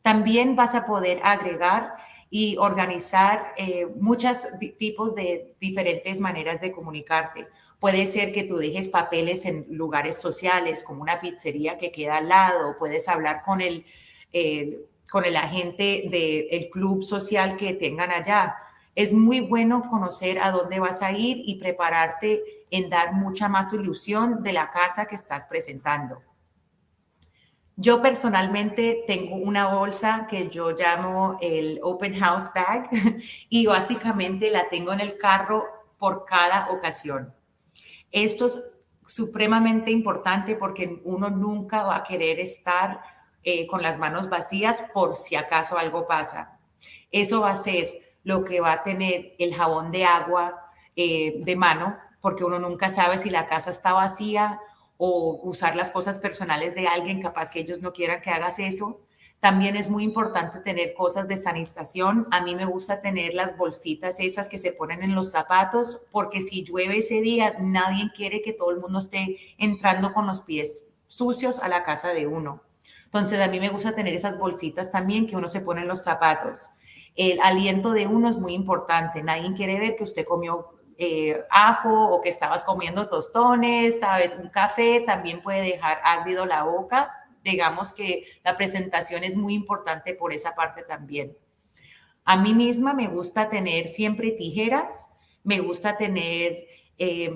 También vas a poder agregar y organizar muchos tipos de diferentes maneras de comunicarte. Puede ser que tú dejes papeles en lugares sociales, como una pizzería que queda al lado. Puedes hablar con el agente del club social que tengan allá. Es muy bueno conocer a dónde vas a ir y prepararte en dar mucha más ilusión de la casa que estás presentando. Yo personalmente tengo una bolsa que yo llamo el Open House Bag y básicamente la tengo en el carro por cada ocasión. Esto es supremamente importante porque uno nunca va a querer estar con las manos vacías por si acaso algo pasa. Eso va a ser lo que va a tener el jabón de agua de mano, porque uno nunca sabe si la casa está vacía o usar las cosas personales de alguien, capaz que ellos no quieran que hagas eso. También es muy importante tener cosas de sanitización. A mí me gusta tener las bolsitas esas que se ponen en los zapatos, porque si llueve ese día, nadie quiere que todo el mundo esté entrando con los pies sucios a la casa de uno. Entonces, a mí me gusta tener esas bolsitas también que uno se pone en los zapatos. El aliento de uno es muy importante. Nadie quiere ver que usted comió ajo o que estabas comiendo tostones, ¿sabes? Un café también puede dejar árido la boca. Digamos que la presentación es muy importante por esa parte también. A mí misma me gusta tener siempre tijeras, me gusta tener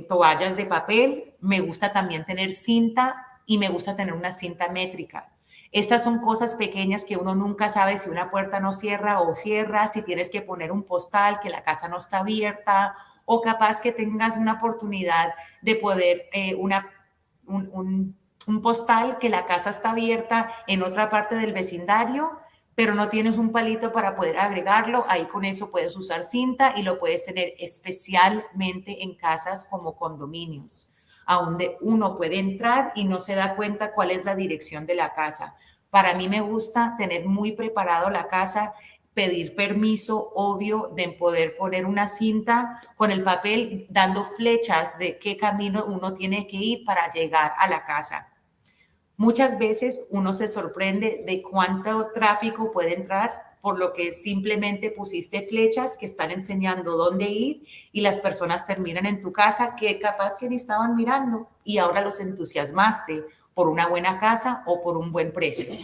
toallas de papel, me gusta también tener cinta y me gusta tener una cinta métrica. Estas son cosas pequeñas que uno nunca sabe si una puerta no cierra o cierra, si tienes que poner un postal, que la casa no está abierta, o capaz que tengas una oportunidad de poder un postal que la casa está abierta en otra parte del vecindario, pero no tienes un palito para poder agregarlo. Ahí con eso puedes usar cinta y lo puedes tener especialmente en casas como condominios, a donde uno puede entrar y no se da cuenta cuál es la dirección de la casa. Para mí me gusta tener muy preparado la casa, pedir permiso, obvio, de poder poner una cinta con el papel dando flechas de qué camino uno tiene que ir para llegar a la casa. Muchas veces uno se sorprende de cuánto tráfico puede entrar por lo que simplemente pusiste flechas que están enseñando dónde ir y las personas terminan en tu casa que capaz que ni estaban mirando y ahora los entusiasmaste por una buena casa o por un buen precio.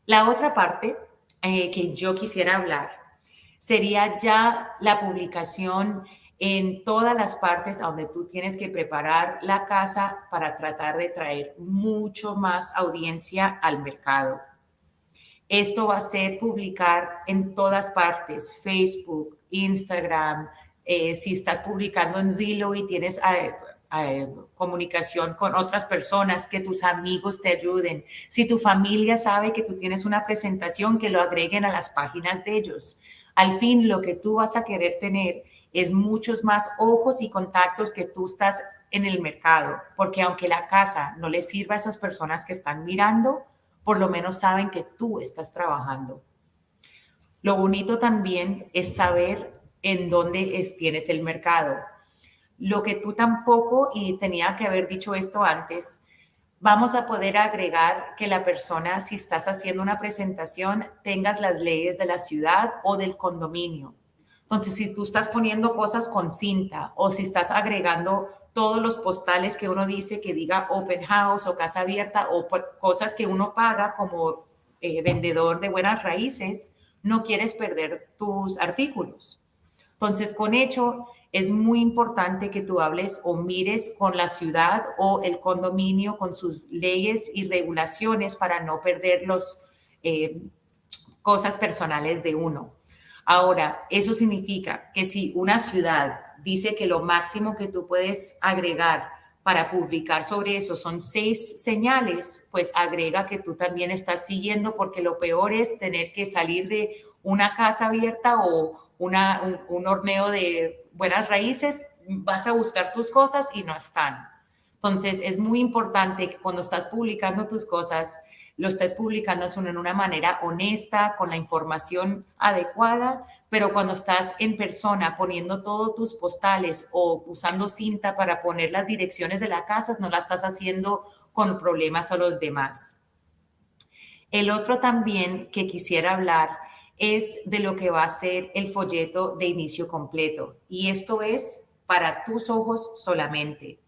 La otra parte que yo quisiera hablar sería ya la publicación en todas las partes a donde tú tienes que preparar la casa para tratar de traer mucho más audiencia al mercado. Esto va a ser publicar en todas partes, Facebook, Instagram, si estás publicando en Zillow y tienes comunicación con otras personas, que tus amigos te ayuden. Si tu familia sabe que tú tienes una presentación, que lo agreguen a las páginas de ellos. Al fin, lo que tú vas a querer tener es muchos más ojos y contactos que tú estás en el mercado, porque aunque la casa no le sirva a esas personas que están mirando, por lo menos saben que tú estás trabajando. Lo bonito también es saber en dónde tienes el mercado. Lo que tú tampoco, y tenía que haber dicho esto antes, vamos a poder agregar que la persona, si estás haciendo una presentación, tengas las leyes de la ciudad o del condominio. Entonces, si tú estás poniendo cosas con cinta o si estás agregando todos los postales que uno dice que diga open house o casa abierta o cosas que uno paga como vendedor de buenas raíces, no quieres perder tus artículos. Entonces, con hecho, es muy importante que tú hables o mires con la ciudad o el condominio con sus leyes y regulaciones para no perder los cosas personales de uno. Ahora, eso significa que si una ciudad dice que lo máximo que tú puedes agregar para publicar sobre eso son 6 señales, pues agrega que tú también estás siguiendo, porque lo peor es tener que salir de una casa abierta o un horneo de buenas raíces, vas a buscar tus cosas y no están. Entonces, es muy importante que cuando estás publicando tus cosas, lo estés publicando en una manera honesta, con la información adecuada, pero cuando estás en persona poniendo todos tus postales o usando cinta para poner las direcciones de la casa, no la estás haciendo con problemas a los demás. El otro también que quisiera hablar es de lo que va a ser el folleto de inicio completo, y esto es para tus ojos solamente.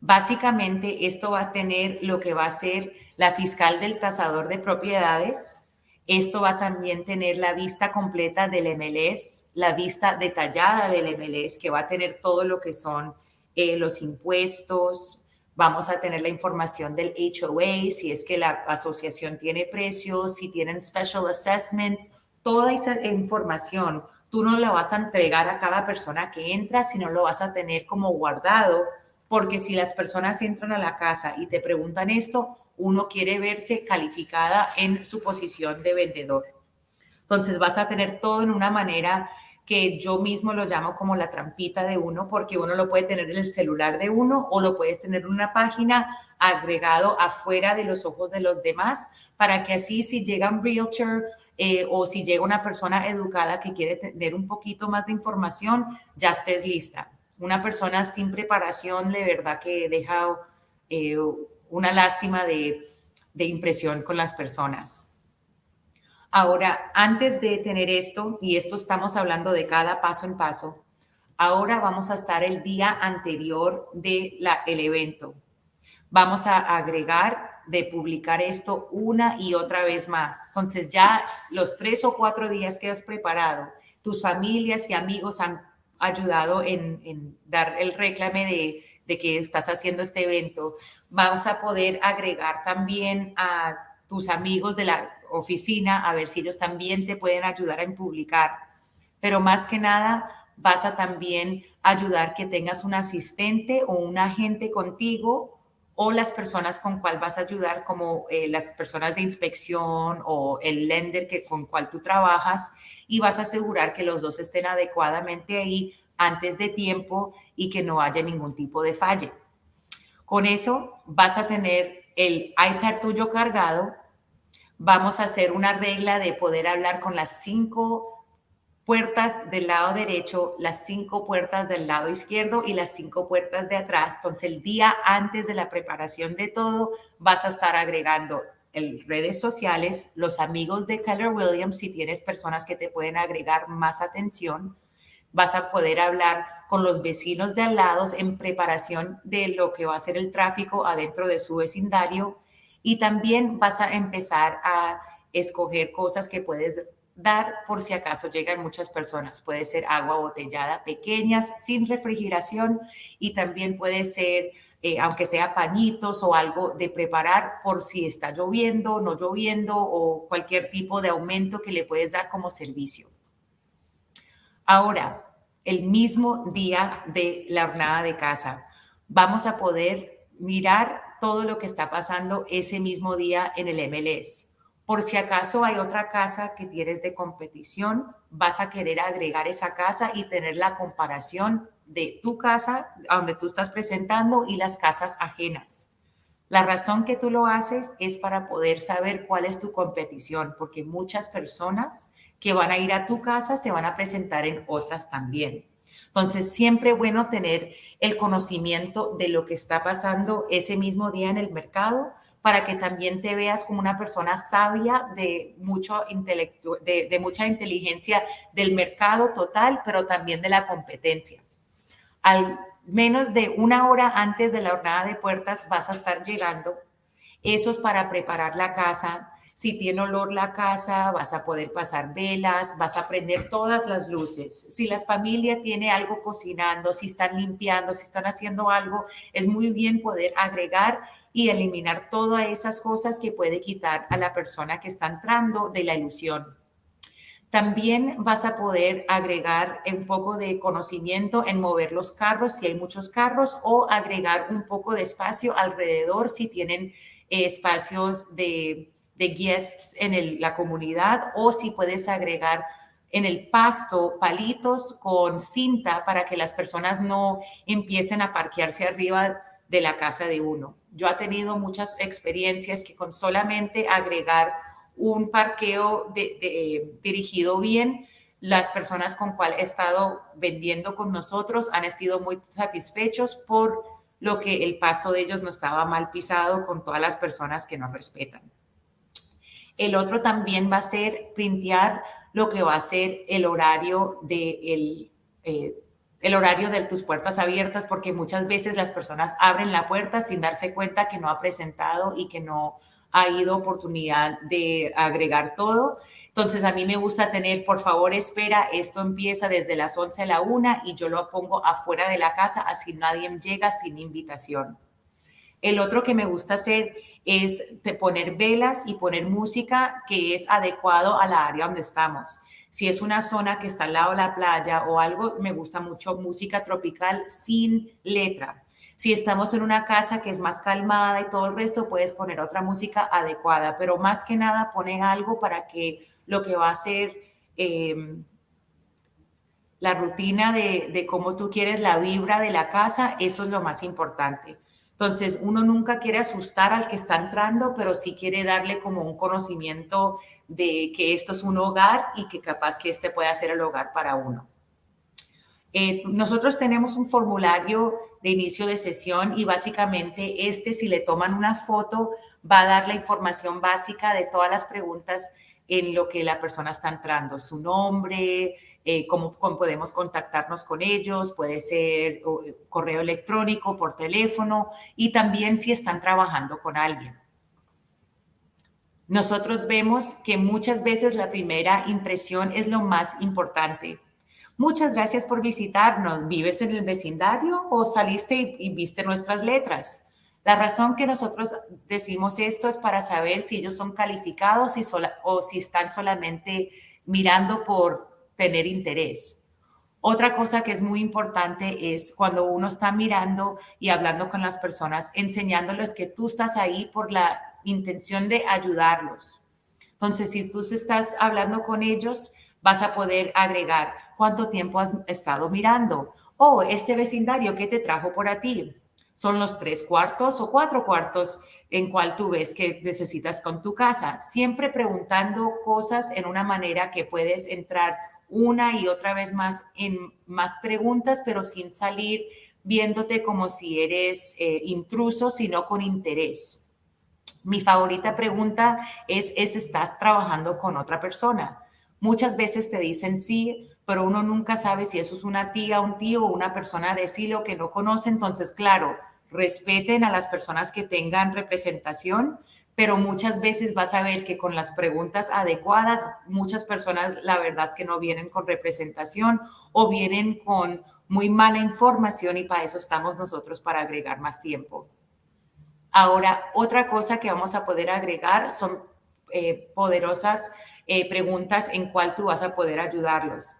Básicamente, esto va a tener lo que va a ser la fiscal del tasador de propiedades. Esto va a también tener la vista completa del MLS, la vista detallada del MLS, que va a tener todo lo que son los impuestos. Vamos a tener la información del HOA, si es que la asociación tiene precios, si tienen special assessments, toda esa información. Tú no la vas a entregar a cada persona que entra, sino lo vas a tener como guardado, porque si las personas entran a la casa y te preguntan esto, uno quiere verse calificada en su posición de vendedor. Entonces vas a tener todo en una manera que yo mismo lo llamo como la trampita de uno, porque uno lo puede tener en el celular de uno o lo puedes tener en una página agregado afuera de los ojos de los demás, para que así si llega un realtor o si llega una persona educada que quiere tener un poquito más de información, ya estés lista. Una persona sin preparación de verdad que deja una lástima de impresión con las personas. Ahora, antes de tener esto, y esto estamos hablando de cada paso en paso, ahora vamos a estar el día anterior del evento. Vamos a agregar de publicar esto una y otra vez más. Entonces ya los 3 o 4 días que has preparado, tus familias y amigos han ayudado en dar el réclame de que estás haciendo este evento. Vamos a poder agregar también a tus amigos de la oficina, a ver si ellos también te pueden ayudar a publicar. Pero más que nada, vas a también ayudar que tengas un asistente o un agente contigo, o las personas con cual vas a ayudar, como las personas de inspección o el lender con cual tú trabajas, y vas a asegurar que los dos estén adecuadamente ahí antes de tiempo y que no haya ningún tipo de falle. Con eso vas a tener el iPad tuyo cargado. Vamos a hacer una regla de poder hablar con las 5 puertas del lado derecho, las 5 puertas del lado izquierdo y las 5 puertas de atrás. Entonces, el día antes de la preparación de todo, vas a estar agregando en redes sociales, los amigos de Keller Williams, si tienes personas que te pueden agregar más atención. Vas a poder hablar con los vecinos de al lado en preparación de lo que va a ser el tráfico adentro de su vecindario, y también vas a empezar a escoger cosas que puedes dar por si acaso llegan muchas personas. Puede ser agua botellada, pequeñas, sin refrigeración, y también puede ser, aunque sea pañitos o algo de preparar por si está lloviendo, no lloviendo o cualquier tipo de aumento que le puedes dar como servicio. Ahora, el mismo día de la jornada de casa, vamos a poder mirar todo lo que está pasando ese mismo día en el MLS. Por si acaso hay otra casa que tienes de competición, vas a querer agregar esa casa y tener la comparación de tu casa, a donde tú estás presentando, y las casas ajenas. La razón que tú lo haces es para poder saber cuál es tu competición, porque muchas personas que van a ir a tu casa se van a presentar en otras también. Entonces, siempre es bueno tener el conocimiento de lo que está pasando ese mismo día en el mercado, para que también te veas como una persona sabia de mucha inteligencia del mercado total, pero también de la competencia. Al menos de una hora antes de la jornada de puertas vas a estar llegando. Eso es para preparar la casa. Si tiene olor la casa, vas a poder pasar velas, vas a prender todas las luces. Si la familia tiene algo cocinando, si están limpiando, si están haciendo algo, es muy bien poder agregar y eliminar todas esas cosas que puede quitar a la persona que está entrando de la ilusión. También vas a poder agregar un poco de conocimiento en mover los carros si hay muchos carros, o agregar un poco de espacio alrededor si tienen espacios de guests en la comunidad, o si puedes agregar en el pasto palitos con cinta para que las personas no empiecen a parquearse arriba de la casa de uno. Yo he tenido muchas experiencias que con solamente agregar un parqueo dirigido bien, las personas con cual he estado vendiendo con nosotros han sido muy satisfechos por lo que el pasto de ellos no estaba mal pisado con todas las personas que nos respetan. El otro también va a ser printear lo que va a ser el horario de tus puertas abiertas, porque muchas veces las personas abren la puerta sin darse cuenta que no ha presentado y que no ha ido oportunidad de agregar todo. Entonces, a mí me gusta tener, por favor, espera, esto empieza desde las 11 a la 1 y yo lo pongo afuera de la casa, así nadie llega sin invitación. El otro que me gusta hacer es poner velas y poner música que es adecuado a la área donde estamos. Si es una zona que está al lado de la playa o algo, me gusta mucho música tropical sin letra. Si estamos en una casa que es más calmada y todo el resto, puedes poner otra música adecuada, pero más que nada pones algo para que lo que va a ser la rutina de cómo tú quieres la vibra de la casa, eso es lo más importante. Entonces, uno nunca quiere asustar al que está entrando, pero sí quiere darle como un conocimiento de que esto es un hogar y que capaz que este pueda ser el hogar para uno. Nosotros tenemos un formulario de inicio de sesión y básicamente si le toman una foto, va a dar la información básica de todas las preguntas en lo que la persona está entrando, su nombre, cómo podemos contactarnos con ellos, puede ser correo electrónico, por teléfono, y también si están trabajando con alguien. Nosotros vemos que muchas veces la primera impresión es lo más importante. Muchas gracias por visitarnos. ¿Vives en el vecindario o saliste y viste nuestras letras? La razón que nosotros decimos esto es para saber si ellos son calificados o si están solamente mirando por tener interés. Otra cosa que es muy importante es cuando uno está mirando y hablando con las personas, enseñándoles que tú estás ahí por la intención de ayudarlos. Entonces, si tú estás hablando con ellos, vas a poder agregar cuánto tiempo has estado mirando. Oh, este vecindario, ¿qué te trajo por a ti? ¿Son los 3 cuartos o 4 cuartos en cual tú ves que necesitas con tu casa? Siempre preguntando cosas en una manera que puedes entrar una y otra vez más en más preguntas, pero sin salir viéndote como si eres intruso, sino con interés. Mi favorita pregunta es ¿estás trabajando con otra persona? Muchas veces te dicen sí, pero uno nunca sabe si eso es una tía, un tío o una persona de asilo que no conoce. Entonces, claro, respeten a las personas que tengan representación, pero muchas veces vas a ver que con las preguntas adecuadas, muchas personas la verdad que no vienen con representación o vienen con muy mala información, y para eso estamos nosotros, para agregar más tiempo. Ahora, otra cosa que vamos a poder agregar son poderosas preguntas en cuál tú vas a poder ayudarlos.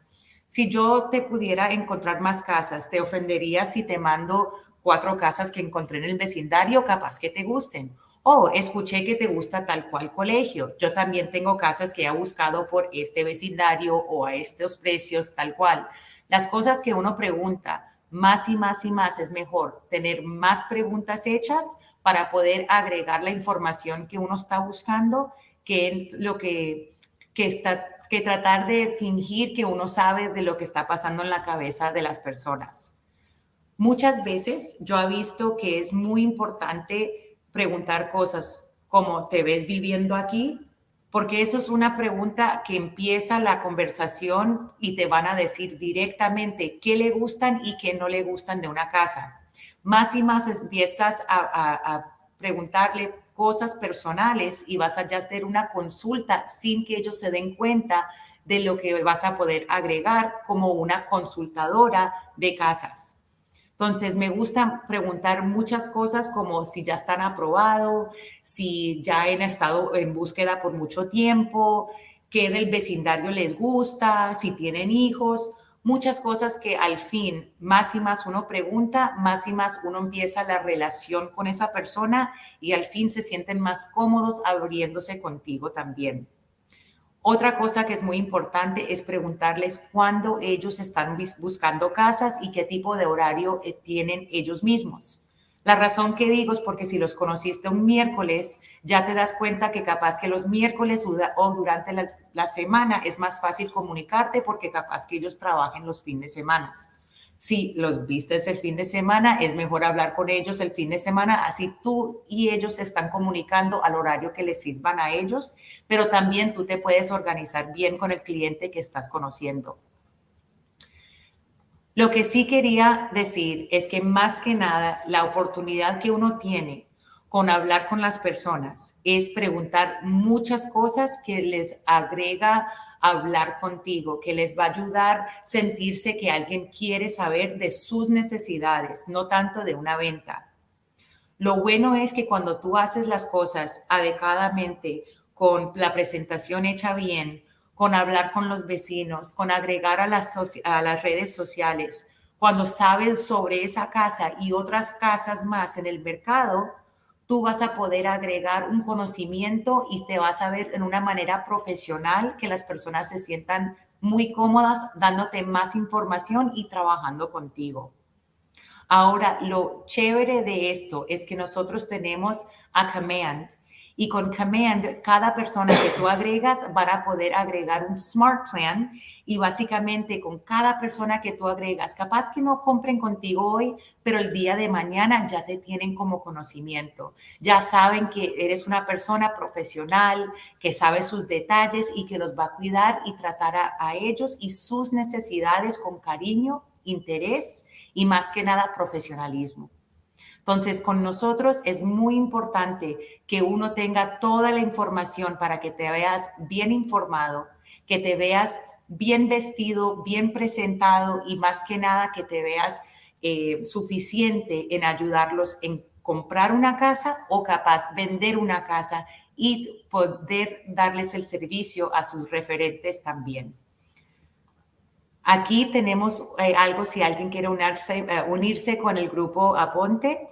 Si yo te pudiera encontrar más casas, ¿te ofendería si te mando 4 casas que encontré en el vecindario, capaz que te gusten? Oh, escuché que te gusta tal cual colegio. Yo también tengo casas que he buscado por este vecindario o a estos precios, tal cual. Las cosas que uno pregunta más y más y más, es mejor tener más preguntas hechas para poder agregar la información que uno está buscando, que es lo que tratar de fingir que uno sabe de lo que está pasando en la cabeza de las personas. Muchas veces yo he visto que es muy importante preguntar cosas como ¿te ves viviendo aquí? Porque eso es una pregunta que empieza la conversación y te van a decir directamente qué le gustan y qué no le gustan de una casa. Más y más empiezas a preguntarle cosas personales y vas a ya hacer una consulta sin que ellos se den cuenta de lo que vas a poder agregar como una consultadora de casas. Entonces, me gusta preguntar muchas cosas como si ya están aprobados, si ya han estado en búsqueda por mucho tiempo, qué del vecindario les gusta, si tienen hijos, muchas cosas que al fin, más y más uno pregunta, más y más uno empieza la relación con esa persona y al fin se sienten más cómodos abriéndose contigo también. Otra cosa que es muy importante es preguntarles cuándo ellos están buscando casas y qué tipo de horario tienen ellos mismos. La razón que digo es porque si los conociste un miércoles, ya te das cuenta que capaz que los miércoles o durante la semana es más fácil comunicarte porque capaz que ellos trabajen los fines de semana. Si los vistes el fin de semana, es mejor hablar con ellos el fin de semana, así tú y ellos se están comunicando al horario que les sirvan a ellos, pero también tú te puedes organizar bien con el cliente que estás conociendo. Lo que sí quería decir es que más que nada la oportunidad que uno tiene con hablar con las personas es preguntar muchas cosas que les agrega hablar contigo, que les va a ayudar a sentirse que alguien quiere saber de sus necesidades, no tanto de una venta. Lo bueno es que cuando tú haces las cosas adecuadamente, con la presentación hecha bien, con hablar con los vecinos, con agregar a las redes sociales, cuando sabes sobre esa casa y otras casas más en el mercado, tú vas a poder agregar un conocimiento y te vas a ver en una manera profesional que las personas se sientan muy cómodas dándote más información y trabajando contigo. Ahora, lo chévere de esto es que nosotros tenemos a Command y con Command cada persona que tú agregas van a poder agregar un Smart Plan y básicamente con cada persona que tú agregas, capaz que no compren contigo hoy, pero el día de mañana ya te tienen como conocimiento. Ya saben que eres una persona profesional, que sabe sus detalles y que los va a cuidar y tratar a ellos y sus necesidades con cariño, interés y más que nada profesionalismo. Entonces, con nosotros es muy importante que uno tenga toda la información para que te veas bien informado, que te veas bien vestido, bien presentado y más que nada que te veas suficiente en ayudarlos en comprar una casa o capaz vender una casa y poder darles el servicio a sus referentes también. Aquí tenemos algo si alguien quiere unirse con el grupo Aponte.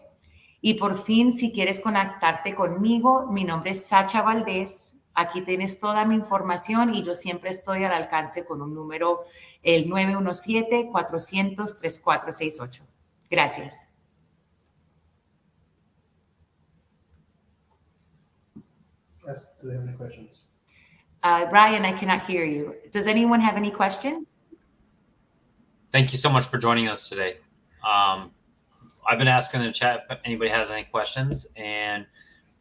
Y por fin, si quieres conectarte conmigo, mi nombre es Sacha Valdés. Aquí tienes toda mi información y yo siempre estoy al alcance con un número, el 917-400-3468. Gracias. Do they have any questions? Brian, I cannot hear you. Does anyone have any questions? Thank you so much for joining us today. I've been asking in the chat if anybody has any questions and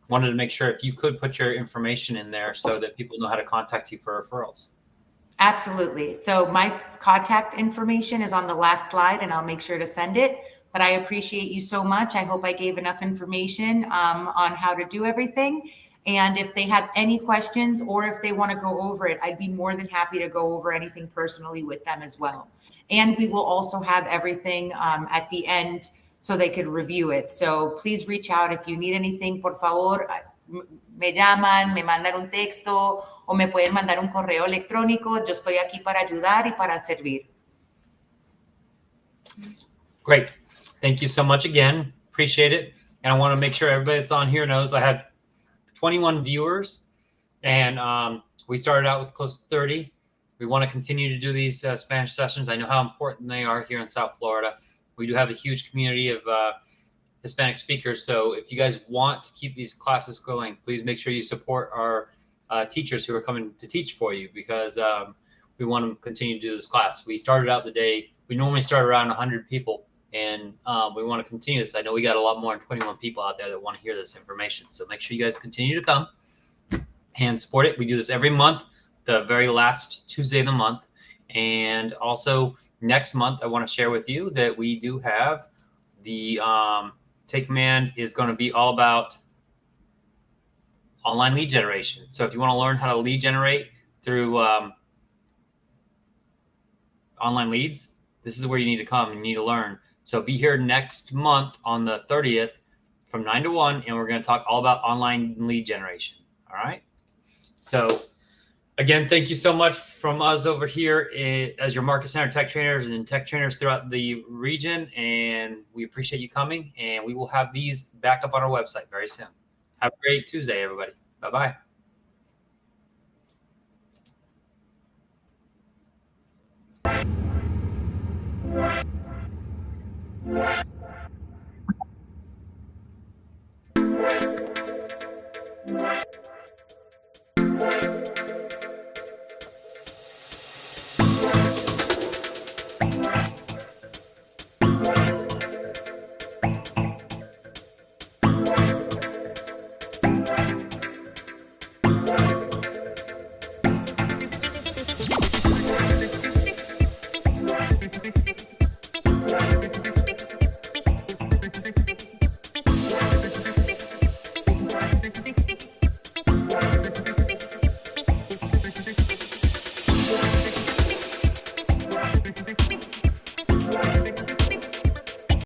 wanted to make sure if you could put your information in there so that people know how to contact you for referrals. Absolutely. So my contact information is on the last slide and I'll make sure to send it. But I appreciate you so much. I hope I gave enough information on how to do everything. And if they have any questions or if they want to go over it, I'd be more than happy to go over anything personally with them as well. And we will also have everything at the end so they could review it. So please reach out if you need anything, por favor. Me llaman, me mandan un texto o me pueden mandar un correo electrónico. Yo estoy aquí para ayudar y para servir. Great. Thank you so much again. Appreciate it. And I want to make sure everybody that's on here knows I had 21 viewers, and we started out with close to 30. We want to continue to do these Spanish sessions. I know how important they are here in South Florida. We do have a huge community of Hispanic speakers. So if you guys want to keep these classes going, please make sure you support our teachers who are coming to teach for you, because we want to continue to do this class. We started out the day, we normally start around 100 people, and we want to continue this. I know we got a lot more than 21 people out there that want to hear this information. So make sure you guys continue to come and support it. We do this every month, the very last Tuesday of the month. And also next month, I want to share with you that we do have the Take Command is going to be all about online lead generation. So if you want to learn how to lead generate through online leads, this is where you need to come and you need to learn. So be here next month on the 30th from 9 to 1, and we're going to talk all about online lead generation. All right. So again, thank you so much from us over here as your Market Center tech trainers and tech trainers throughout the region. And we appreciate you coming, and we will have these back up on our website very soon. Have a great Tuesday, everybody. Bye-bye.